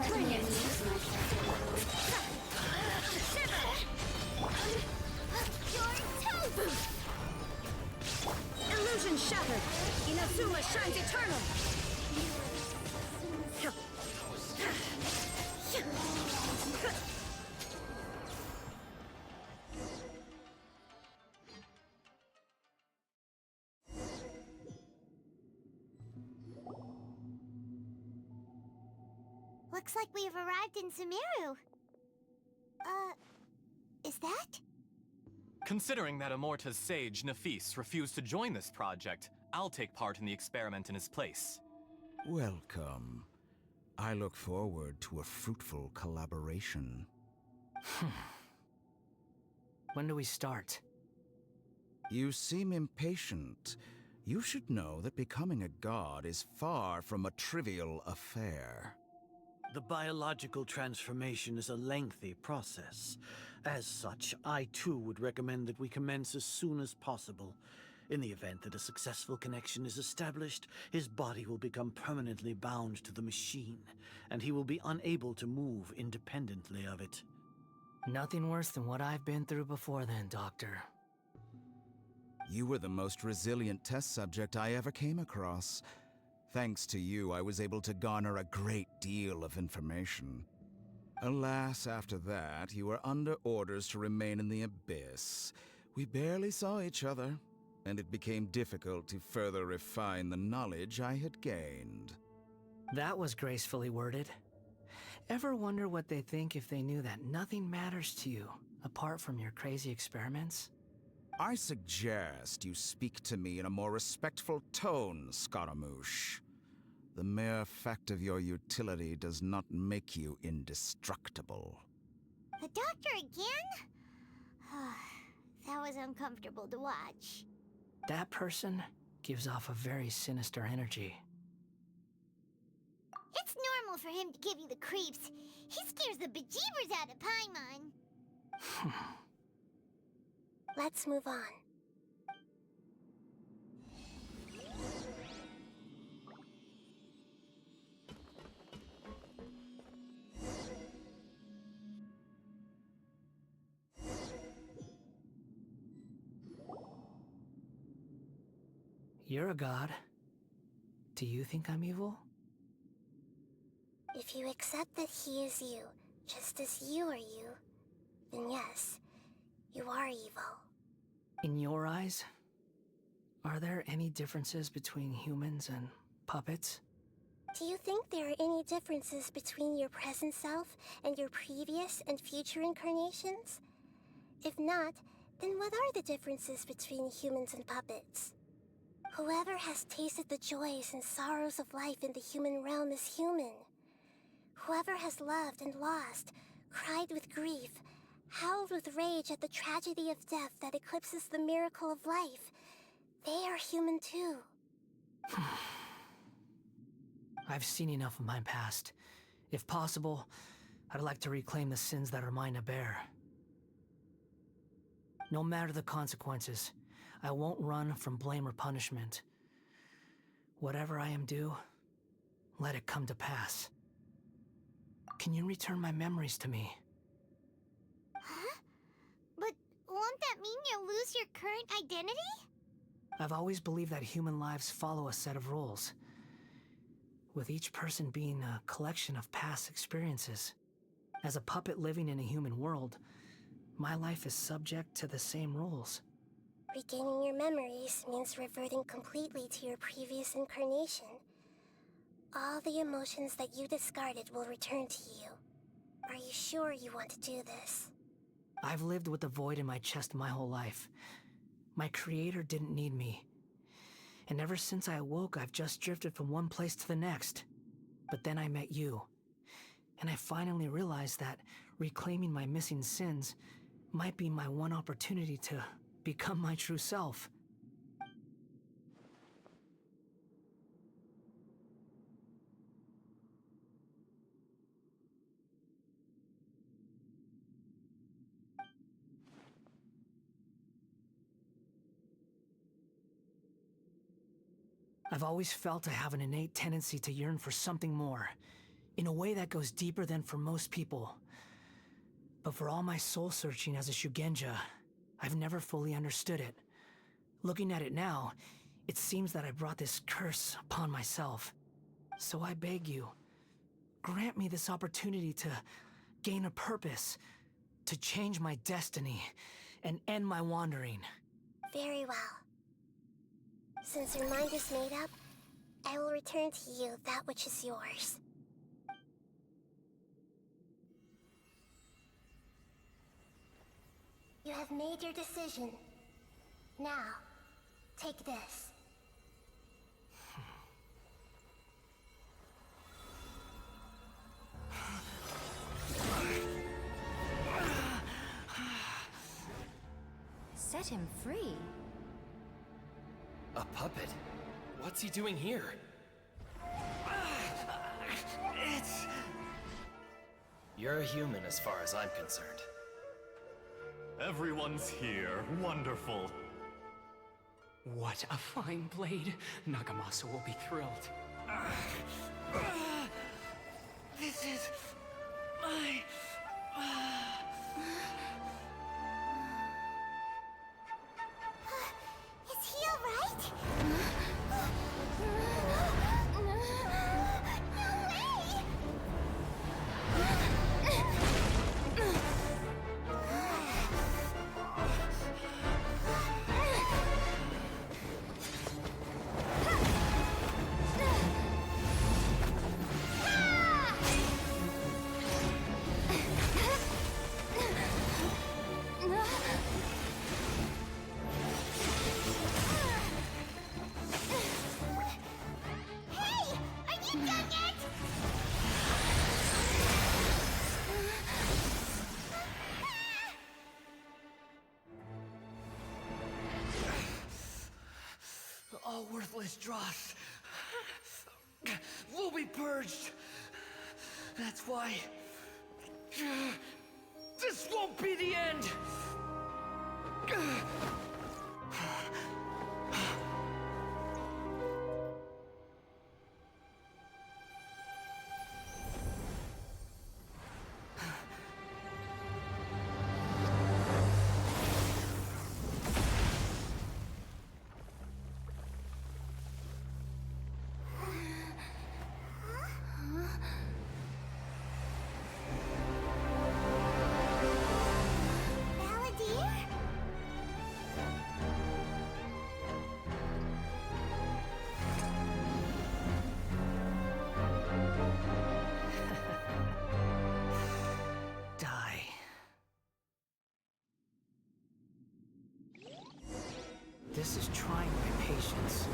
Bring it! Illusion shattered! Inazuma shines eternal! Looks like we've arrived in Sumeru. Is that? Considering that Amorta's sage, Nafis, refused to join this project, I'll take part in the experiment in his place. Welcome. I look forward to a fruitful collaboration. When do we start? You seem impatient. You should know that becoming a god is far from a trivial affair. The biological transformation is a lengthy process. As such, I too would recommend that we commence as soon as possible. In the event that a successful connection is established, his body will become permanently bound to the machine, and he will be unable to move independently of it. Nothing worse than what I've been through before then, Doctor. You were the most resilient test subject I ever came across. Thanks to you, I was able to garner a great deal of information. Alas, after that, you were under orders to remain in the Abyss. We barely saw each other, and it became difficult to further refine the knowledge I had gained. That was gracefully worded. Ever wonder what they think if they knew that nothing matters to you, apart from your crazy experiments? I suggest you speak to me in a more respectful tone, Scaramouche. The mere fact of your utility does not make you indestructible. The doctor again? That was uncomfortable to watch. That person gives off a very sinister energy. It's normal for him to give you the creeps. He scares the bejeebers out of Paimon. Let's move on. You're a god. Do you think I'm evil? If you accept that he is you, just as you are you, then yes, you are evil. In your eyes, are there any differences between humans and puppets? Do you think there are any differences between your present self and your previous and future incarnations? If not, then what are the differences between humans and puppets? Whoever has tasted the joys and sorrows of life in the human realm is human. Whoever has loved and lost, cried with grief, howled with rage at the tragedy of death that eclipses the miracle of life, they are human too. I've seen enough of my past. If possible, I'd like to reclaim the sins that are mine to bear. No matter the consequences, I won't run from blame or punishment. Whatever I am due, let it come to pass. Can you return my memories to me? Huh? But won't that mean you'll lose your current identity? I've always believed that human lives follow a set of rules, with each person being a collection of past experiences. As a puppet living in a human world, my life is subject to the same rules. Regaining your memories means reverting completely to your previous incarnation. All the emotions that you discarded will return to you. Are you sure you want to do this? I've lived with the void in my chest my whole life. My creator didn't need me. And ever since I awoke, I've just drifted from one place to the next. But then I met you. And I finally realized that reclaiming my missing sins might be my one opportunity to become my true self. I've always felt I have an innate tendency to yearn for something more, in a way that goes deeper than for most people. But for all my soul-searching as a Shugenja, I've never fully understood it. Looking at it now, it seems that I brought this curse upon myself. So I beg you, grant me this opportunity to gain a purpose, to change my destiny, and end my wandering. Very well. Since your mind is made up, I will return to you that which is yours. You have made your decision. Now, take this. Set him free. A puppet? What's he doing here? You're a human as far as I'm concerned. Everyone's here. Wonderful. What a fine blade. Nagamasa will be thrilled. This is my... Is he alright? worthless dross will be purged. That's why this won't be the end. This is trying my patience.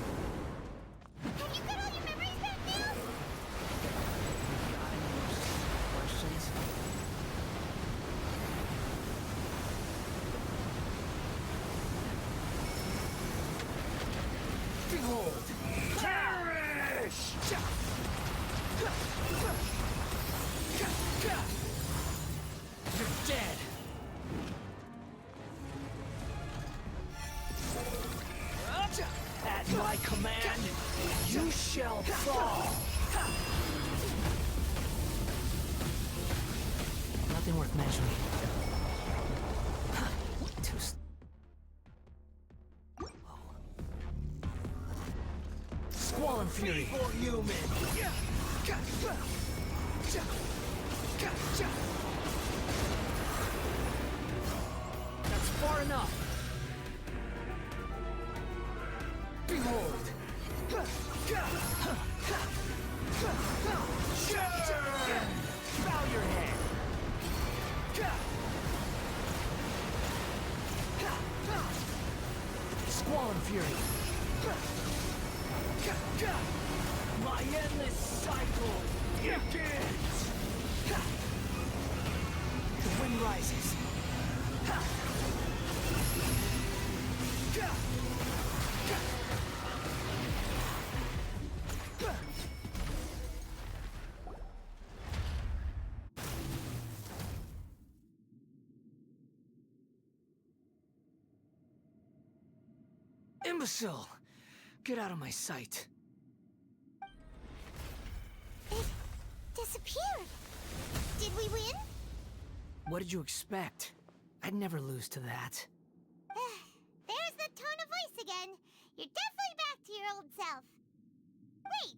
Have you got all your memories back now? Got any more questions? Behold! Perish! You're dead! At my command, you shall fall! Nothing worth mentioning. Too Squall Fury! For human! That's far enough! Behold! Bow your head! Squall Fury! My endless cycle begins! The wind rises! Imbecile! Get out of my sight. It disappeared. Did we win? What did you expect? I'd never lose to that. There's the tone of voice again. You're definitely back to your old self. Wait,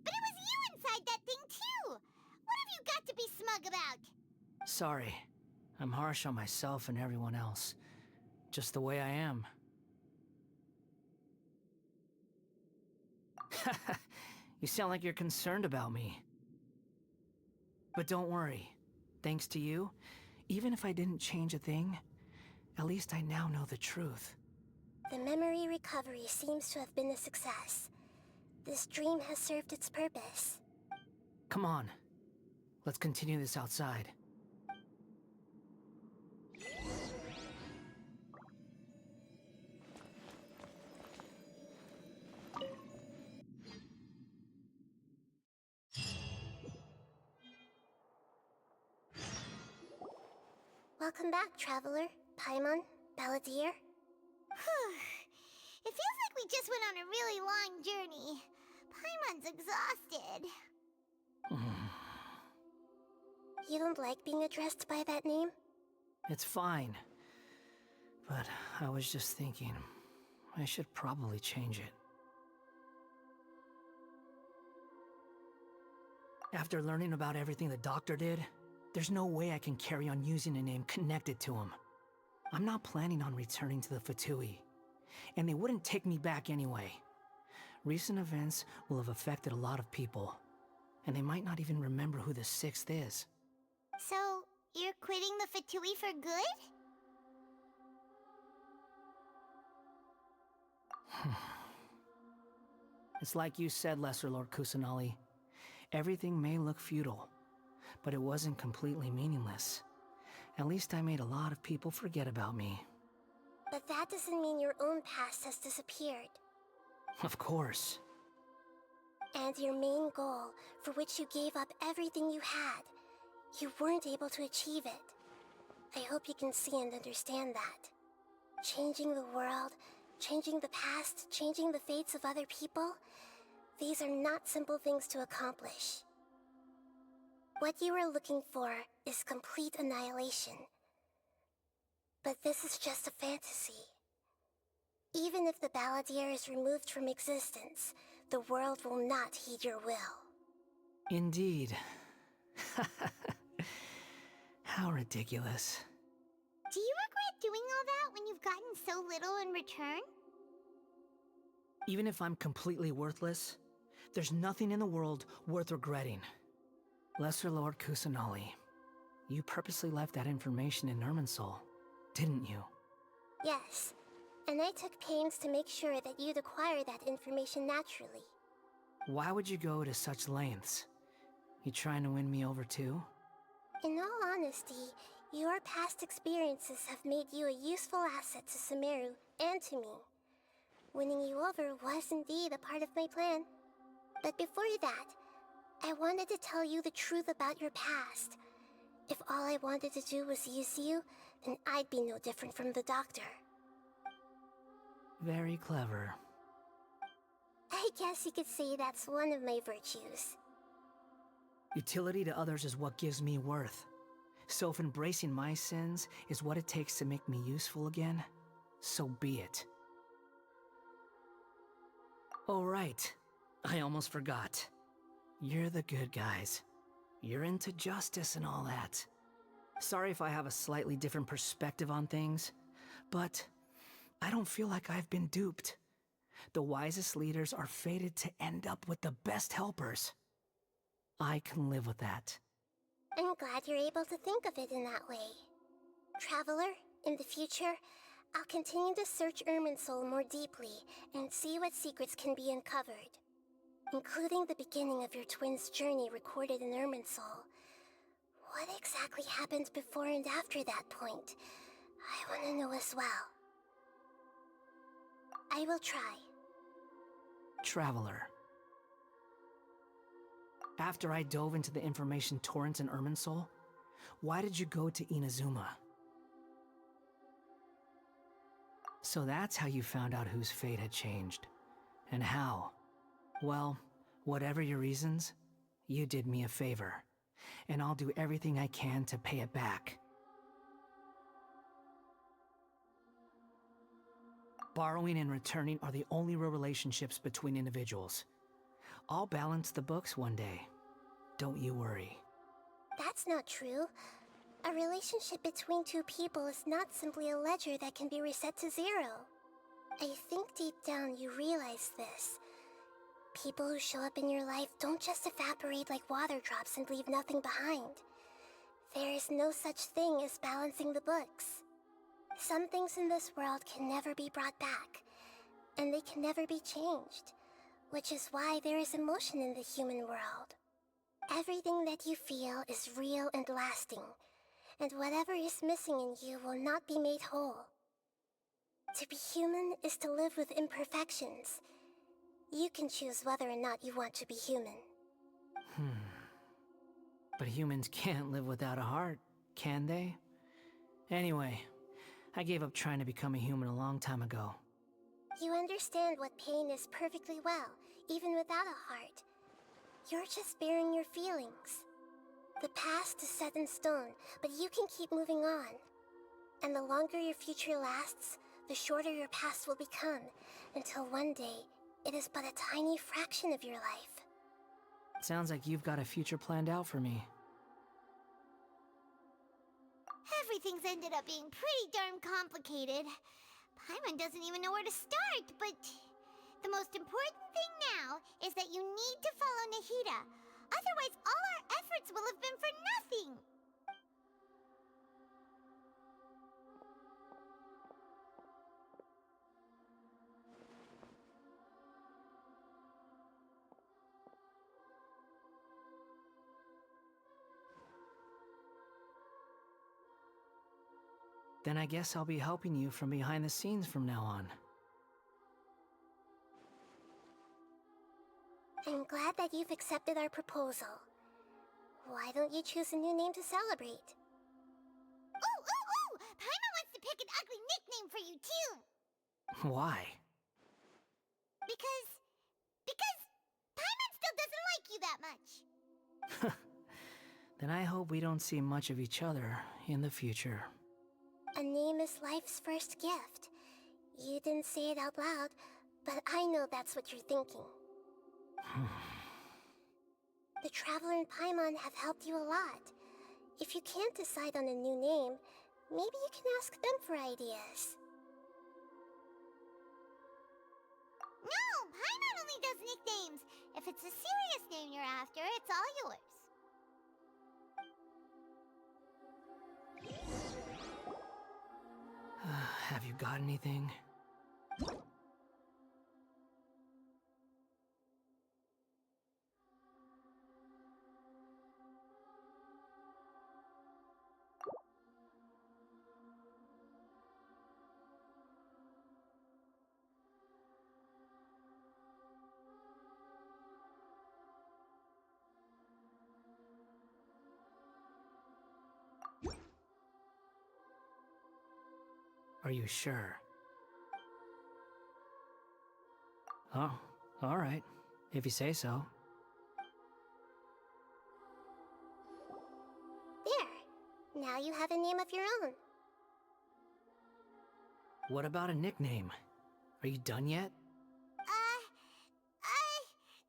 but it was you inside that thing too. What have you got to be smug about? Sorry. I'm harsh on myself and everyone else. Just the way I am. You sound like you're concerned about me. But don't worry. Thanks to you, even if I didn't change a thing, at least I now know the truth. The memory recovery seems to have been a success. This dream has served its purpose. Come on. Let's continue this outside. Welcome back, Traveler, Paimon, Balladeer. It feels like we just went on a really long journey. Paimon's exhausted. You don't like being addressed by that name? It's fine. But I was just thinking, I should probably change it. After learning about everything the doctor did, there's no way I can carry on using a name connected to him. I'm not planning on returning to the Fatui, and they wouldn't take me back anyway. Recent events will have affected a lot of people, and they might not even remember who the Sixth is. So, you're quitting the Fatui for good? It's like you said, Lesser Lord Kusanali. Everything may look futile, but it wasn't completely meaningless. At least I made a lot of people forget about me. But that doesn't mean your own past has disappeared. Of course. And your main goal, for which you gave up everything you had, you weren't able to achieve it. I hope you can see and understand that. Changing the world, changing the past, changing the fates of other people, these are not simple things to accomplish. What you are looking for is complete annihilation. But this is just a fantasy. Even if the Balladeer is removed from existence, the world will not heed your will. Indeed. How ridiculous. Do you regret doing all that when you've gotten so little in return? Even if I'm completely worthless, there's nothing in the world worth regretting. Lesser Lord Kusanali, you purposely left that information in Irminsul, didn't you? Yes, and I took pains to make sure that you'd acquire that information naturally. Why would you go to such lengths? You trying to win me over too? In all honesty, your past experiences have made you a useful asset to Sumeru and to me. Winning you over was indeed a part of my plan. But before that, I wanted to tell you the truth about your past. If all I wanted to do was use you, then I'd be no different from the Doctor. Very clever. I guess you could say that's one of my virtues. Utility to others is what gives me worth. So if embracing my sins is what it takes to make me useful again, so be it. Oh right, I almost forgot. You're the good guys. You're into justice and all that. Sorry if I have a slightly different perspective on things, but I don't feel like I've been duped. The wisest leaders are fated to end up with the best helpers. I can live with that. I'm glad you're able to think of it in that way. Traveler, in the future, I'll continue to search Irminsul more deeply and see what secrets can be uncovered, including the beginning of your twins' journey recorded in Irminsul. What exactly happened before and after that point? I want to know as well. I will try. Traveler. After I dove into the information torrents in Irminsul, why did you go to Inazuma? So that's how you found out whose fate had changed. And how? Well, whatever your reasons, you did me a favor. And I'll do everything I can to pay it back. Borrowing and returning are the only real relationships between individuals. I'll balance the books one day. Don't you worry. That's not true. A relationship between two people is not simply a ledger that can be reset to zero. I think deep down you realize this. People who show up in your life don't just evaporate like water drops and leave nothing behind. There is no such thing as balancing the books. Some things in this world can never be brought back, and they can never be changed, which is why there is emotion in the human world. Everything that you feel is real and lasting, and whatever is missing in you will not be made whole. To be human is to live with imperfections. You can choose whether or not you want to be human. But humans can't live without a heart, can they? Anyway, I gave up trying to become a human a long time ago. You understand what pain is perfectly well, even without a heart. You're just bearing your feelings. The past is set in stone, but you can keep moving on. And the longer your future lasts, the shorter your past will become, until one day, it is but a tiny fraction of your life. Sounds like you've got a future planned out for me. Everything's ended up being pretty darn complicated. Paimon doesn't even know where to start, but the most important thing now is that you need to follow Nahida. Otherwise, all our efforts will have been for nothing. Then I guess I'll be helping you from behind the scenes from now on. I'm glad that you've accepted our proposal. Why don't you choose a new name to celebrate? Ooh, ooh, ooh! Paimon wants to pick an ugly nickname for you, too! Why? Because Paimon still doesn't like you that much. Then I hope we don't see much of each other in the future. A name is life's first gift. You didn't say it out loud, but I know that's what you're thinking. The Traveler and Paimon have helped you a lot. If you can't decide on a new name, maybe you can ask them for ideas. No, Paimon only does nicknames. If it's a serious name you're after, it's all yours. Have you got anything? Are you sure? Oh, all right. If you say so. There. Now you have a name of your own. What about a nickname? Are you done yet?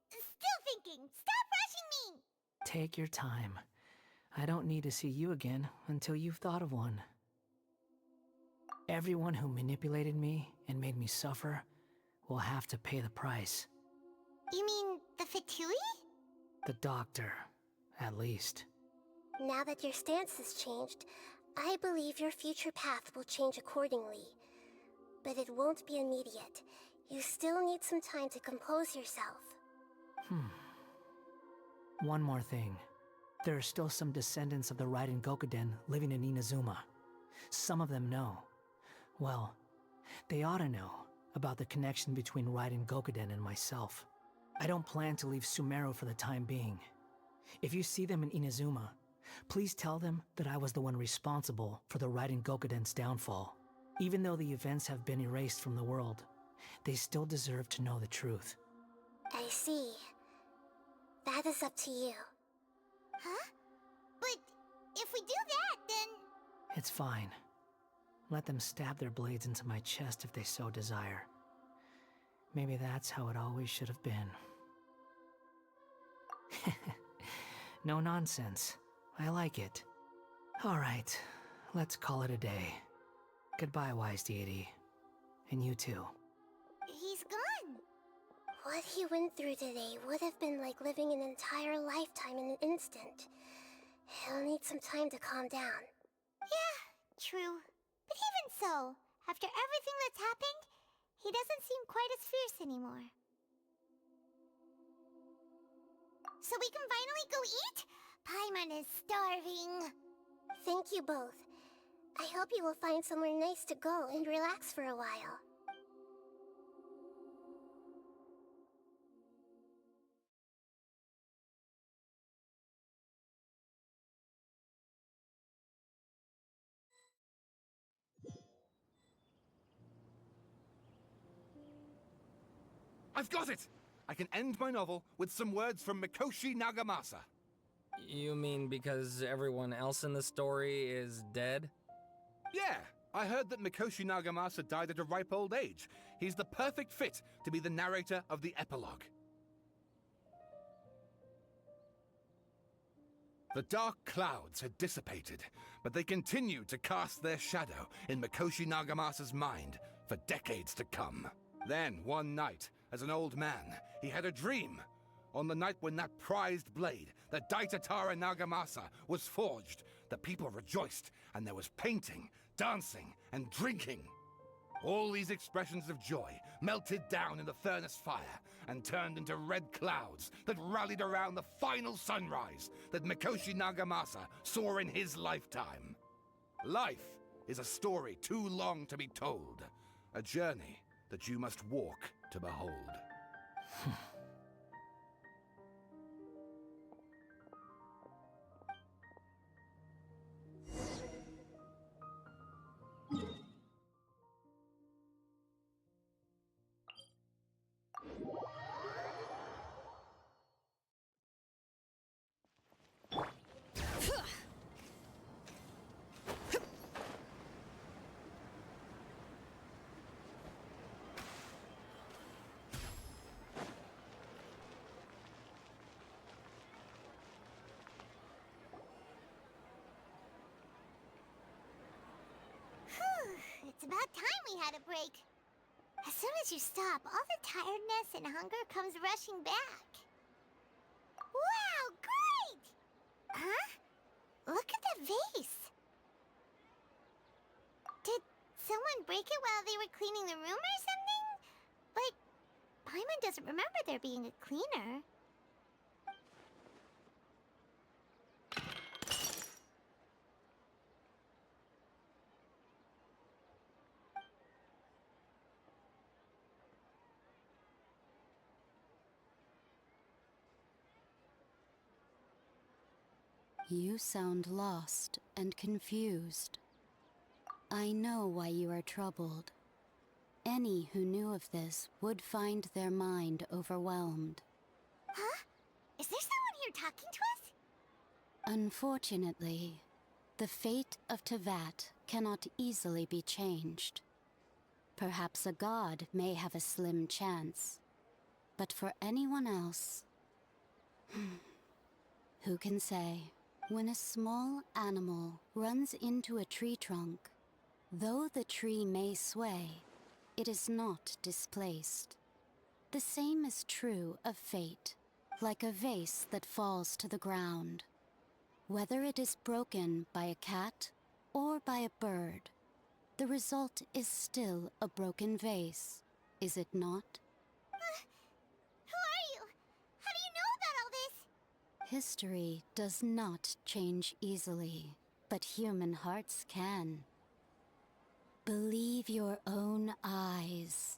Still thinking. Stop rushing me! Take your time. I don't need to see you again until you've thought of one. Everyone who manipulated me and made me suffer will have to pay the price. You mean the Fatui? The doctor, at least. Now that your stance has changed, I believe your future path will change accordingly. But it won't be immediate. You still need some time to compose yourself. One more thing. There are still some descendants of the Raiden Gokuden living in Inazuma. Some of them know. Well, they ought to know about the connection between Raiden Gokuden and myself. I don't plan to leave Sumeru for the time being. If you see them in Inazuma, please tell them that I was the one responsible for the Raiden Gokuden's downfall. Even though the events have been erased from the world, they still deserve to know the truth. I see. That is up to you. Huh? But if we do that, then... It's fine. Let them stab their blades into my chest if they so desire. Maybe that's how it always should have been. No nonsense. I like it. Alright, let's call it a day. Goodbye, wise deity. And you too. He's gone. What he went through today would have been like living an entire lifetime in an instant. He'll need some time to calm down. Yeah, true. But even so, after everything that's happened, he doesn't seem quite as fierce anymore. So we can finally go eat? Paimon is starving. Thank you both. I hope you will find somewhere nice to go and relax for a while. I've got it! I can end my novel with some words from Mikoshi Nagamasa. You mean because everyone else in the story is dead? Yeah, I heard that Mikoshi Nagamasa died at a ripe old age. He's the perfect fit to be the narrator of the epilogue. The dark clouds had dissipated, but they continued to cast their shadow in Mikoshi Nagamasa's mind for decades to come. Then, one night, as an old man, he had a dream. On the night when that prized blade, the Daitatara Nagamasa, was forged, the people rejoiced, and there was painting, dancing, and drinking. All these expressions of joy melted down in the furnace fire and turned into red clouds that rallied around the final sunrise that Mikoshi Nagamasa saw in his lifetime. Life is a story too long to be told, a journey that you must walk to behold. It's about time we had a break. As soon as you stop, all the tiredness and hunger comes rushing back. Wow, great! Huh? Look at the vase. Did someone break it while they were cleaning the room or something? But Paimon doesn't remember there being a cleaner. You sound lost and confused. I know why you are troubled. Any who knew of this would find their mind overwhelmed. Huh? Is there someone here talking to us? Unfortunately, the fate of Tevat cannot easily be changed. Perhaps a god may have a slim chance, but for anyone else, who can say? When a small animal runs into a tree trunk, though the tree may sway, it is not displaced. The same is true of fate, like a vase that falls to the ground. Whether it is broken by a cat or by a bird, the result is still a broken vase, is it not? Who are you? How do you know about all this? History does not change easily, but human hearts can. Believe your own eyes.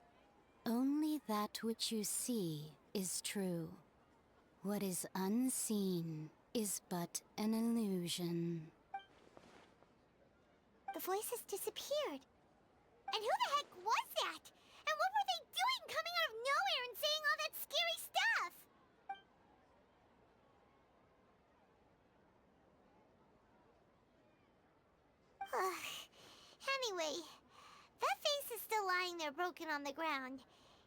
Only that which you see is true. What is unseen is but an illusion. The voices disappeared. And who the heck was that? And what were they doing coming out of nowhere and saying all that scary stuff? Anyway, that vase is still lying there broken on the ground.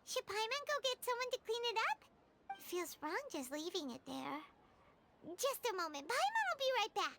Should Paimon go get someone to clean it up? It feels wrong just leaving it there. Just a moment. Paimon will be right back.